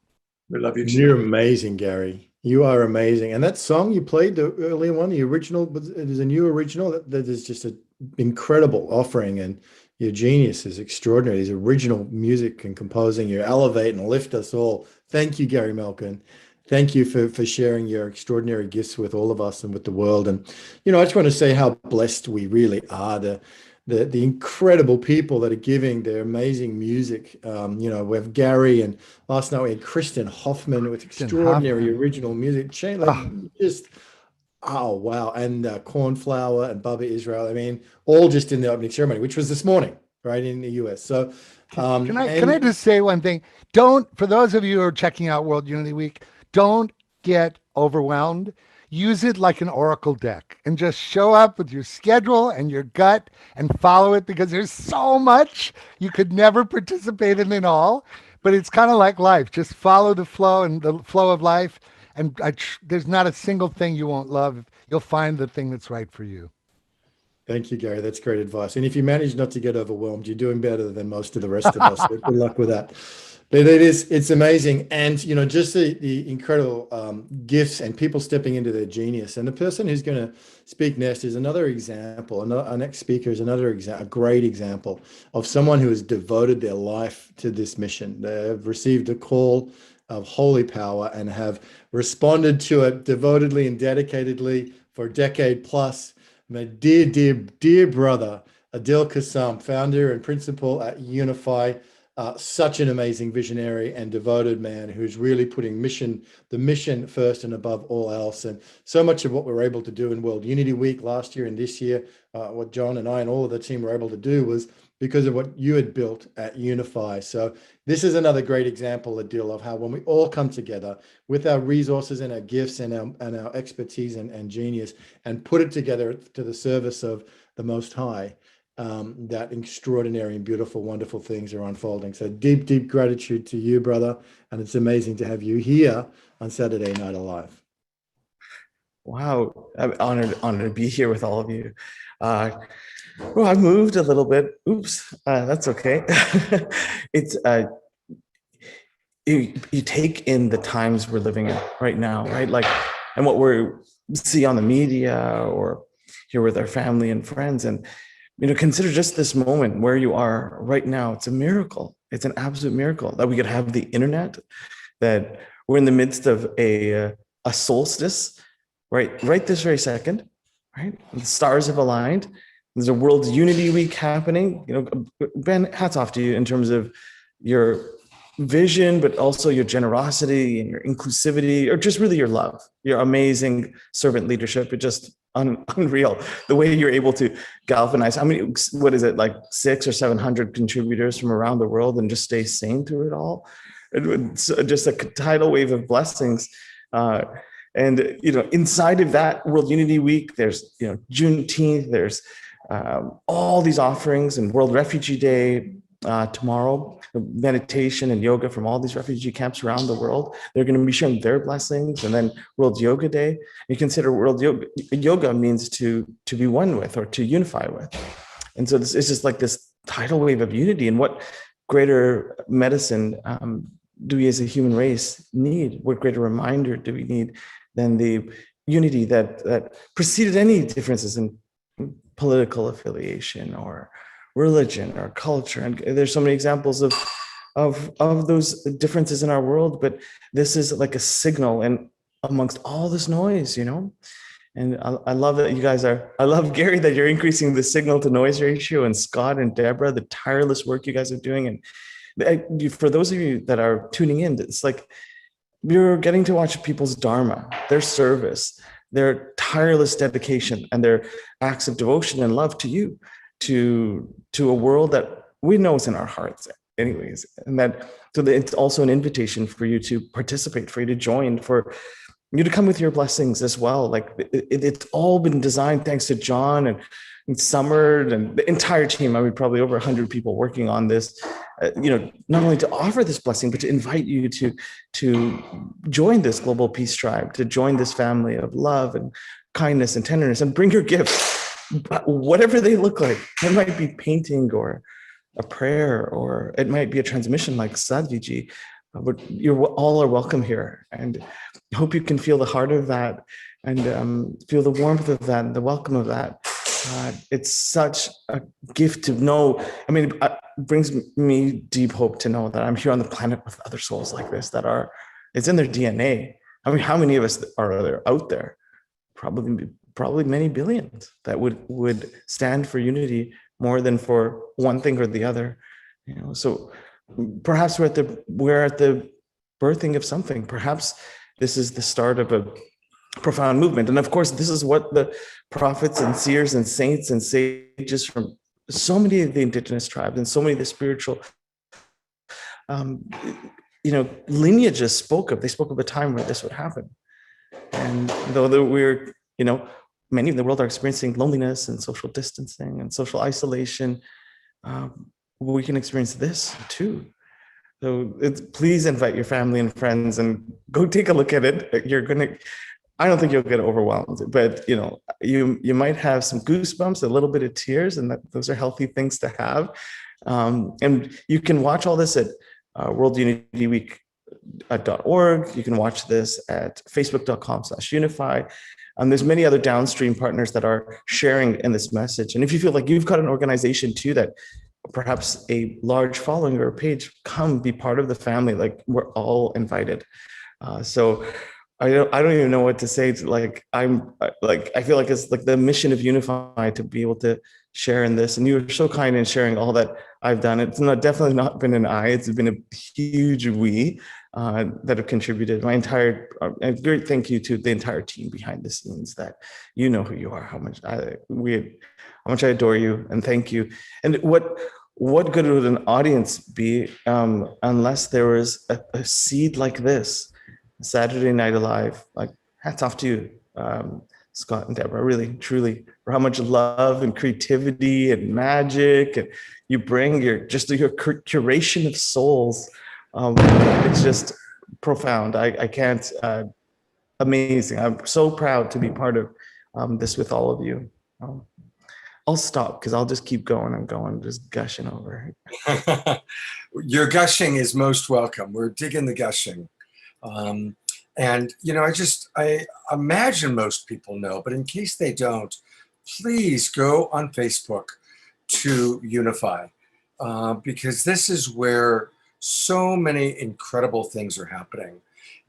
We love you You're too. amazing, Gary. You are amazing. And that song you played, the earlier one, the original, it is a new original. That is just an incredible offering. And your genius is extraordinary. These original music and composing, you elevate and lift us all. Thank you, Gary Malkin. Thank you for sharing your extraordinary gifts with all of us and with the world. And, I just want to say how blessed we really are. The incredible people that are giving their amazing music. We have Gary, and last night we had Kristen Hoffman with extraordinary original music. Oh, wow. And Cornflower and Bubba Israel. I mean, all just in the opening ceremony, which was this morning, right, in the US. So can I just say one thing? For those of you who are checking out World Unity Week, don't get overwhelmed. Use it like an oracle deck and just show up with your schedule and your gut and follow it, because there's so much you could never participate in it all. But it's kind of like life. Just follow the flow and the flow of life. And there's not a single thing you won't love. You'll find the thing that's right for you. Thank you, Gary. That's great advice. And if you manage not to get overwhelmed, you're doing better than most of the rest of us. So good luck with that. But it's amazing. And, just the incredible gifts and people stepping into their genius. And the person who's going to speak next is another example. Our next speaker is a great example of someone who has devoted their life to this mission. They have received a call of holy power and have responded to it devotedly and dedicatedly for a decade plus. My dear brother, Adil Kassam, founder and principal at Unify, such an amazing visionary and devoted man who's really putting the mission first and above all else. And so much of what we were able to do in World Unity Week last year and this year, what John and I and all of the team were able to do was because of what you had built at Unify. So this is another great example, Adil, of how when we all come together with our resources and our gifts and our expertise and genius and put it together to the service of the Most High, that extraordinary and beautiful, wonderful things are unfolding. So deep gratitude to you, brother. And it's amazing to have you here on Saturday Night Alive. Wow, I'm honored to be here with all of you. Well, I moved a little bit. Oops, that's okay. It's you take in the times we're living in right now, right? Like, and what we see on the media or here with our family and friends, and consider just this moment where you are right now. It's a miracle. It's an absolute miracle that we could have the internet, that we're in the midst of a solstice, right this very second, right? The stars have aligned. There's a World Unity Week happening. Ben, hats off to you in terms of your vision, but also your generosity and your inclusivity, or just really your love, your amazing servant leadership. It's just unreal the way you're able to galvanize. I mean, what is it, like 600 or 700 contributors from around the world, and just stay sane through it all. It's just a tidal wave of blessings. And inside of that World Unity Week, there's Juneteenth, there's all these offerings, and World Refugee Day tomorrow, meditation and yoga from all these refugee camps around the world. They're going to be sharing their blessings. And then World Yoga Day. You consider World Yoga means to be one with, or to unify with. And so this is just like this tidal wave of unity. And what greater medicine do we as a human race need? What greater reminder do we need than the unity that preceded any differences in political affiliation or religion or culture? And there's so many examples of those differences in our world, but this is like a signal and amongst all this noise, and I love that you guys I love, Gary, that you're increasing the signal to noise ratio, and Scott and Deborah, the tireless work you guys are doing. And for those of you that are tuning in, it's like you're getting to watch people's dharma, their service, their tireless dedication, and their acts of devotion and love to you, to a world that we know is in our hearts anyways. And that, so that it's also an invitation for you to participate, for you to join, for you to come with your blessings as well. Like it's all been designed thanks to John and Summer and the entire team. I mean, probably over 100 people working on this, not only to offer this blessing, but to invite you to join this global peace tribe, to join this family of love and kindness and tenderness, and bring your gifts, whatever they look like. It might be painting or a prayer, or it might be a transmission like Sadhviji. But you all are welcome here, and I hope you can feel the heart of that and feel the warmth of that and the welcome of that. It's such a gift to know. I mean, it brings me deep hope to know that I'm here on the planet with other souls like this it's in their DNA. I mean, how many of us are there out there? Probably many billions that would stand for unity more than for one thing or the other. So perhaps we're at the birthing of something. Perhaps this is the start of a profound movement. And of course, this is what the prophets and seers and saints and sages from so many of the indigenous tribes and so many of the spiritual lineages spoke of. They spoke of a time where this would happen. And though we're, many in the world are experiencing loneliness and social distancing and social isolation, we can experience this too. So please invite your family and friends and go take a look at it. I don't think you'll get overwhelmed, but you might have some goosebumps, a little bit of tears, and those are healthy things to have. And you can watch all this at worldunityweek.org. You can watch this at facebook.com/unify. There's many other downstream partners that are sharing in this message. And if you feel like you've got an organization too that perhaps a large following or a page, come be part of the family. Like, we're all invited. So I don't even know what to say. I feel like it's like the mission of Unify to be able to share in this. And you were so kind in sharing all that I've done. It's definitely not been an I, it's been a huge we that have contributed. My entire, great thank you to the entire team behind the scenes, that you know who you are, how much I adore you, and thank you. And what good would an audience be unless there was a seed like this? Saturday Night Alive, like, hats off to you, Scott and Deborah, really, truly, for how much love and creativity and magic and you bring your curation of souls. It's just profound. I can't, amazing. I'm so proud to be part of this with all of you. I'll stop because I'll just keep going and going, just gushing over. Your gushing is most welcome. We're digging the gushing. And I imagine most people know, but in case they don't, please go on Facebook to Unify, because this is where so many incredible things are happening.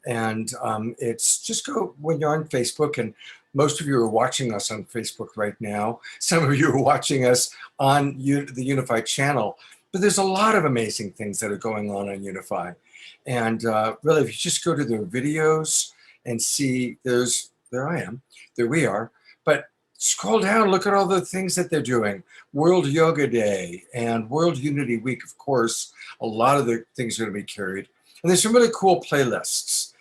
And it's just go when you're on Facebook, and most of you are watching us on Facebook right now. Some of you are watching us on the Unify channel, but there's a lot of amazing things that are going on Unify. And really, if you just go to their videos and see, there I am, there we are. But scroll down, look at all the things that they're doing. World Yoga Day and World Unity Week, of course, a lot of the things are going to be carried. And there's some really cool playlists,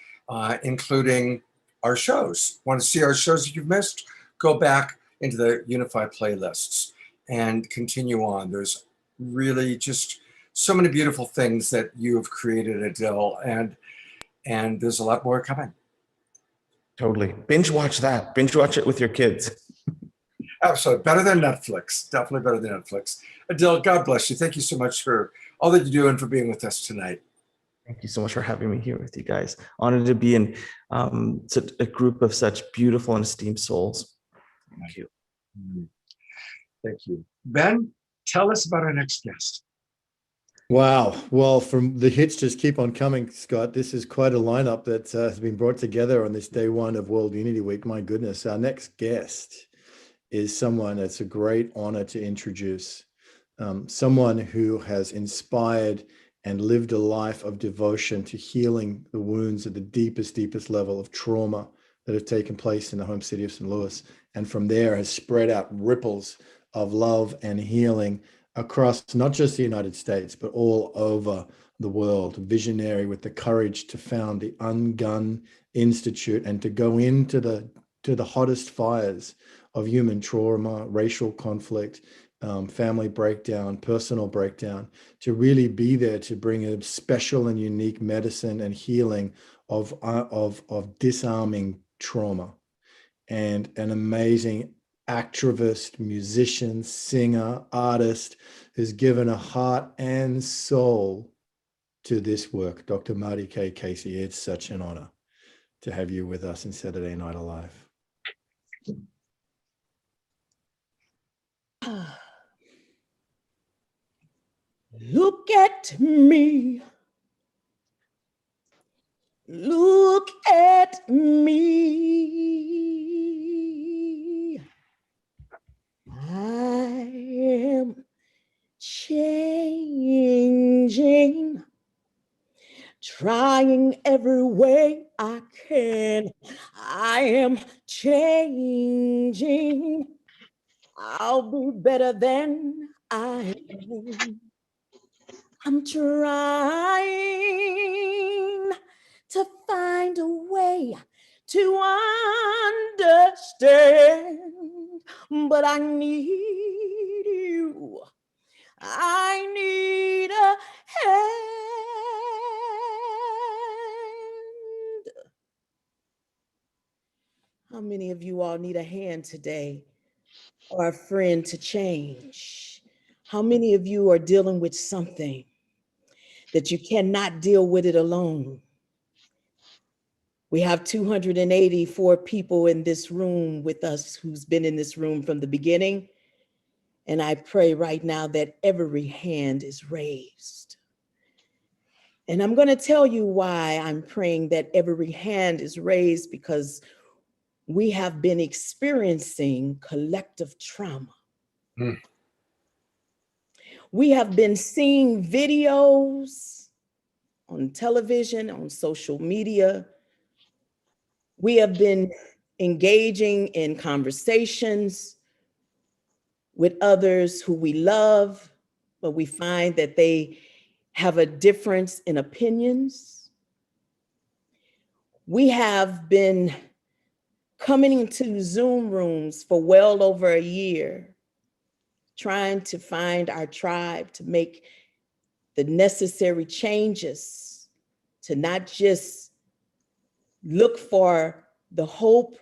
including our shows. Want to see our shows that you've missed? Go back into the Unify playlists and continue on. There's really just so many beautiful things that you have created, Adele, and there's a lot more coming. Totally. Binge watch that. Binge watch it with your kids. Absolutely. Better than Netflix. Definitely better than Netflix. Adele, God bless you. Thank you so much for all that you do and for being with us tonight. Thank you so much for having me here with you guys. Honored to be in such a group of such beautiful and esteemed souls. Thank you. Thank you. Ben, tell us about our next guest. Wow. Well, from the hits just keep on coming, Scott. This is quite a lineup that has been brought together on this day one of World Unity Week. My goodness. Our next guest is someone that's a great honor to introduce. Someone who has inspired and lived a life of devotion to healing the wounds at the deepest level of trauma that have taken place in the home city of St. Louis. And from there has spread out ripples of love and healing across not just the United States, but all over the world, visionary with the courage to found the Ungun Institute and to go into the hottest fires of human trauma, racial conflict, family breakdown, personal breakdown, to really be there to bring a special and unique medicine and healing of disarming trauma. And an amazing activist, musician, singer, artist who's given a heart and soul to this work. Dr. Marty K. Casey, it's such an honor to have you with us in Saturday Night Alive. Look at me. Look at me. I am changing, trying every way I can. I am changing. I'll be better than I am. I'm trying to find a way to understand, but I need you. I need a hand. How many of you all need a hand today or a friend to change? How many of you are dealing with something that you cannot deal with it alone? We have 284 people in this room with us who's been in this room from the beginning. And I pray right now that every hand is raised. And I'm going to tell you why I'm praying that every hand is raised, because we have been experiencing collective trauma. We have been seeing videos on television, on social media. We have been engaging in conversations with others who we love, but we find that they have a difference in opinions. We have been coming into Zoom rooms for well over a year, trying to find our tribe, to make the necessary changes, to not just look for the hope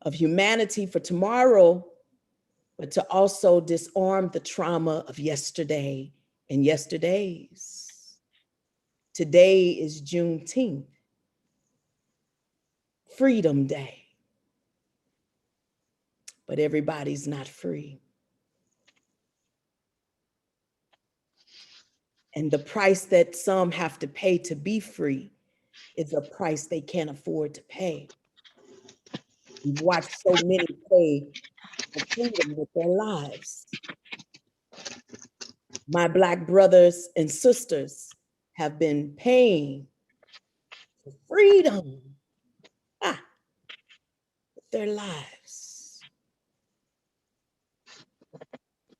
of humanity for tomorrow, but to also disarm the trauma of yesterday and yesterdays. Today is Juneteenth, Freedom Day, but everybody's not free. And the price that some have to pay to be free is a price they can't afford to pay. We've watched so many pay for freedom with their lives. My Black brothers and sisters have been paying for freedom with their lives.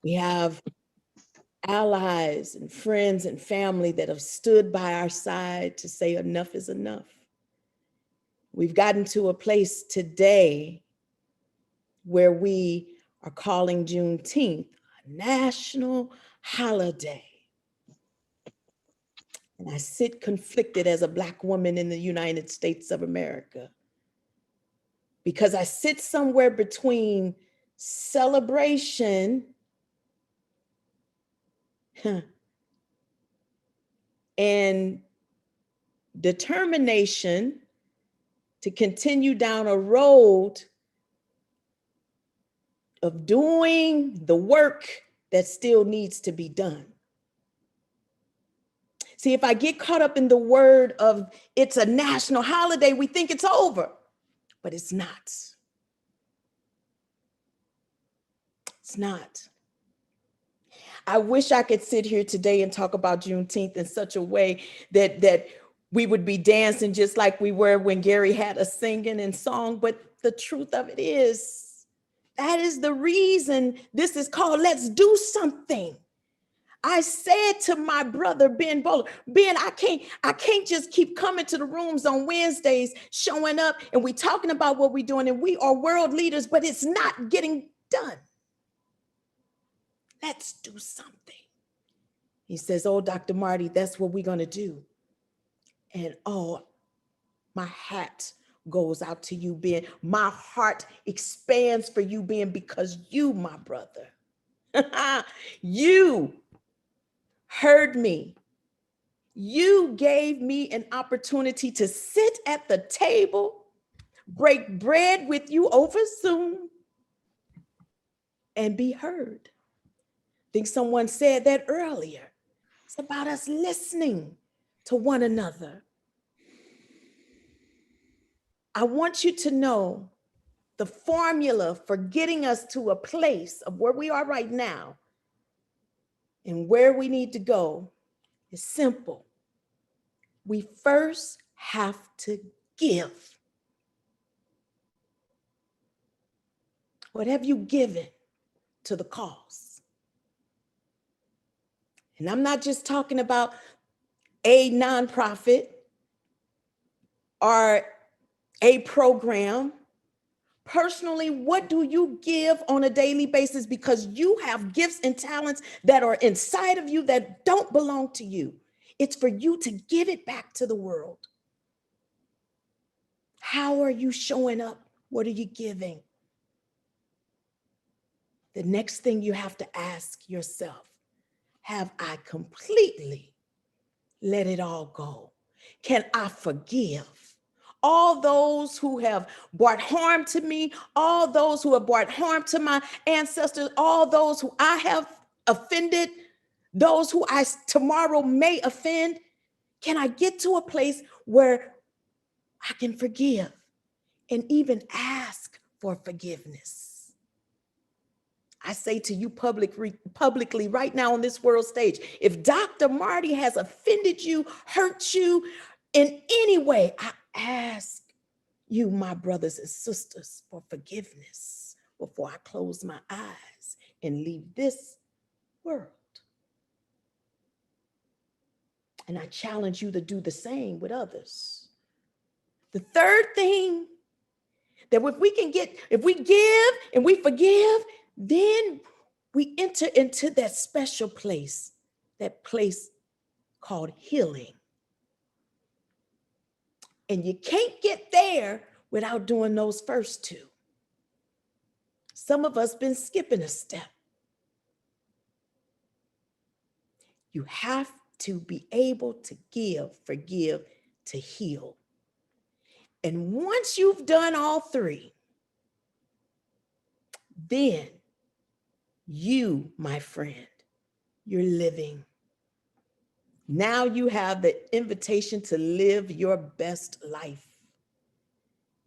We have allies and friends and family that have stood by our side to say enough is enough. We've gotten to a place today where we are calling Juneteenth a national holiday. And I sit conflicted as a Black woman in the United States of America, because I sit somewhere between celebration and determination to continue down a road of doing the work that still needs to be done. See, if I get caught up in the word of it's a national holiday, we think it's over, but it's not. It's not. I wish I could sit here today and talk about Juneteenth in such a way that we would be dancing just like we were when Gary had us singing and song. But the truth of it is, that is the reason this is called Let's Do Something. I said to my brother, Ben Bowler, Ben, I can't just keep coming to the rooms on Wednesdays, showing up, and we talking about what we're doing, and we are world leaders, but it's not getting done. Let's do something. He says, oh, Dr. Marty, that's what we're going to do. And oh, my hat goes out to you, Ben. My heart expands for you, Ben, because you, my brother, you heard me. You gave me an opportunity to sit at the table, break bread with you over Zoom, and be heard. I think someone said that earlier. It's about us listening to one another. I want you to know the formula for getting us to a place of where we are right now and where we need to go is simple. We first have to give. What have you given to the cause? And I'm not just talking about a nonprofit or a program. Personally, what do you give on a daily basis? Because you have gifts and talents that are inside of you that don't belong to you. It's for you to give it back to the world. How are you showing up? What are you giving? The next thing you have to ask yourself, have I completely let it all go? Can I forgive all those who have brought harm to me, all those who have brought harm to my ancestors, all those who I have offended, those who I tomorrow may offend? Can I get to a place where I can forgive and even ask for forgiveness? I say to you publicly right now on this world stage, if Dr. Marty has offended you, hurt you in any way, I ask you, my brothers and sisters, for forgiveness before I close my eyes and leave this world. And I challenge you to do the same with others. The third thing that if we give and we forgive, then we enter into that special place, that place called healing. And you can't get there without doing those first two. Some of us been skipping a step. You have to be able to give, forgive, to heal. And once you've done all three, then you, my friend, you're living. Now you have the invitation to live your best life.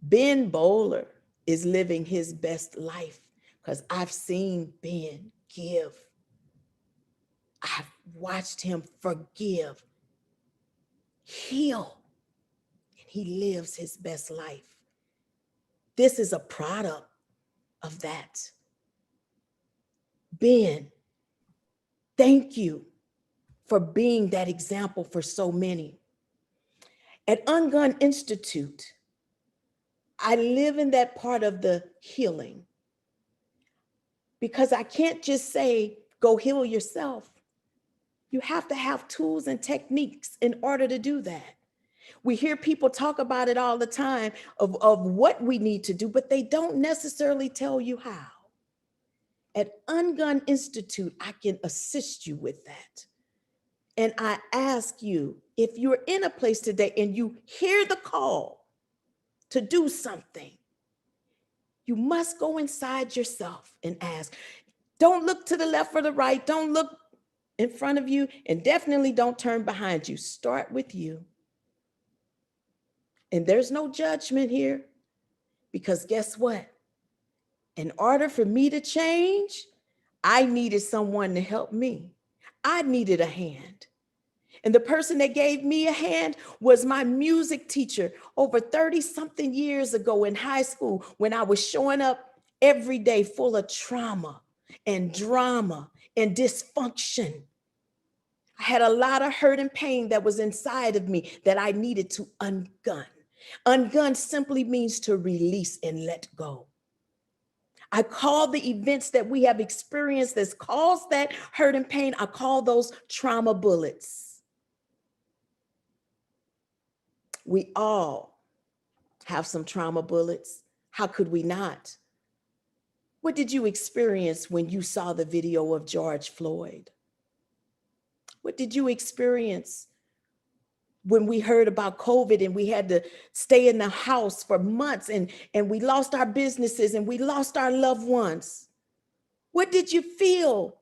Ben Bowler is living his best life because I've seen Ben give. I've watched him forgive, heal, and he lives his best life. This is a product of that. Ben, thank you for being that example for so many. At Ungun Institute, I live in that part of the healing because I can't just say, go heal yourself. You have to have tools and techniques in order to do that. We hear people talk about it all the time of what we need to do, but they don't necessarily tell you how. At Ungun Institute, I can assist you with that. And I ask you, if you're in a place today and you hear the call to do something, you must go inside yourself and ask. Don't look to the left or the right. Don't look in front of you, and definitely don't turn behind you. Start with you. And there's no judgment here, because guess what? In order for me to change, I needed someone to help me. I needed a hand. And the person that gave me a hand was my music teacher over 30-something years ago in high school, when I was showing up every day full of trauma and drama and dysfunction. I had a lot of hurt and pain that was inside of me that I needed to ungun. Ungun simply means to release and let go. I call the events that we have experienced that's caused that hurt and pain, I call those trauma bullets. We all have some trauma bullets. How could we not? What did you experience when you saw the video of George Floyd? What did you experience when we heard about COVID and we had to stay in the house for months and we lost our businesses and we lost our loved ones? What did you feel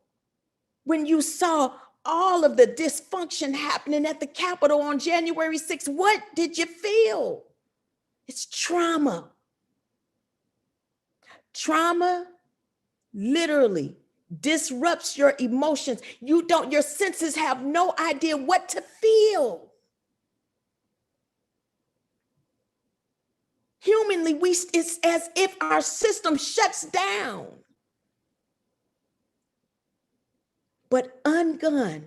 when you saw all of the dysfunction happening at the Capitol on January 6th? What did you feel? It's trauma. Trauma literally disrupts your emotions. Your senses have no idea what to feel. Humanly, it's as if our system shuts down. But Ungun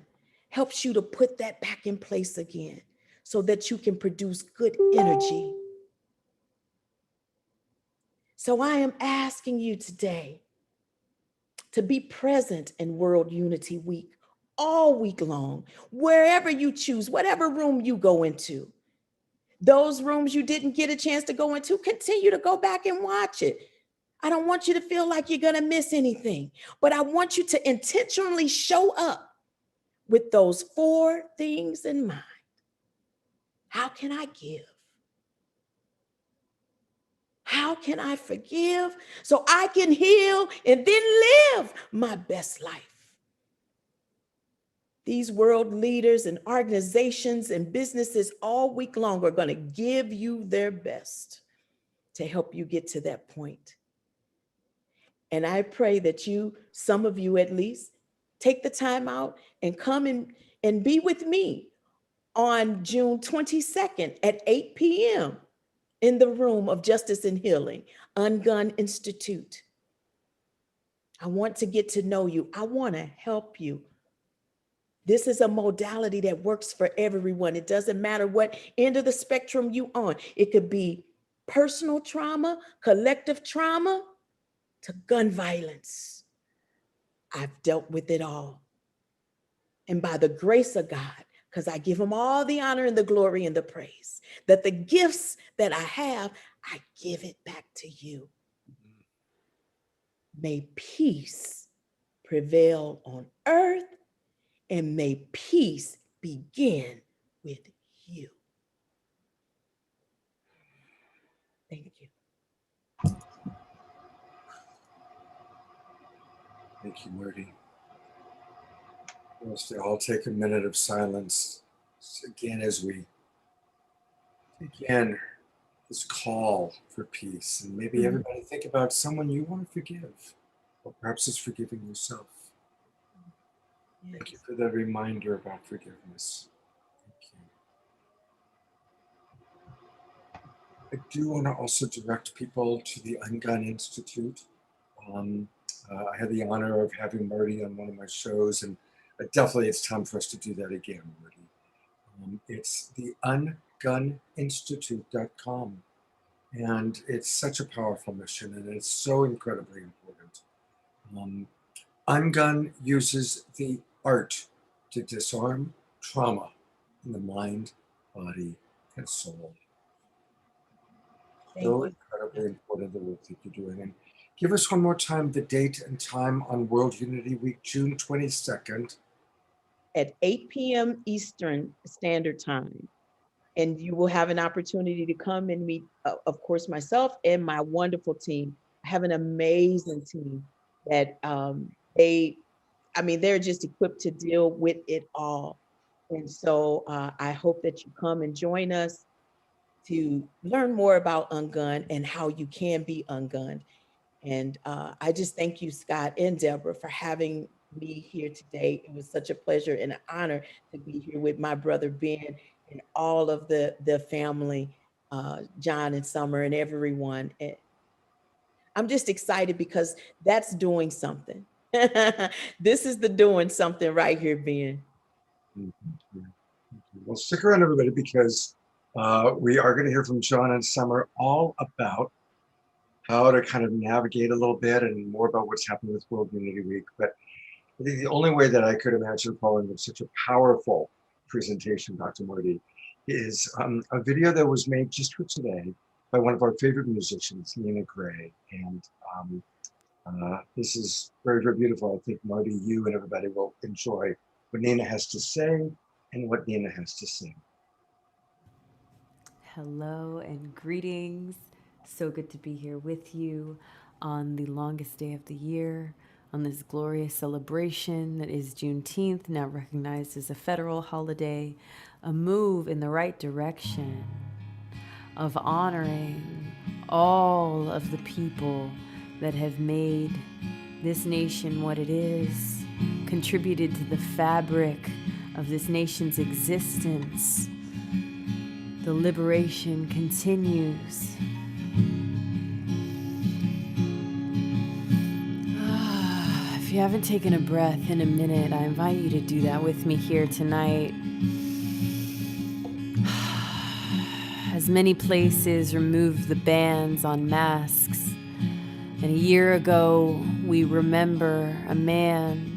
helps you to put that back in place again so that you can produce good energy. So I am asking you today to be present in World Unity Week all week long, wherever you choose, whatever room you go into. Those rooms you didn't get a chance to go into, continue to go back and watch it. I don't want you to feel like you're going to miss anything, but I want you to intentionally show up with those 4 things in mind. How can I give? How can I forgive so I can heal and then live my best life? These world leaders and organizations and businesses all week long are going to give you their best to help you get to that point. And I pray that some of you at least, take the time out and come and be with me on June 22nd at 8 p.m. in the Room of Justice and Healing, Ungun Institute. I want to get to know you. I want to help you. This is a modality that works for everyone. It doesn't matter what end of the spectrum you on. It could be personal trauma, collective trauma, to gun violence. I've dealt with it all. And by the grace of God, because I give him all the honor and the glory and the praise, that the gifts that I have, I give it back to you. May peace prevail on earth, and may peace begin with you. Thank you. Thank you, Marty. Let's all take a minute of silence again as we begin this call for peace. And maybe everybody think about someone you want to forgive, or perhaps it's forgiving yourself. Yes. Thank you for that reminder about forgiveness. Thank you. I do want to also direct people to the Ungun Institute. I had the honor of having Marty on one of my shows, and definitely it's time for us to do that again, Marty. It's the unguninstitute.com, and it's such a powerful mission, and it's so incredibly important. Ungun uses the art to disarm trauma in the mind, body, and soul. So incredibly important, the work that you're doing. And give us one more time the date and time on World Unity Week, June 22nd. At 8 p.m. Eastern Standard Time. And you will have an opportunity to come and meet, of course, myself and my wonderful team. I have an amazing team that they're just equipped to deal with it all. And so I hope that you come and join us to learn more about Ungun and how you can be ungunned. And I just thank you, Scott and Deborah, for having me here today. It was such a pleasure and an honor to be here with my brother Ben and all of the family, John and Summer and everyone. And I'm just excited because that's doing something. This is the doing something right here, Ben. Well, stick around, everybody, because we are going to hear from John and Summer all about how to kind of navigate a little bit and more about what's happening with World Unity Week. But I think the only way that I could imagine following such a powerful presentation, Dr. Morty, is a video that was made just for today by one of our favorite musicians, Nina Gray. And this is very, very beautiful. I think, Marty, you and everybody will enjoy what Nina has to say and what Nina has to sing. Hello and greetings. So good to be here with you on the longest day of the year, on this glorious celebration that is Juneteenth, now recognized as a federal holiday, a move in the right direction of honoring all of the people that have made this nation what it is, contributed to the fabric of this nation's existence. The liberation continues. If you haven't taken a breath in a minute, I invite you to do that with me here tonight. As many places remove the bans on masks, and a year ago we remember a man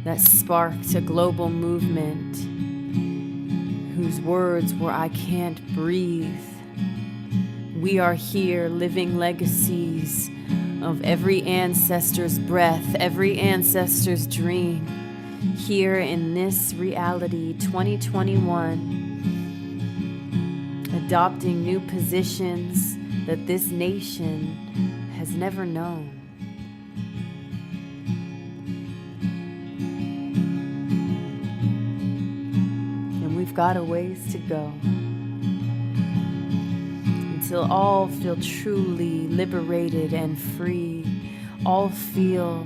that sparked a global movement whose words were, "I can't breathe." We are here living legacies of every ancestor's breath, every ancestor's dream, here in this reality, 2021, adopting new positions that this nation has never known. And we've got a ways to go until all feel truly liberated and free, all feel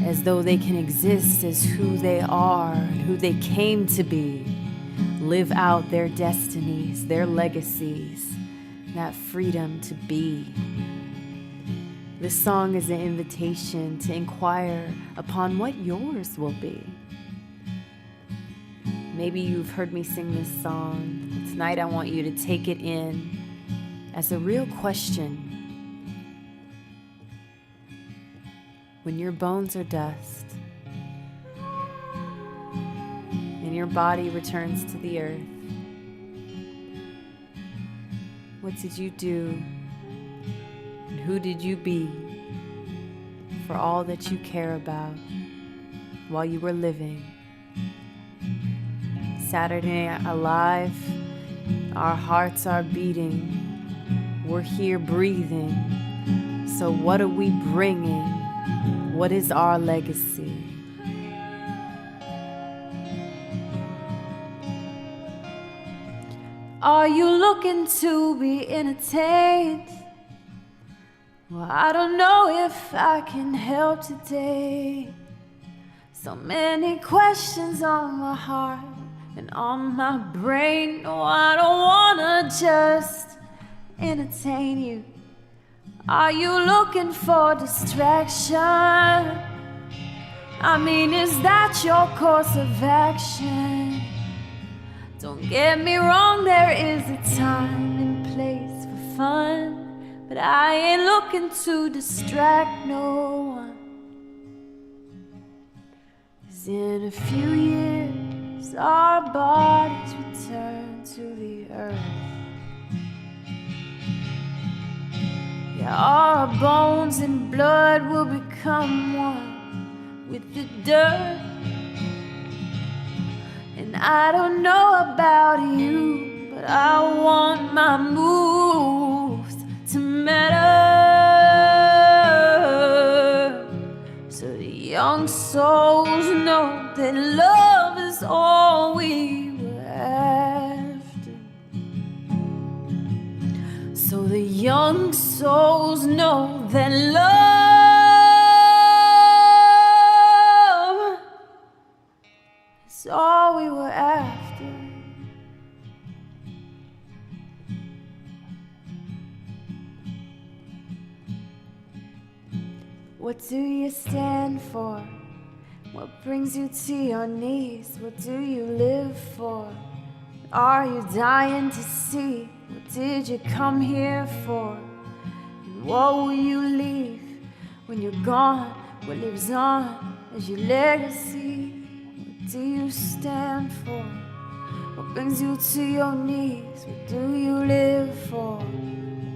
as though they can exist as who they are and who they came to be, live out their destinies, their legacies, that freedom to be. This song is an invitation to inquire upon what yours will be. Maybe you've heard me sing this song. Tonight I want you to take it in as a real question. When your bones are dust and your body returns to the earth, what did you do and who did you be for all that you care about while you were living? Saturday Night Alive, our hearts are beating. We're here breathing. So what are we bringing? What is our legacy? Are you looking to be entertained? Well, I don't know if I can help today. So many questions on my heart and on my brain. No, I don't wanna just entertain you. Are you looking for distraction? I mean, is that your course of action? Don't get me wrong, there is a time and place for fun, but I ain't looking to distract no one. 'Cause in a few years, our bodies return to the earth. Yeah, our bones and blood will become one with the dirt. And I don't know about you, but I want my moves to matter, so the young souls know that love is all we were after. So the young souls know that love is all we were after. What do you stand for? What brings you to your knees? What do you live for? Are you dying to see? What did you come here for? And what will you leave when you're gone? What lives on as your legacy? What do you stand for? What brings you to your knees? What do you live for?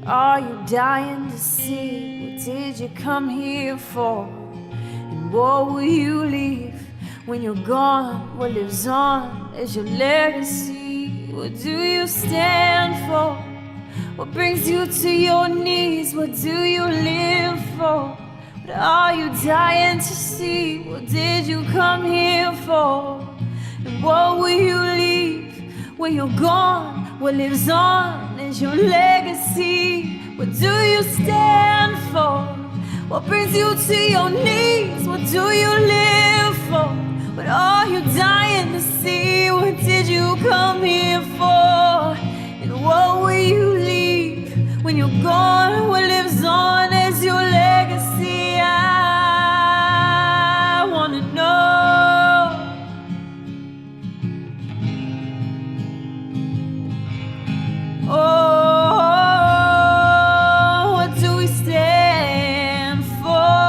Are you dying to see? What did you come here for? And what will you leave when you're gone? What lives on as your legacy? What do you stand for? What brings you to your knees? What do you live for? What are you dying to see? What did you come here for? And what will you leave when you're gone? What lives on is your legacy. What do you stand for? What brings you to your knees? What do you live for? What are you dying to see? What did you come here for? And what will you leave when you're gone? What lives on as your legacy? I wanna know. Oh, what do we stand for?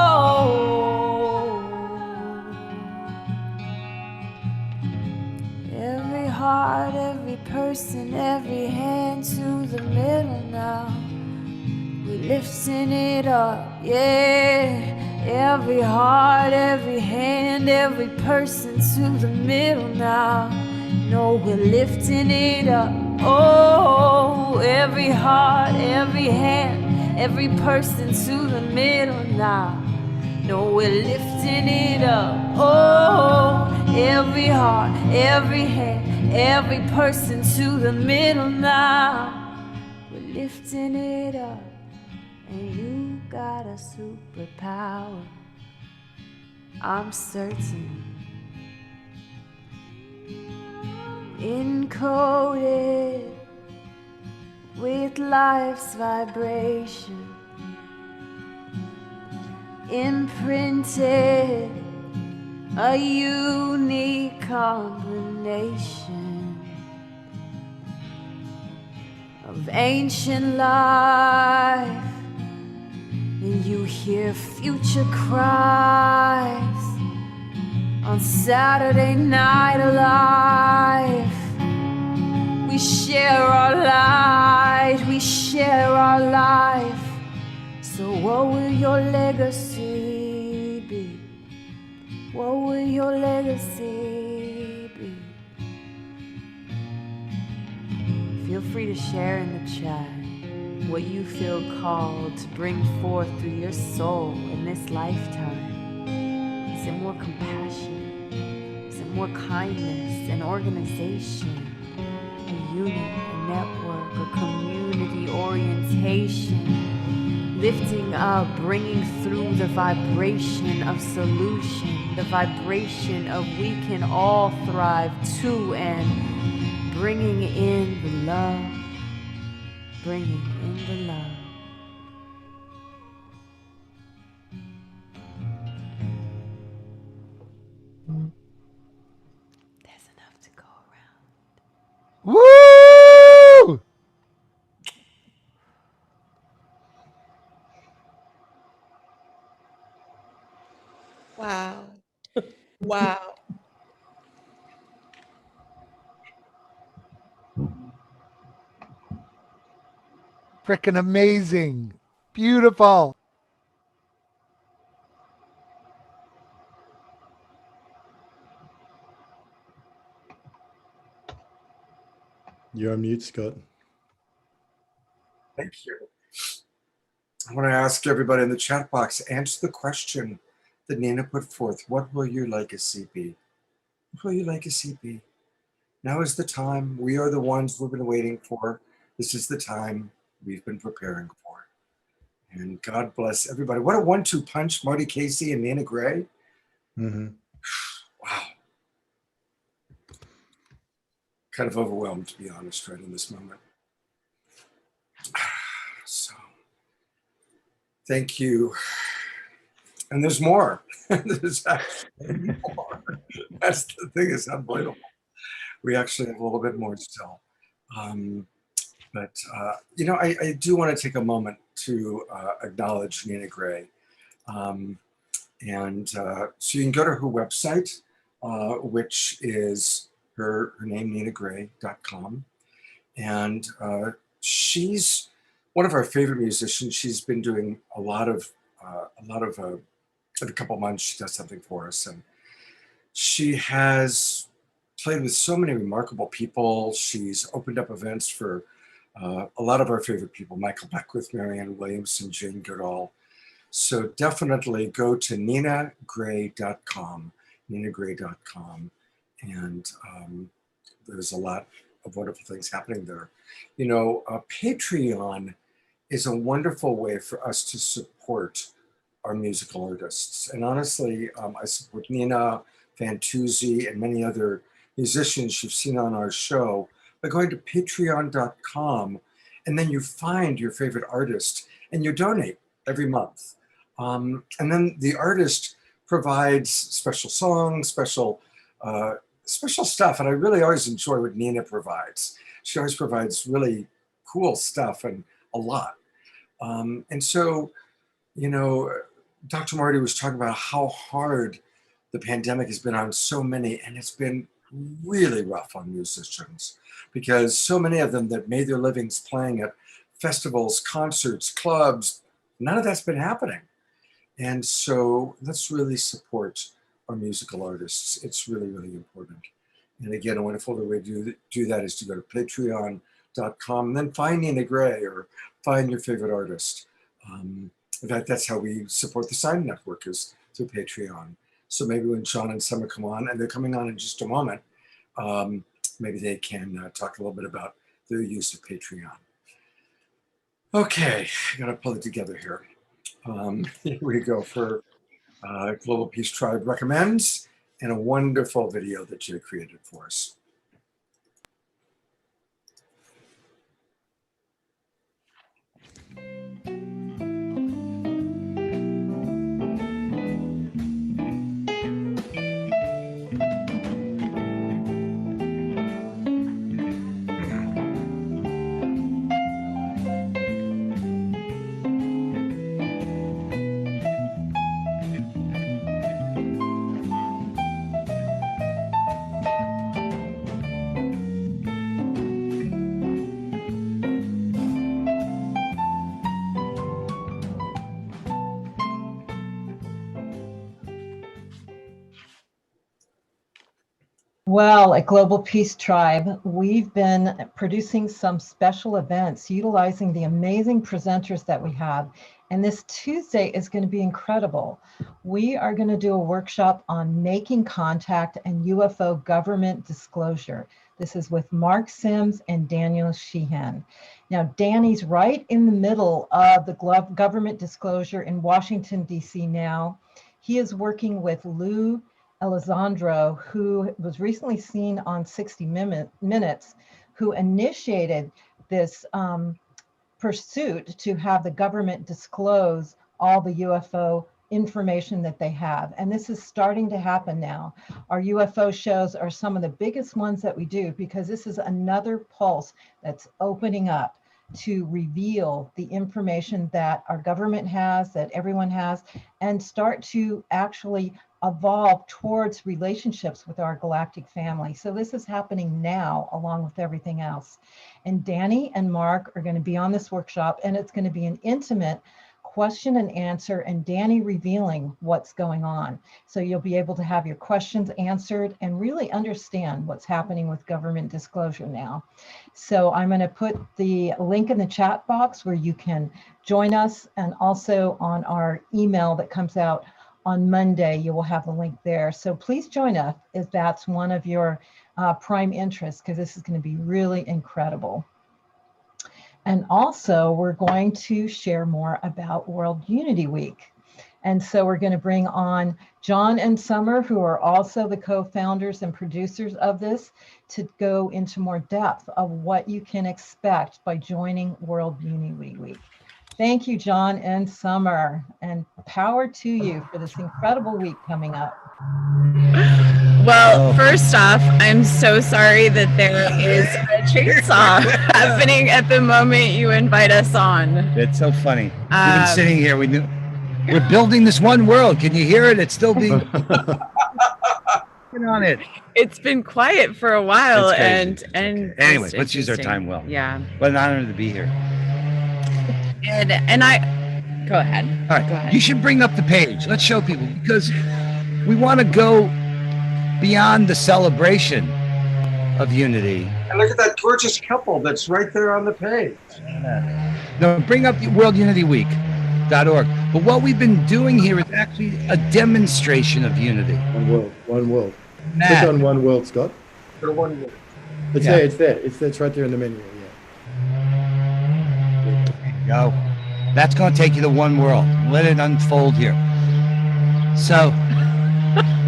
Every heart, every person, every hand to the middle now. We're lifting it up, yeah. Every heart, every hand, every person to the middle now. No, we're lifting it up. Oh, every heart, every hand, every person to the middle now. No, we're lifting it up. Oh, every heart, every hand, every person to the middle now. We're lifting it up. And you got a superpower, I'm certain. Encoded with life's vibration, imprinted a unique combination of ancient life. And you hear future cries on Saturday Night Alive. We share our light, we share our life. So what will your legacy be? What will your legacy be? Feel free to share in the chat what you feel called to bring forth through your soul in this lifetime. Is it more compassion? Is it more kindness and organization? A unit, a network, a community orientation? Lifting up, bringing through the vibration of solution, the vibration of we can all thrive too, and bringing in the love, bringing in the love. There's enough to go around. Woo! Wow. Wow. Freaking amazing. Beautiful. You're on mute, Scott. Thank you. I want to ask everybody in the chat box, answer the question that Nina put forth. What will your legacy be? What will your legacy be? Now is the time. We are the ones we've been waiting for. This is the time we've been preparing for. And God bless everybody. What a 1-2 punch, Marty Casey and Nina Gray. Mm-hmm. Wow. Kind of overwhelmed, to be honest, right in this moment. So, thank you, And there's more. There's actually more. That's the thing, is unbelievable. We actually have a little bit more still. You know, I do want to take a moment to acknowledge Nina Gray. So you can go to her website, which is her name, ninagray.com. And she's one of our favorite musicians. She's been doing in a couple months, she does something for us. And she has played with so many remarkable people. She's opened up events for a lot of our favorite people, Michael Beckwith, Marianne Williamson, Jane Goodall. So definitely go to ninagray.com, ninagray.com. And there's a lot of wonderful things happening there. You know, Patreon is a wonderful way for us to support our musical artists. And honestly, I support Nina Fantuzzi and many other musicians you've seen on our show by going to patreon.com, and then you find your favorite artist and you donate every month. And then the artist provides special songs, special stuff. And I really always enjoy what Nina provides. She always provides really cool stuff and a lot. And so, you know, Dr. Marty was talking about how hard the pandemic has been on so many, and it's been really rough on musicians because so many of them that made their livings playing at festivals, concerts, clubs, none of that's been happening. And so let's really support our musical artists. It's really, really important. And again, a wonderful way to do that is to go to patreon.com and then find Nina Gray or find your favorite artist. In fact, that's how we support the Sign Network, is through Patreon. So maybe when Sean and Summer come on, and they're coming on in just a moment, maybe they can talk a little bit about their use of Patreon. Okay, I gotta pull it together here. Here we go for Global Peace Tribe Recommends, and a wonderful video that Jay created for us. Well, at Global Peace Tribe, we've been producing some special events utilizing the amazing presenters that we have. And this Tuesday is going to be incredible. We are going to do a workshop on making contact and UFO government disclosure. This is with Mark Sims and Daniel Sheehan. Now, Danny's right in the middle of the government disclosure in Washington, D.C. now. He is working with Lou Elizondo, who was recently seen on 60 Minutes, who initiated this pursuit to have the government disclose all the UFO information that they have. And this is starting to happen now. Our UFO shows are some of the biggest ones that we do because this is another pulse that's opening up to reveal the information that our government has, that everyone has, and start to actually evolve towards relationships with our galactic family. So this is happening now along with everything else. And Danny and Mark are going to be on this workshop, and it's going to be an intimate question and answer, and Danny revealing what's going on. So you'll be able to have your questions answered and really understand what's happening with government disclosure now. So I'm going to put the link in the chat box where you can join us, and also on our email that comes out on Monday, you will have the link there. So please join us if that's one of your prime interests, because this is going to be really incredible. And also, we're going to share more about World Unity Week. And so we're going to bring on John and Summer, who are also the co-founders and producers of this, to go into more depth of what you can expect by joining World Unity Week. Thank you, John and Summer, and power to you for this incredible week coming up. Well, first off, I'm so sorry that there is a chainsaw happening at the moment you invite us on. It's so funny. We've been sitting here. We're building this one world. Can you hear it? It's still being on it. It's been quiet for a while, It's crazy. and Anyway, just let's use our interesting. time well. Yeah, What an honor to be here. and I go ahead. All right, Go ahead. you should bring up the page. Let's show people because we want to go beyond the celebration of unity. And look at that gorgeous couple that's right there on the page. No, bring up worldunityweek.org. But what we've been doing here is actually a demonstration of unity. One world, one world. Matt. Click on one world, Scott. For one word. It's Yeah. there, it's there. It's right there in the menu. Yeah. There you go. That's going to take you to one world. Let it unfold here. So,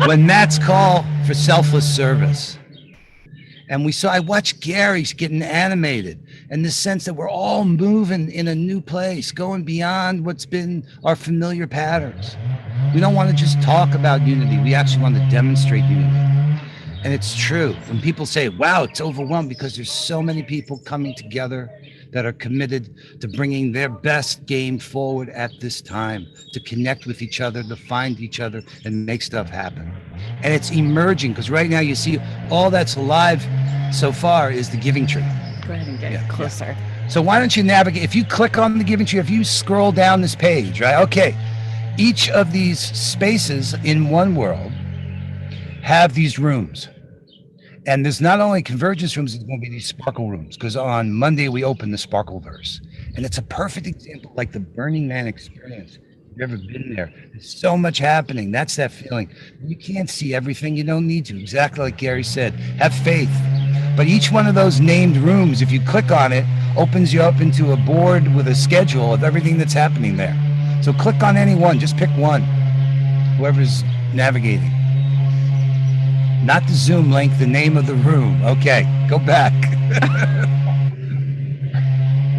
when Matt's call for selfless service, and I watched Gary's getting animated, and the sense that we're all moving in a new place, going beyond what's been our familiar patterns. We don't want to just talk about unity. We actually want to demonstrate unity. And it's true. When people say, wow, it's overwhelmed because there's so many people coming together that are committed to bringing their best game forward at this time, to connect with each other, to find each other and make stuff happen. And it's emerging because right now you see all that's alive so far is the Giving Tree. Go ahead and get closer. So why don't you navigate, if you click on the Giving Tree, if you scroll down this page, right? Okay, each of these spaces in one world have these rooms. And there's not only convergence rooms, there's going to be these sparkle rooms, because on Monday we open the Sparkleverse. And it's a perfect example, like the Burning Man experience. If you've ever been there, there's so much happening. That's that feeling. You can't see everything, you don't need to. Exactly like Gary said, have faith. But each one of those named rooms, if you click on it, opens you up into a board with a schedule of everything that's happening there. So click on any one, just pick one, whoever's navigating. Not the Zoom link, the name of the room. Okay, go back.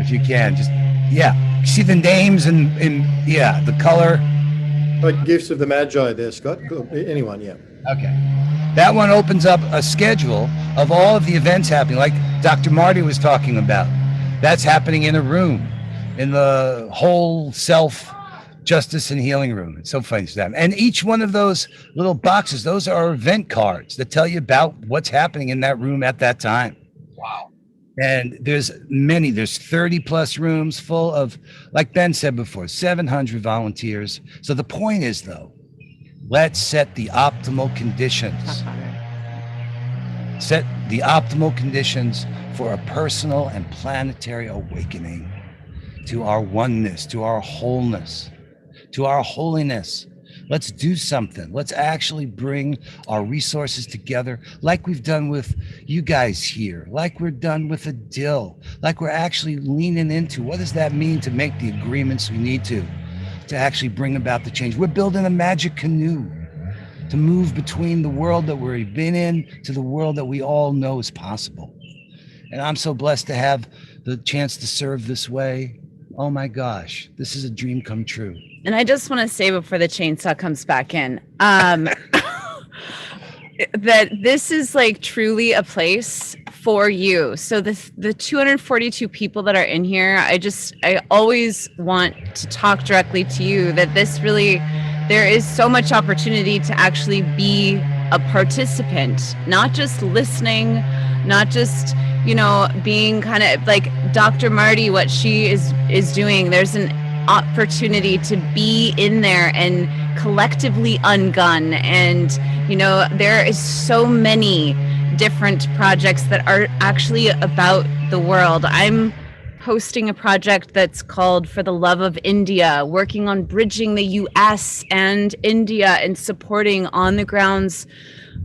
If you can, just, yeah. See the names and yeah, the color. Like Gifts of the Magi there, Scott. Anyone, yeah. Okay. That one opens up a schedule of all of the events happening, like Dr. Marty was talking about. That's happening in a room, in the whole self justice and healing room. It's so funny to them. And each one of those little boxes, those are event cards that tell you about what's happening in that room at that time. Wow. And there's 30 plus rooms full of, like Ben said before, 700 volunteers. So the point is though, let's set the optimal conditions. Set the optimal conditions for a personal and planetary awakening to our oneness, to our wholeness, to our holiness. Let's do something. Let's actually bring our resources together like we've done with you guys here, like we're done with Adil, like we're actually leaning into what does that mean to make the agreements we need to actually bring about the change. We're building a magic canoe to move between the world that we've been in to the world that we all know is possible. And I'm so blessed to have the chance to serve this way. Oh my gosh, this is a dream come true. And I just want to say before the chainsaw comes back in, that this is like truly a place for you. So the 242 people that are in here, I always want to talk directly to you that there is so much opportunity to actually be a participant, not just listening, not just, being kind of like Dr. Marty, what she is doing. There's an opportunity to be in there and collectively ungun. And, there is so many different projects that are actually about the world. I'm hosting a project that's called For the Love of India, working on bridging the US and India and supporting on the grounds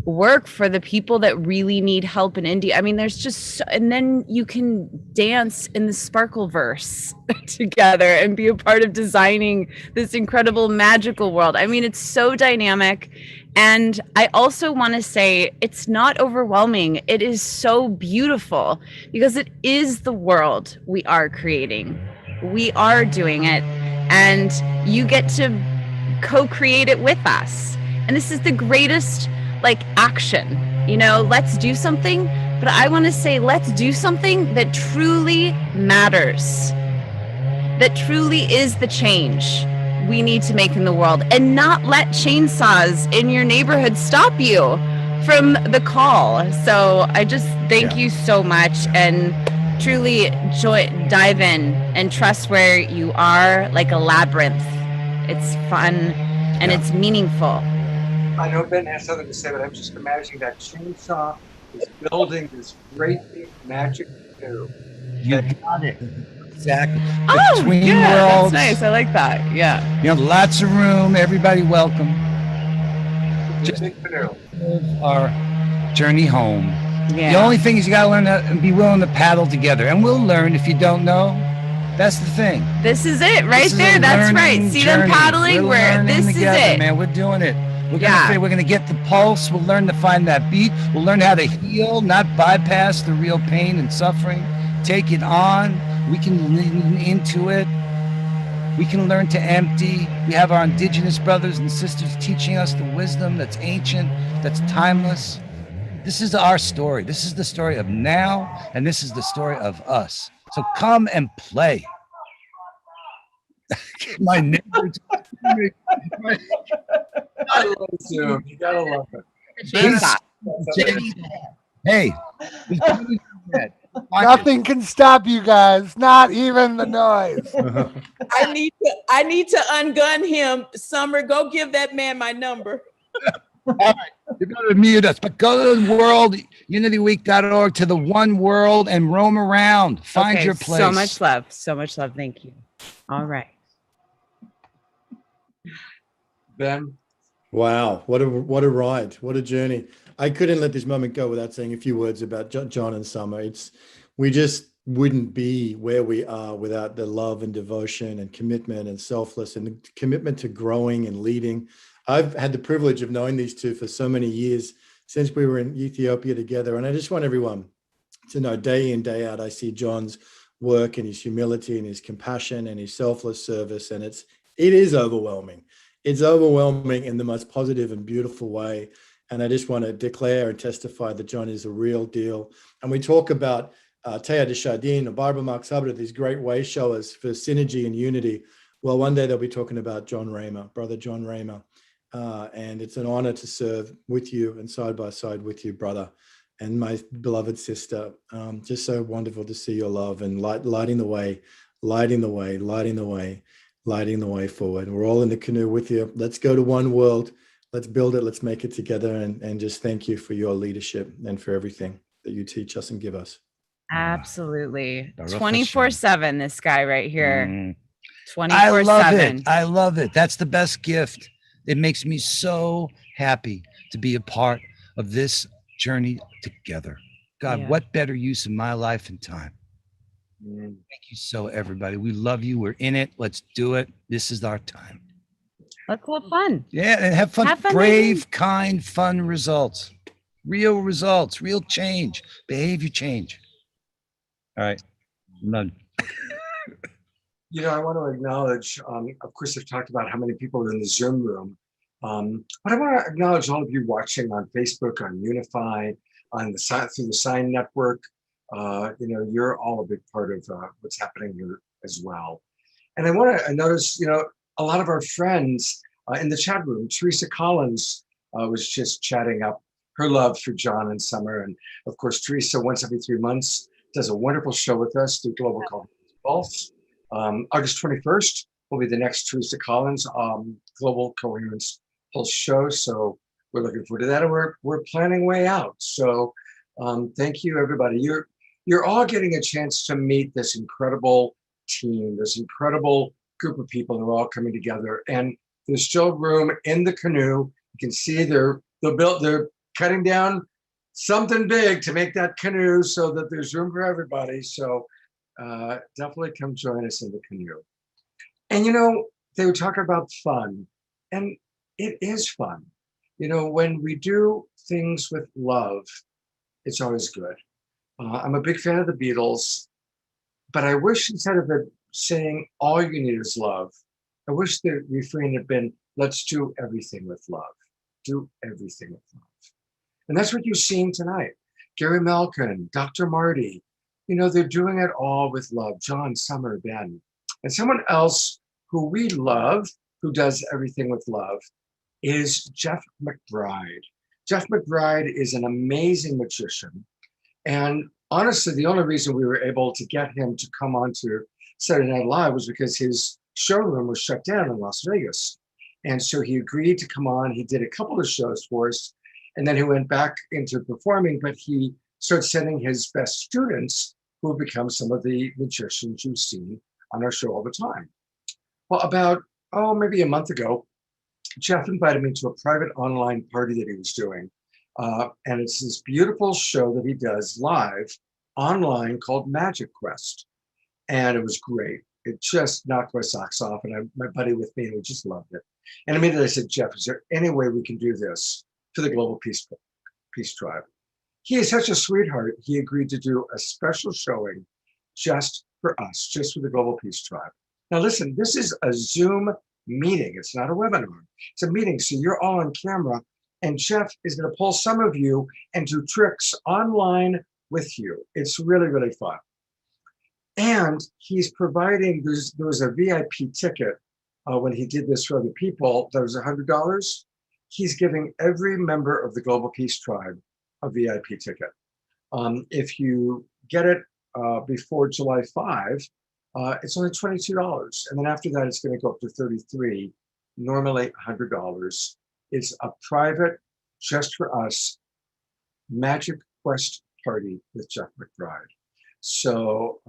work for the people that really need help in India. I mean, there's just, and then you can dance in the Sparkleverse together and be a part of designing this incredible magical world. I mean, it's so dynamic. And I also want to say it's not overwhelming. It is so beautiful because it is the world we are creating. we are doing it, and you get to co-create it with us. And this is the greatest like action, you know, let's do something, but I want to say let's do something that truly matters, that truly is the change we need to make in the world, and not let chainsaws in your neighborhood stop you from the call. So I just thank you so much, and truly dive in and trust where you are, like a labyrinth. It's fun and it's meaningful. I know Ben has something to say, but I'm just imagining that chainsaw is building this great big magic canoe. You got it. Exactly. Oh, Between yeah, worlds. that's nice. I like that. Yeah. You know, lots of room. Everybody welcome. Just big canoe. Our journey home. Yeah. The only thing is you gotta learn to be willing to paddle together, and we'll learn if you don't know. That's the thing. This is it right This is there. a That's right. learning See them journey. paddling? We're learning This is together, it. man. We're doing it. We're Yeah. we're gonna get the pulse. We'll learn to find that beat. We'll learn how to heal, not bypass the real pain and suffering. Take it on. We can lean into it. We can learn to empty. We have our indigenous brothers and sisters teaching us the wisdom that's ancient, that's timeless. This is our story. This is the story of now, and this is the story of us. So come and play. My neighbor. I love Zoom. You gotta love it. Hey, Nothing can stop you guys, not even the noise. I need to ungun him. Summer, go give that man my number. All right, you're going to mute us, but go to the world, unityweek.org, to the one world, and roam around. Find Okay, your place. So much love. So much love. Thank you. All right. Ben? Wow, what a ride, what a journey. I couldn't let this moment go without saying a few words about John and Summer. We just wouldn't be where we are without the love and devotion and commitment and selfless and the commitment to growing and leading. I've had the privilege of knowing these two for so many years since we were in Ethiopia together. And I just want everyone to know day in, day out, I see John's work and his humility and his compassion and his selfless service. And it is overwhelming. It's overwhelming in the most positive and beautiful way. And I just want to declare and testify that John is a real deal. And we talk about Teilhard de Chardin or Barbara Marx Hubbard, these great way showers for synergy and unity. Well, one day they'll be talking about John Raymer, brother John Raymer. And it's an honor to serve with you and side by side with you, brother, and my beloved sister. Just so wonderful to see your love and lighting the way forward. We're all in the canoe with you. Let's go to one world. Let's build it. Let's make it together. And just thank you for your leadership and for everything that you teach us and give us. Absolutely. Baruch 24/7, this guy right here. 24/7. I love it. I love it. That's the best gift. It makes me so happy to be a part of this journey together. God, Yeah. what better use of my life and time? Thank you so, everybody. We love you. We're in it. Let's do it. This is our time. Let's have fun. Yeah, and have fun. Have fun Brave, kind, fun results. Real results, real change, behavior change. All right. None. You know, I want to acknowledge, of course, I've talked about how many people are in the Zoom room, but I want to acknowledge all of you watching on Facebook, on Unify, on through the Sign Network. You know, you're all a big part of what's happening here as well. And I notice, you know, a lot of our friends in the chat room. Teresa Collins was just chatting up her love for John and Summer. And of course, Teresa, once every 3 months, does a wonderful show with us through Global Pulse. August 21st will be the next Teresa Collins Global Coherence Pulse show. So we're looking forward to that. And we're planning way out. So thank you, everybody. You're all getting a chance to meet this incredible team, this incredible group of people who are all coming together. And there's still room in the canoe. You can see they're cutting down something big to make that canoe so that there's room for everybody. So definitely come join us in the canoe. And you know, they were talking about fun, and it is fun. You know, when we do things with love, it's always good. I'm a big fan of the Beatles, but I wish instead of the saying all you need is love, I wish the refrain had been, let's do everything with love. Do everything with love. And that's what you're seeing tonight. Gary Malkin, Dr. Marty, they're doing it all with love. John, Summer, Ben. And someone else who we love, who does everything with love, is Jeff McBride. Jeff McBride is an amazing magician. And honestly, the only reason we were able to get him to come on to Saturday Night Live was because his showroom was shut down in Las Vegas. And so he agreed to come on. He did a couple of shows for us, and then he went back into performing, but he started sending his best students who have become some of the magicians you've seen on our show all the time. Well, about, maybe a month ago, Jeff invited me to a private online party that he was doing. And it's this beautiful show that he does live online called Magic Quest. And it was great. It just knocked my socks off. And my buddy with me, and we just loved it. And immediately I said, Jeff, is there any way we can do this for the Global Peace Tribe? He is such a sweetheart. He agreed to do a special showing just for us, just for the Global Peace Tribe. Now listen, this is a Zoom meeting. It's not a webinar. It's a meeting. So you're all on camera, and Jeff is going to pull some of you and do tricks online with you. It's really, really fun. And he's providing, there was a VIP ticket when he did this for other people. That was $100. He's giving every member of the Global Peace Tribe a VIP ticket. If you get it before July 5, it's only $22. And then after that, it's going to go up to $33, normally $100. It's a private, just for us, Magic Quest party with Jeff McBride. So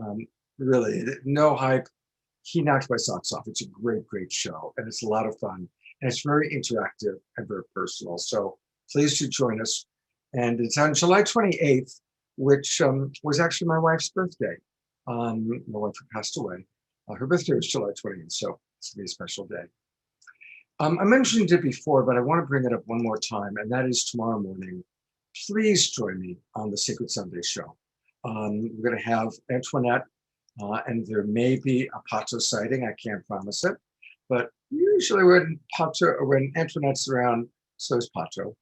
really, no hype. He knocked my socks off. It's a great, great show. And it's a lot of fun. And it's very interactive and very personal. So please do join us. And it's on July 28th, which was actually my wife's birthday. My wife passed away. Her birthday was July 28th, so it's going to be a special day. I mentioned it before, but I want to bring it up one more time, and that is tomorrow morning. Please join me on the Sacred Sunday show. We're going to have Antoinette, and there may be a Pato sighting. I can't promise it, but usually when Antoinette's around, so is Pato.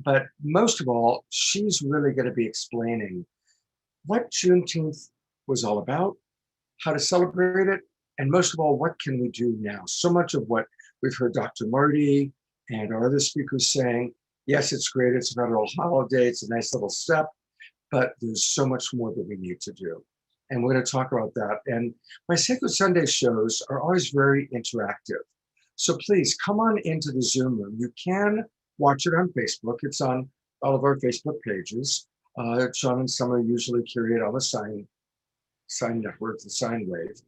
But most of all, she's really going to be explaining what Juneteenth was all about, how to celebrate it, and most of all, what can we do now? So much of what we've heard Dr. Marty and our other speakers saying, yes, it's great, it's a federal holiday, it's a nice little step, but there's so much more that we need to do. And we're going to talk about that. And my Sacred Sunday shows are always very interactive. So please come on into the Zoom room. You can watch it on Facebook. It's on all of our Facebook pages. Sean and Summer usually curate all the sign network, the sine wave.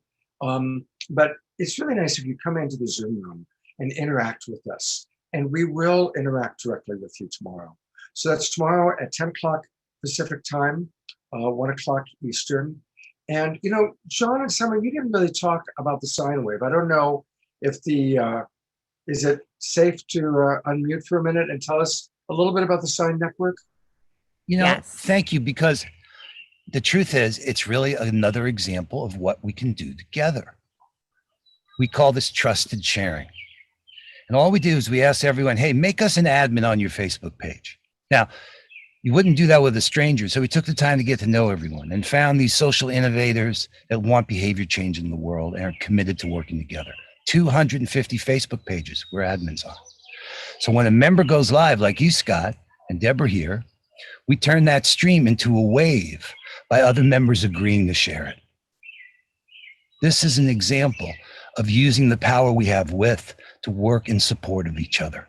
But it's really nice if you come into the Zoom room and interact with us. And we will interact directly with you tomorrow. So that's tomorrow at 10 o'clock Pacific time, 1 o'clock Eastern. And, John and Summer, you didn't really talk about the sine wave. I don't know if is it safe to unmute for a minute and tell us a little bit about the Sine Network? Thank you, because the truth is, it's really another example of what we can do together. We call this trusted sharing. And all we do is we ask everyone, hey, make us an admin on your Facebook page. Now, you wouldn't do that with a stranger. So we took the time to get to know everyone and found these social innovators that want behavior change in the world and are committed to working together. 250 Facebook pages we're admins on. So when a member goes live, like you, Scott, and Deborah here, we turn that stream into a wave by other members agreeing to share it. This is an example of using the power we have to work in support of each other.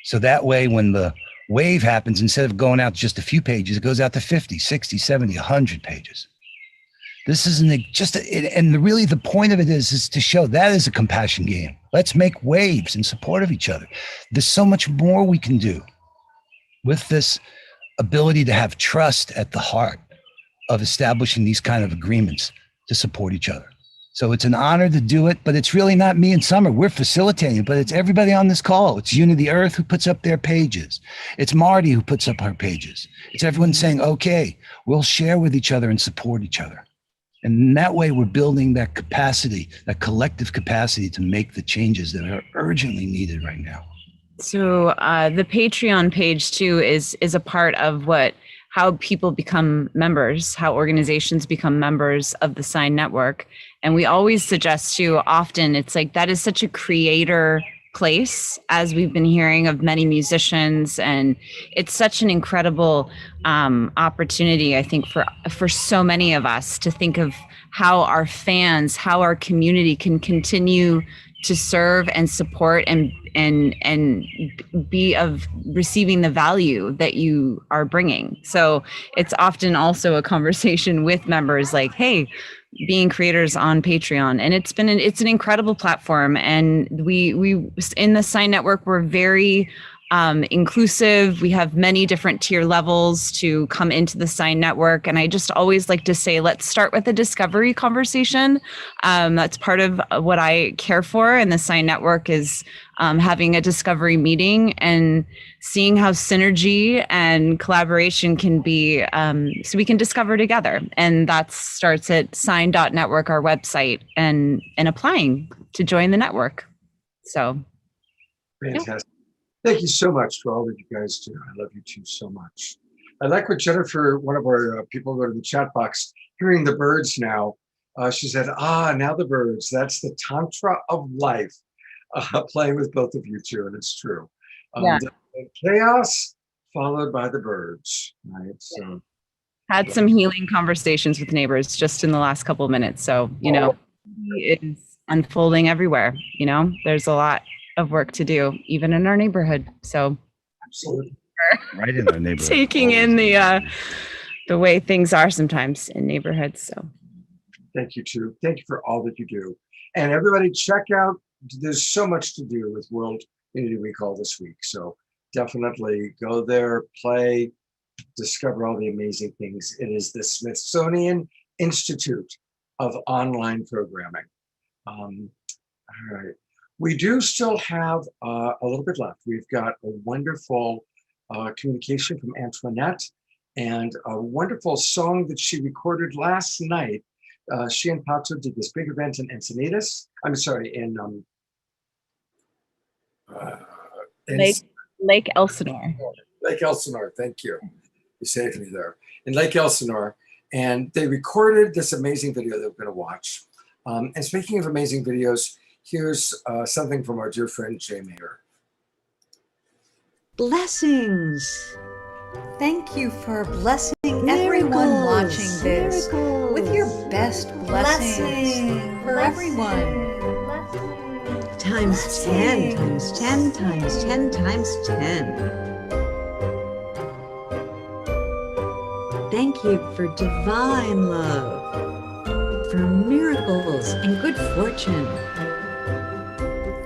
So that way, when the wave happens, instead of going out to just a few pages, it goes out to 50, 60, 70, 100 pages. This isn't really the point of it is to show that is a compassion game. Let's make waves in support of each other. There's so much more we can do with this ability to have trust at the heart of establishing these kind of agreements to support each other. So it's an honor to do it, but it's really not me and Summer. We're facilitating, but it's everybody on this call. It's Unity Earth who puts up their pages. It's Marty who puts up her pages. It's everyone saying, okay, we'll share with each other and support each other. And in that way, we're building that capacity, that collective capacity to make the changes that are urgently needed right now. So the Patreon page too is a part of how people become members, how organizations become members of the Sign Network. And we always suggest too, often it's like that is such a creator place, as we've been hearing of many musicians, and it's such an incredible opportunity, I think, for so many of us to think of how our fans, how our community can continue to serve and support and be of receiving the value that you are bringing. So it's often also a conversation with members like, hey, being creators on Patreon. And it's an incredible platform. And we in the Sign Network, we're very inclusive. We have many different tier levels to come into the Sign Network. And I just always like to say, let's start with a discovery conversation. That's part of what I care for. And the Sign Network is having a discovery meeting and seeing how synergy and collaboration can be, so we can discover together. And that starts at sign.network, our website, and applying to join the network. So. Fantastic. Thank you so much for all that you guys do. I love you two so much. I like what Jennifer, one of our people wrote in the chat box, hearing the birds now. She said, now the birds, that's the tantra of life, playing with both of you two, and it's true. Yeah. The chaos followed by the birds, right? So had some healing conversations with neighbors just in the last couple of minutes. So, it's unfolding everywhere. There's a lot of work to do, even in our neighborhood. So absolutely. Right in our neighborhood. Taking in the way things are sometimes in neighborhoods. So thank you too. Thank you for all that you do. And everybody check out, there's so much to do with World Unity Week all this week. So definitely go there, play, discover all the amazing things. It is the Smithsonian Institute of Online Programming. All right. We do still have a little bit left. We've got a wonderful communication from Antoinette and a wonderful song that she recorded last night. She and Pato did this big event in Encinitas. I'm sorry, in Lake Elsinore. Lake Elsinore, thank you. You saved me there. In Lake Elsinore. And they recorded this amazing video that we're going to watch. And speaking of amazing videos, here's something from our dear friend Jay Mayer. Blessings. Thank you for blessing everyone watching this with your best blessings for everyone. Times 10, times 10, times 10, times 10. Thank you for divine love, for miracles and good fortune.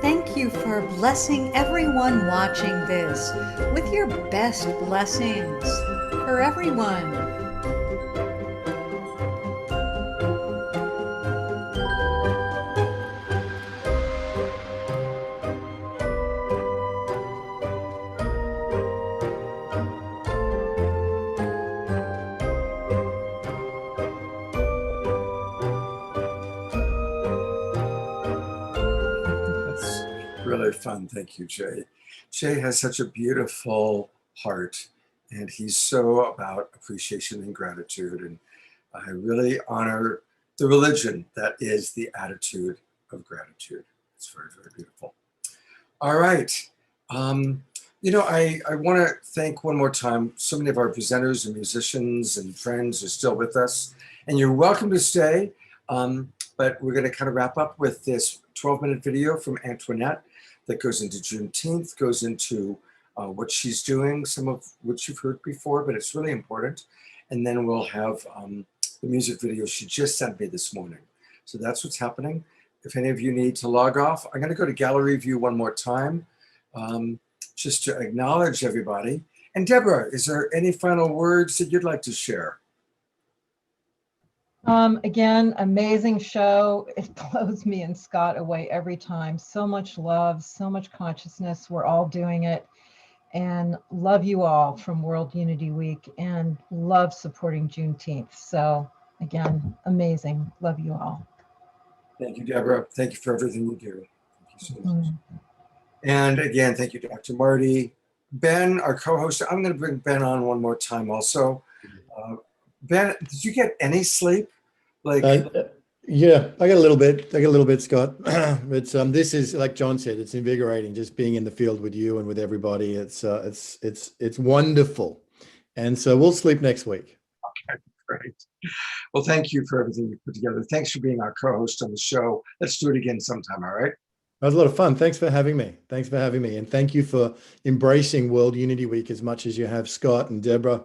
Thank you for blessing everyone watching this with your best blessings for everyone. Really fun. Thank you, Jay. Jay has such a beautiful heart, and he's so about appreciation and gratitude. And I really honor the religion that is the attitude of gratitude. It's very, very beautiful. All right. I want to thank one more time so many of our presenters and musicians and friends are still with us, and you're welcome to stay. But we're going to kind of wrap up with this 12-minute video from Antoinette that goes into Juneteenth, goes into what she's doing, some of which you've heard before, but it's really important. And then we'll have the music video she just sent me this morning. So that's what's happening. If any of you need to log off, I'm going to go to gallery view one more time, just to acknowledge everybody. And Deborah, is there any final words that you'd like to share? Again, amazing show. It blows me and Scott away every time. So much love, so much consciousness. We're all doing it. And love you all from World Unity Week, and love supporting Juneteenth. So Again, amazing. Love you all. Thank you, Deborah. Thank you for everything you do. Thank you so much. Mm. And again, thank you, Dr. Marty. Ben, our co-host, I'm going to bring Ben on one more time also. Ben, did you get any sleep? Like, yeah, I got a little bit, Scott. But this is, like John said, it's invigorating just being in the field with you and with everybody. It's wonderful. And so we'll sleep next week. okay, great. Well, thank you for everything you put together. Thanks for being our co-host on the show. Let's do it again sometime, all right? That was a lot of fun. Thanks for having me. Thanks for having me. And thank you for embracing World Unity Week as much as you have, Scott and Deborah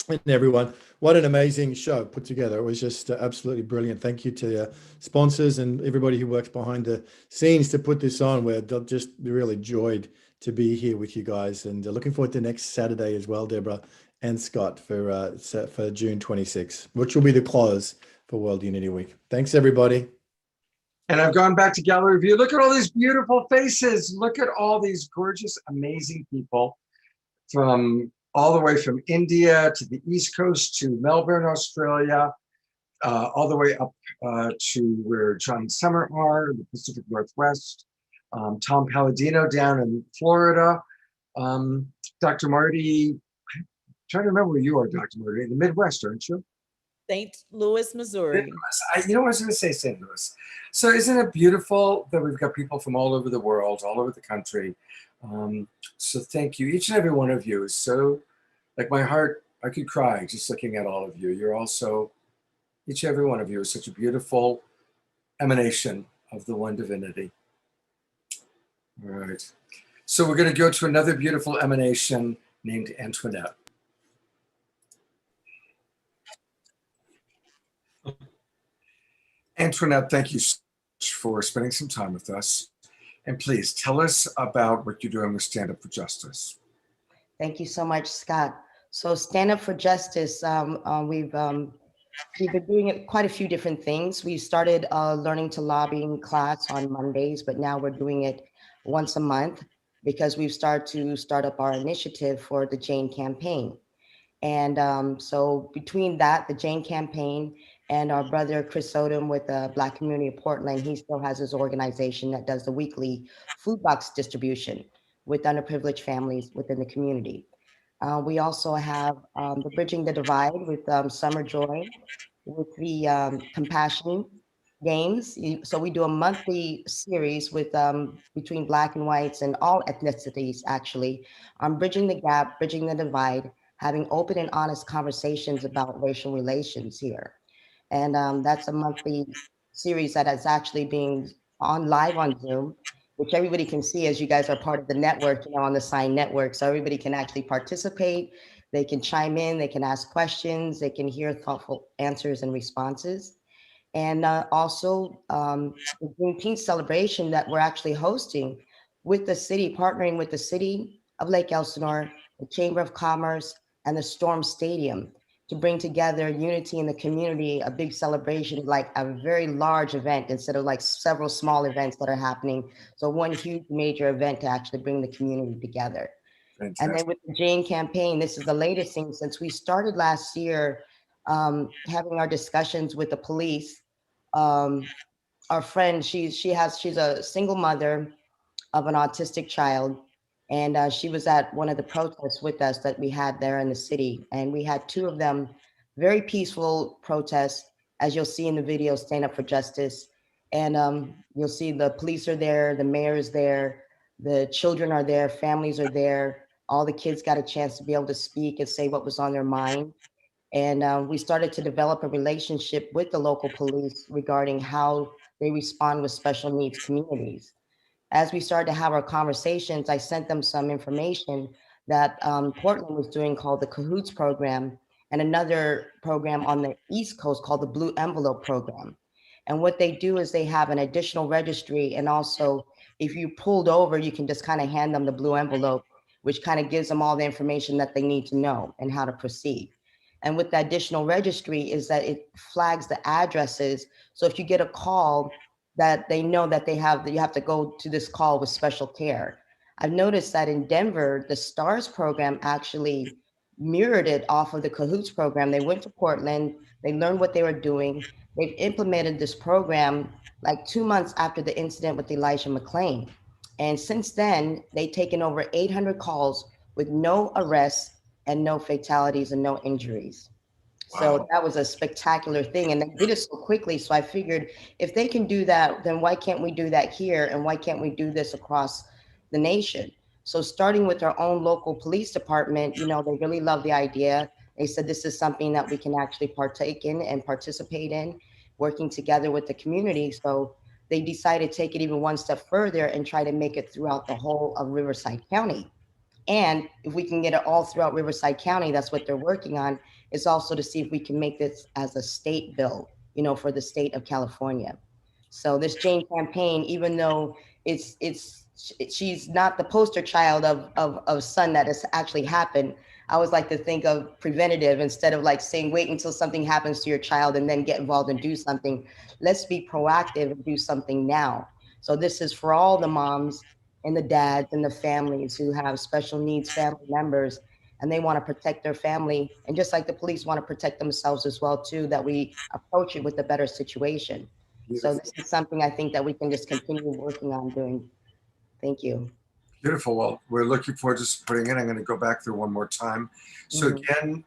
and everyone. What an amazing show put together. It was just absolutely brilliant. Thank you to the sponsors and everybody who works behind the scenes to put this on. We're just really joyed to be here with you guys, and looking forward to next Saturday as well, Deborah and Scott, for June 26th, which will be the close for World Unity Week. Thanks, everybody. And I've gone back to gallery view. Look at all these beautiful faces. Look at all these gorgeous, amazing people from all the way from India to the East Coast to Melbourne, Australia, all the way up to where John and Summer are, the Pacific Northwest, Tom Palladino down in Florida, Dr. Marty, I'm trying to remember where you are, Dr. Marty, in the Midwest, aren't you? St. Louis, Missouri. You know what I was going to say, St. Louis. So isn't it beautiful that we've got people from all over the world, all over the country? So thank you. Each and every one of you is so, like my heart, I could cry just looking at all of you. You're also, each and every one of you is such a beautiful emanation of the one divinity. All right. So we're going to go to another beautiful emanation named Antoinette. Antoinette, thank you so much for spending some time with us. And please tell us about what you're doing with Stand Up for Justice. Thank you so much, Scott. So Stand Up for Justice, we've been doing quite a few different things. We started learning to lobbying class on Mondays, but now we're doing it once a month because we've started to start up our initiative for the Jane campaign. And so between that, the Jane campaign, and our brother Chris Odom with the Black Community of Portland, he still has his organization that does the weekly food box distribution with underprivileged families within the community. We also have the Bridging the Divide with Summer Joy, with the Compassion Games. So we do a monthly series with between Black and whites and all ethnicities, actually, on bridging the gap, bridging the divide, having open and honest conversations about racial relations here. And that's a monthly series that is actually being live on Zoom, which everybody can see as you guys are part of the network, on the Sign Network. So everybody can actually participate. They can chime in, they can ask questions, they can hear thoughtful answers and responses. And also the Juneteenth celebration that we're actually hosting with the city, partnering with the city of Lake Elsinore, the Chamber of Commerce, and the Storm Stadium, to bring together unity in the community, a big celebration, like a very large event instead of like several small events that are happening. So one huge major event to actually bring the community together. Fantastic. And then with the Jane campaign, this is the latest thing since we started last year, having our discussions with the police. Our friend, she's a single mother of an autistic child. And she was at one of the protests with us that we had there in the city. And we had two of them, very peaceful protests, as you'll see in the video, Stand Up for Justice. And you'll see the police are there, the mayor is there, the children are there, families are there. All the kids got a chance to be able to speak and say what was on their mind. And we started to develop a relationship with the local police regarding how they respond with special needs communities. As we started to have our conversations, I sent them some information that Portland was doing called the Cahoots program, and another program on the East Coast called the Blue Envelope program. And what they do is they have an additional registry, and also if you pulled over, you can just kind of hand them the blue envelope, which kind of gives them all the information that they need to know and how to proceed. And with the additional registry is that it flags the addresses. So if you get a call, that they know that you have to go to this call with special care. I've noticed that in Denver, the STARS program actually mirrored it off of the Cahoots program. They went to Portland, they learned what they were doing. They've implemented this program like 2 months after the incident with Elijah McClain. And since then, they've taken over 800 calls with no arrests and no fatalities and no injuries. So that was a spectacular thing. And they did it so quickly. So I figured if they can do that, then why can't we do that here? And why can't we do this across the nation? So starting with our own local police department, you know, they really love the idea. They said this is something that we can actually partake in and participate in, working together with the community. So they decided to take it even one step further and try to make it throughout the whole of Riverside County. And if we can get it all throughout Riverside County, that's what they're working on, is also to see if we can make this as a state bill, you know, for the state of California. So this Jane campaign, even though she's not the poster child of son that has actually happened, I always like to think of preventative instead of like saying, wait until something happens to your child and then get involved and do something. Let's be proactive and do something now. So this is for all the moms and the dads and the families who have special needs family members, and they want to protect their family. And just like the police want to protect themselves as well too, that we approach it with a better situation. So this is something I think that we can just continue working on doing. Thank you. Beautiful. Well, we're looking forward to supporting it. I'm going to go back there one more time. So again,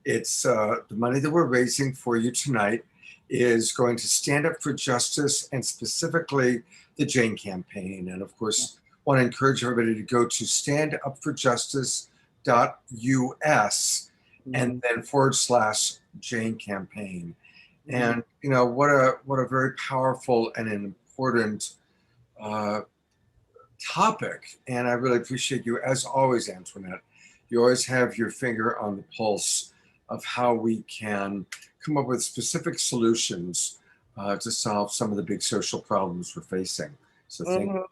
it's the money that we're raising for you tonight is going to Stand Up for Justice, and specifically the Jane campaign. And of course, want to encourage everybody to go to standupforjustice.us and then /Jane campaign. And you know, what a very powerful and an important topic. And I really appreciate you, as always, Antoinette. You always have your finger on the pulse of how we can come up with specific solutions to solve some of the big social problems we're facing. So thank you.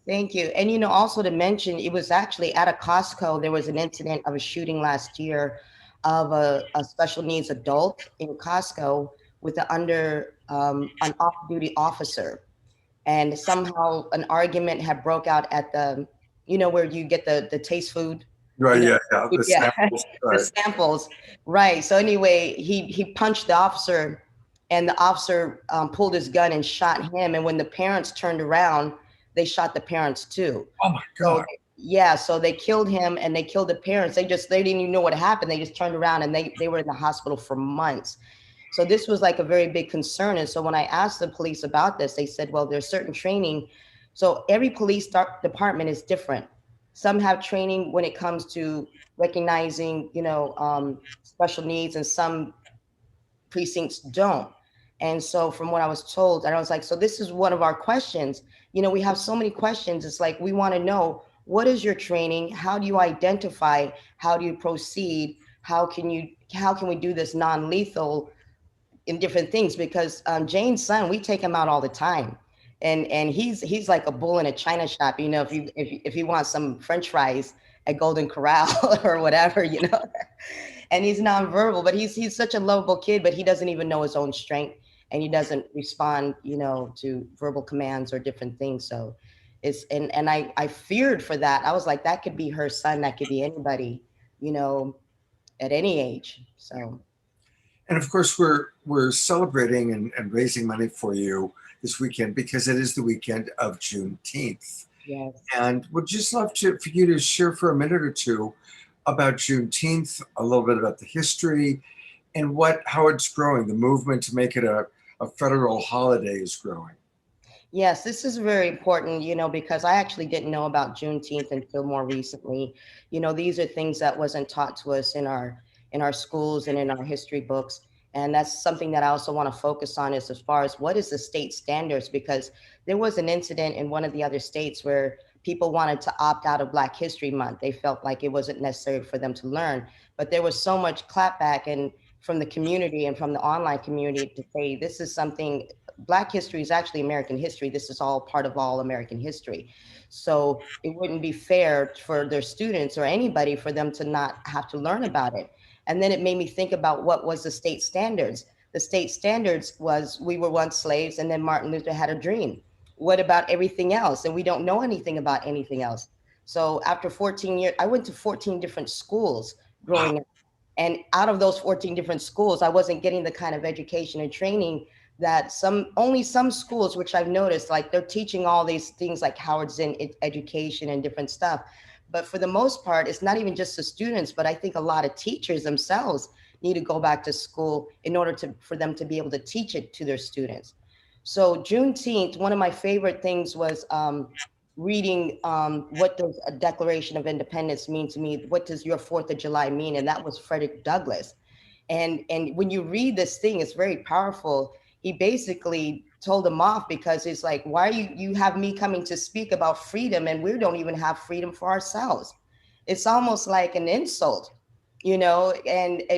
Thank you. And, you know, also to mention, it was actually at a Costco, there was an incident of a shooting last year of a special needs adult in Costco with an off-duty officer. And somehow an argument had broke out at the, you know, where you get the taste food. Right, you know, the samples. Right. The samples, right. So anyway, he punched the officer, and the officer pulled his gun and shot him. And when the parents turned around, they shot the parents too. Oh my God. So, so they killed him and they killed the parents. They didn't even know what happened. They just turned around and they were in the hospital for months. So this was like a very big concern. And so when I asked the police about this, they said, well, there's certain training. So every police department is different. Some have training when it comes to recognizing, you know, special needs, and some precincts don't. And so from what I was told, and I was like, so this is one of our questions. You know, we have so many questions. It's like, we want to know, what is your training? How do you identify? How do you proceed? How can we do this non-lethal in different things? Because Jane's son, we take him out all the time. And he's like a bull in a china shop, you know, if he wants some French fries at Golden Corral or whatever, you know. And he's nonverbal, but he's such a lovable kid, but he doesn't even know his own strength, and he doesn't respond, you know, to verbal commands or different things. So it's and I feared for that. I was like, that could be her son, that could be anybody, you know, at any age. So. And of course, we're celebrating and raising money for you this weekend because it is the weekend of Juneteenth. Yes. And would just love for you to share for a minute or two about Juneteenth, a little bit about the history and how it's growing. The movement to make it a federal holiday is growing. Yes, this is very important, you know, because I actually didn't know about Juneteenth until more recently. You know, these are things that wasn't taught to us in our schools and in our history books. And that's something that I also want to focus on, is as far as what is the state standards, because there was an incident in one of the other states where people wanted to opt out of Black History Month. They felt like it wasn't necessary for them to learn, but there was so much clapback and from the community and from the online community to say, this is something, Black history is actually American history. This is all part of all American history. So it wouldn't be fair for their students or anybody for them to not have to learn about it. And then it made me think about what was the state standards. The state standards was, we were once slaves, and then Martin Luther had a dream. What about everything else? And we don't know anything about anything else. So after 14 years, I went to 14 different schools growing up. And out of those 14 different schools, I wasn't getting the kind of education and training that only some schools, which I've noticed, like they're teaching all these things like Howard Zinn education and different stuff. But for the most part, it's not even just the students, but I think a lot of teachers themselves need to go back to school in order for them to be able to teach it to their students. So Juneteenth, one of my favorite things was reading what does a Declaration of Independence mean to me? What does your 4th of July mean? And that was Frederick Douglass. And when you read this thing, it's very powerful. He basically told them off because it's like, why you have me coming to speak about freedom and we don't even have freedom for ourselves? It's almost like an insult, you know,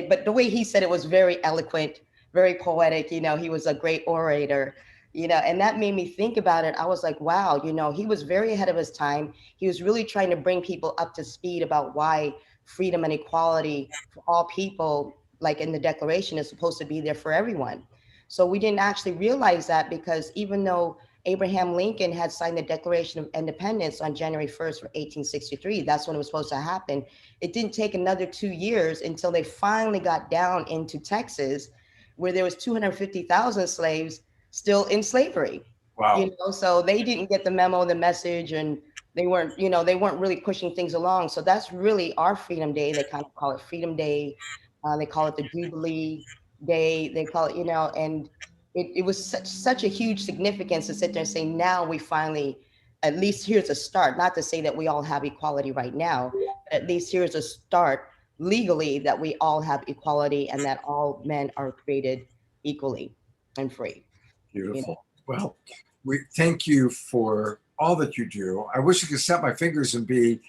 but the way he said it was very eloquent, very poetic, you know, he was a great orator, you know, and that made me think about it. I was like, wow, you know, he was very ahead of his time. He was really trying to bring people up to speed about why freedom and equality for all people, like in the Declaration, is supposed to be there for everyone. So we didn't actually realize that, because even though Abraham Lincoln had signed the Declaration of Independence on January 1st, 1863, that's when it was supposed to happen. It didn't take another 2 years until they finally got down into Texas, where there was 250,000 slaves still in slavery. Wow. You know, so they didn't get the memo, the message, and they weren't, you know, they weren't really pushing things along. So that's really our Freedom Day. They kind of call it Freedom Day. They call it the Jubilee Day. They call it, you know, and it was such a huge significance to sit there and say, now we finally, at least here's a start. Not to say that we all have equality right now, but at least here's a start legally that we all have equality and that all men are created equally and free. Beautiful. You know? Well, we thank you for all that you do. I wish I could snap my fingers and be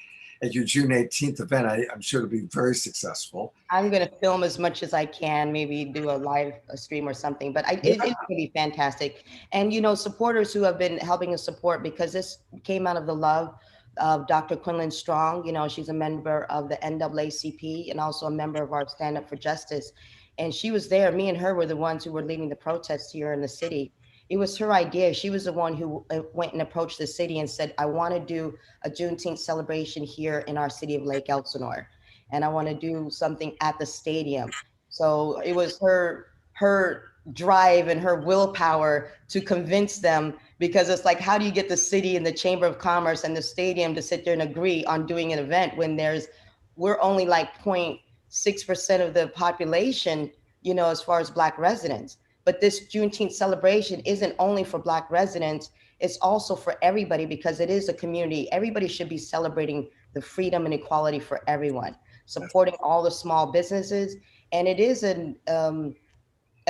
at your June 18th event. I'm sure it'll be very successful. I'm going to film as much as I can, maybe do a live stream or something, but it's going to be fantastic. And, you know, supporters who have been helping us support, because this came out of the love of Dr. Quinlan Strong. You know, she's a member of the NAACP and also a member of our Stand Up for Justice. And she was there. Me and her were the ones who were leading the protests here in the city. It was her idea. She was the one who went and approached the city and said, I want to do a Juneteenth celebration here in our city of Lake Elsinore. And I want to do something at the stadium. So it was her drive and her willpower to convince them, because it's like, how do you get the city and the Chamber of Commerce and the stadium to sit there and agree on doing an event when we're only like 0.6% of the population, you know, as far as Black residents. But this Juneteenth celebration isn't only for Black residents, it's also for everybody, because it is a community. Everybody should be celebrating the freedom and equality for everyone, supporting all the small businesses. And it is a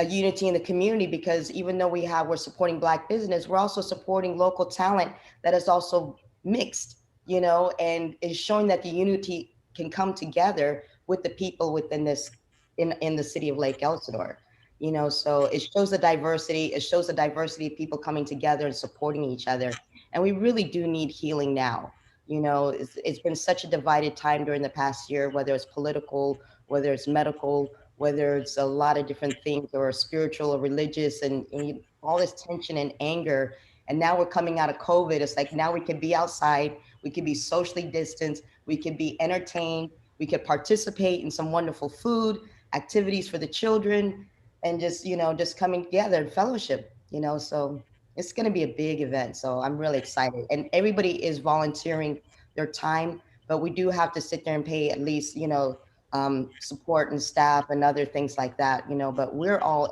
unity in the community, because even though we're supporting Black business, we're also supporting local talent that is also mixed, you know, and is showing that the unity can come together with the people within this, in the city of Lake Elsinore. You know, so it shows the diversity. It shows the diversity of people coming together and supporting each other. And we really do need healing now. You know, it's been such a divided time during the past year, whether it's political, whether it's medical, whether it's a lot of different things, or spiritual or religious, and all this tension and anger. And now we're coming out of COVID. It's like, now we can be outside. We can be socially distanced. We can be entertained. We could participate in some wonderful food, activities for the children, and just, you know, just coming together and fellowship, you know. So it's going to be a big event. So I'm really excited. And everybody is volunteering their time, but we do have to sit there and pay at least, you know, support and staff and other things like that, you know, but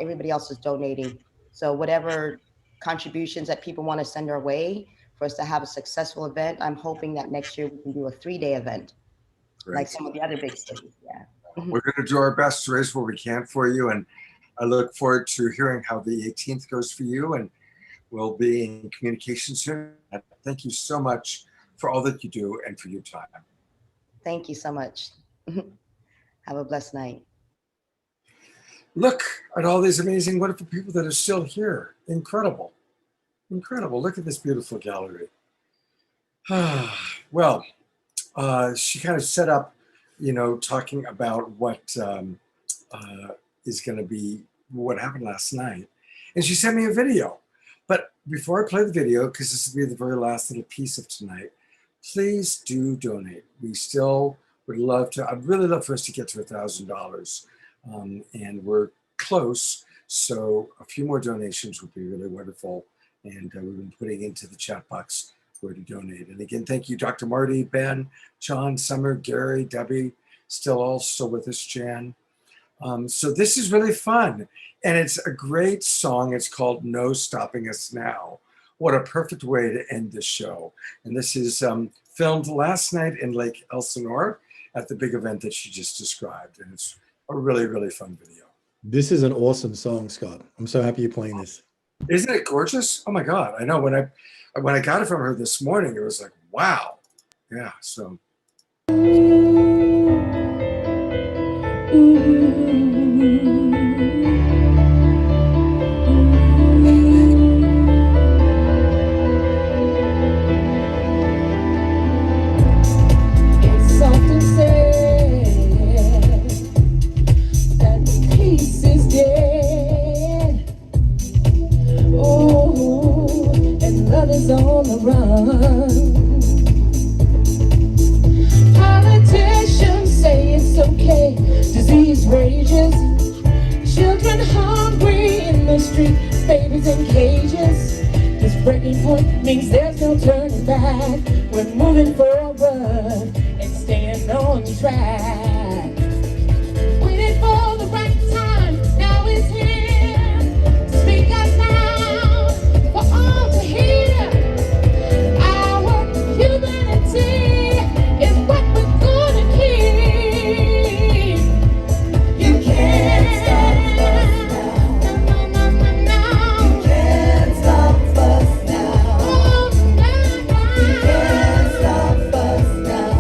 everybody else is donating. So whatever contributions that people want to send our way for us to have a successful event, I'm hoping that next year we can do a 3-day event. Great. Like some of the other big cities. Yeah. We're going to do our best to raise what we can for you. And I look forward to hearing how the 18th goes for you, and we'll be in communication soon. Thank you so much for all that you do and for your time. Thank you so much. Have a blessed night. Look at all these amazing, wonderful people that are still here. Incredible. Incredible. Look at this beautiful gallery. Well, she kind of set up, you know, talking about what is going to be what happened last night. And she sent me a video. But before I play the video, because this will be the very last little piece of tonight, please do donate. We still would love to, I'd really love for us to get to $1,000. And we're close. So a few more donations would be really wonderful. And we've been putting into the chat box where to donate. And again, thank you, Dr. Marty, Ben, John, Summer, Gary, Debbie, still with us, Jan. So this is really fun. And it's a great song. It's called No Stopping Us Now. What a perfect way to end this show. And this is filmed last night in Lake Elsinore at the big event that she just described. And it's a really, really fun video. This is an awesome song, Scott. I'm so happy you're playing this. Isn't it gorgeous? Oh my God. I know when I got it from her this morning, it was like, wow. Yeah, so. It's often said that peace is dead. Oh, and love is on the run. Politicians say it's okay, disease rages, children hungry in the street, babies in cages. This breaking point means there's no turning back. We're moving forward and staying on track. Waiting for the right time, now is here. Speak out loud for all to hear. Our humanity is what we're gonna keep. You can't stop us now. No, you can't stop us now. Oh, no. You can't stop us now.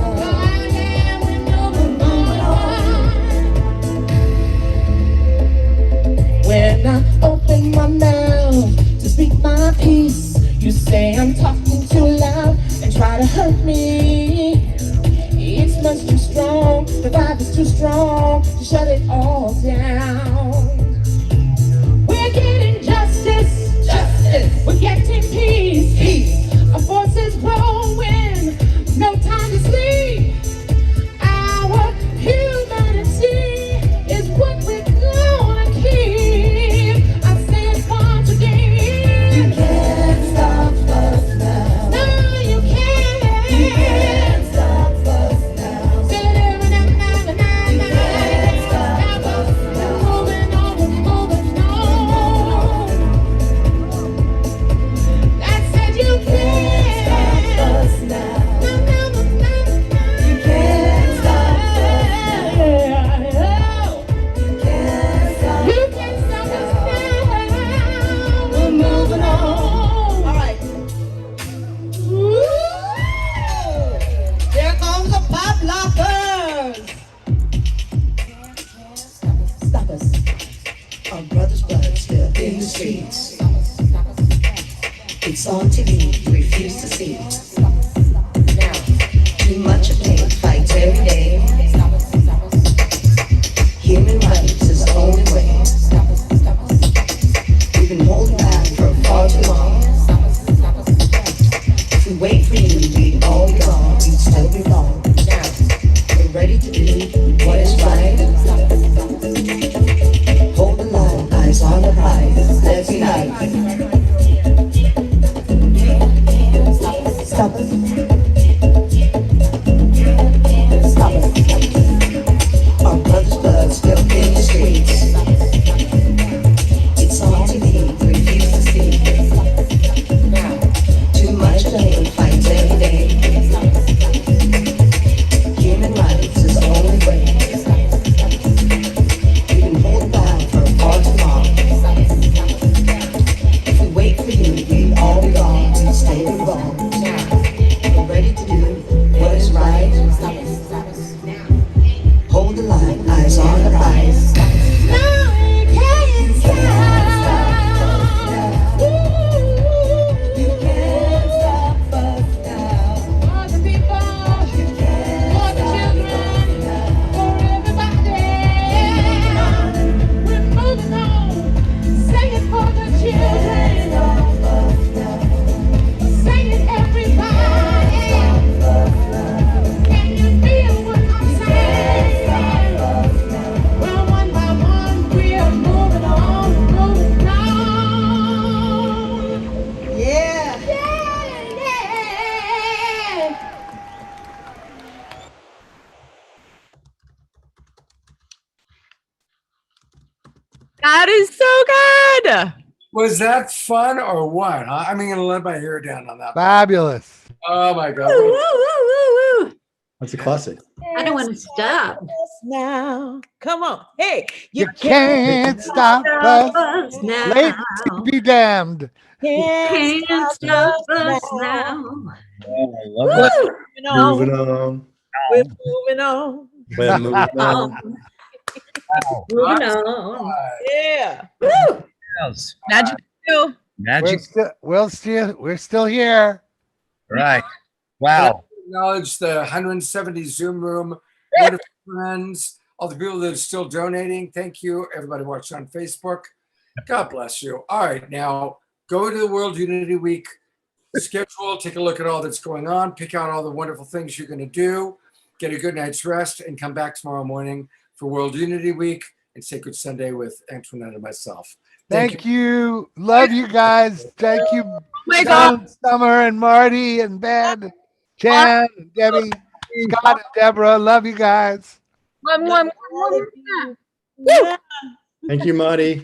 When I open my mouth to speak my piece, you say I'm talking too loud and try to hurt me. It's much too strong, the vibe is too strong to shut it all down. We're getting justice, we're getting peace, our forces growing, no time to sleep. Our humanity is what we're gonna keep. I say it once again. You can't stop us now. No, you can't. You can't stop us now. Say it every night. You can't stop us now. Moving on, moving on. I said you can't stop us now. No. You can't stop us now. You can't stop us now. We're moving on. All right. There comes the pop lockers. Stop us. Our brother's blood still in the streets. It's on TV, we refuse to see. Now, too much of pain, fight every day. Human rights is the only way. We've been holding back for far too long. If we wait for you, we'd all be gone, we'd still be wrong. Now, we're ready to do what is right. Hold the line, eyes on the prize, let's unite. Stop us. Stop us. Our brother's blood still in the streets. It's on TV, we refuse to see. Now, too much pain, fights every day. Human rights is the only way. We've been holding back for far too long. If we wait for you, we'd all be gone, we'd stay wrong. Now, we're ready to do what is right. Hold the line, eyes on the prize. No, you can't stop. You can't stop us. Was that fun or what? Huh? I'm going to let my hair down on that. Fabulous. Oh my God. Woo, woo, woo, woo. That's a classic. I don't want to stop. Now, come on. Hey, You can't stop us. us now. Latency be damned. Can't stop us now. Oh, I love that. Moving on. We're moving on. We're moving on. Moving on. Yeah. Woo! Magic too. Magic. We're still here. Right. Wow. Acknowledge the 170 Zoom room, wonderful friends, all the people that are still donating. Thank you. Everybody watching on Facebook. God bless you. All right, now go to the World Unity Week schedule, take a look at all that's going on, pick out all the wonderful things you're going to do, get a good night's rest, and come back tomorrow morning for World Unity Week and Sacred Sunday with Antoinette and myself. Thank you. Love you guys. Thank you, my John, Summer, and Marty, and Ben, and Jan, and Debbie, Scott, and Deborah. Love you guys. One. Yeah. Thank you, Marty.